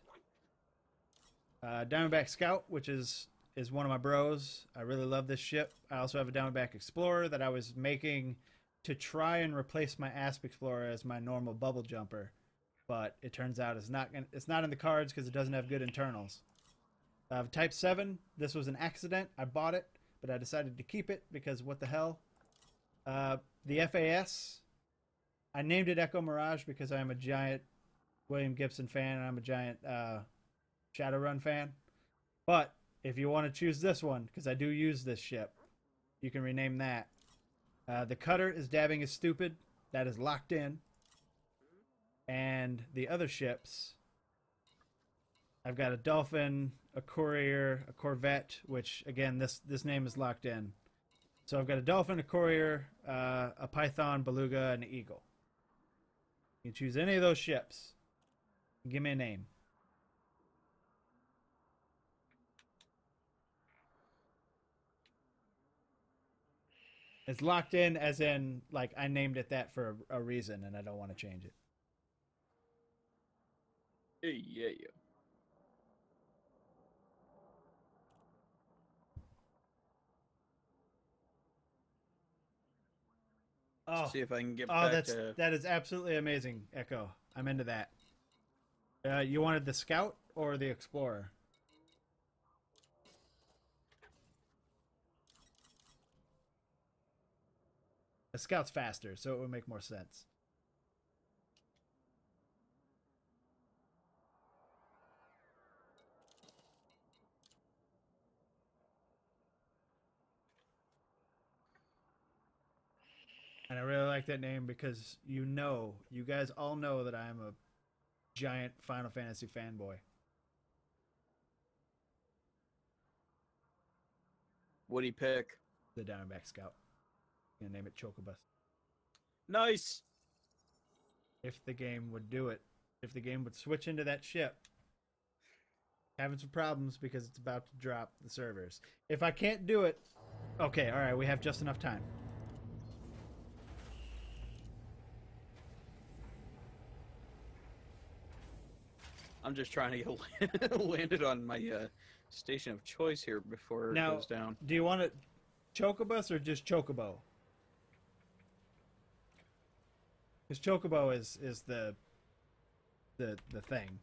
Diamondback Scout, which is one of my bros. I really love this ship. I also have a Diamondback Explorer that I was making to try and replace my Asp Explorer as my normal bubble jumper. But it turns out it's not in the cards because it doesn't have good internals. Type 7, this was an accident. I bought it, but I decided to keep it because what the hell. The FAS, I named it Echo Mirage because I am a giant William Gibson fan, and I'm a giant Shadowrun fan. But if you want to choose this one, because I do use this ship, you can rename that. The cutter is Dabbing is Stupid. That is locked in. And the other ships, I've got a Dolphin, a Courier, a Corvette, which, again, this name is locked in. So I've got a Dolphin, a Courier, a Python, Beluga, and an Eagle. You can choose any of those ships. Give me a name. It's locked in as in, like, I named it that for a reason, and I don't want to change it. Yeah. Oh, See if I can get back to... that is absolutely amazing, Echo. I'm into that. You wanted the Scout or the Explorer? The Scout's faster, so it would make more sense. And I really like that name because you guys all know that I'm a giant Final Fantasy fanboy. What'd he pick? The Diamondback Scout. I'm gonna name it Chocobus. Nice! If the game would do it. If the game would switch into that ship. Having some problems because it's about to drop the servers. If I can't do it... Okay, alright, we have just enough time. I'm just trying to get landed on my station of choice here before it goes down. Do you want it Chocobus or just Chocobo? Because Chocobo is the thing.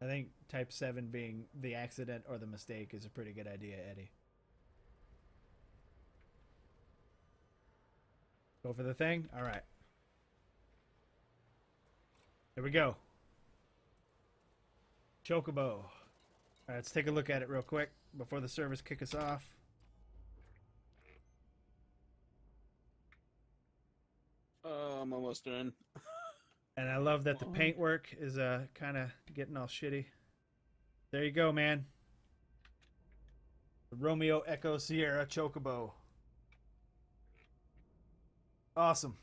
I think Type 7 being the accident or the mistake is a pretty good idea, Eddie. Go for the thing? Alright. There we go. Chocobo. Alright, let's take a look at it real quick before the servers kick us off. I'm almost done. And I love that the paintwork is kind of getting all shitty. There you go, man. The Romeo Echo Sierra Chocobo. Awesome.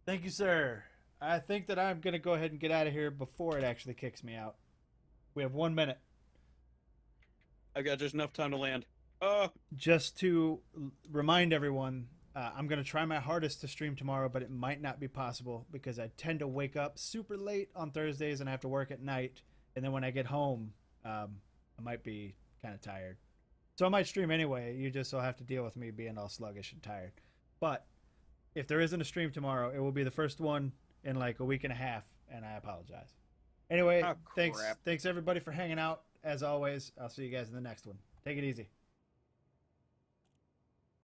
Thank you, sir. I think that I'm going to go ahead and get out of here before it actually kicks me out. We have 1 minute. I've got just enough time to land. Just to remind everyone, I'm going to try my hardest to stream tomorrow, but it might not be possible because I tend to wake up super late on Thursdays and I have to work at night. And then when I get home, I might be kind of tired. So I might stream anyway. You just will have to deal with me being all sluggish and tired. But if there isn't a stream tomorrow, it will be the first one in like a week and a half, and I apologize. Anyway, thanks everybody for hanging out. As always, I'll see you guys in the next one. Take it easy.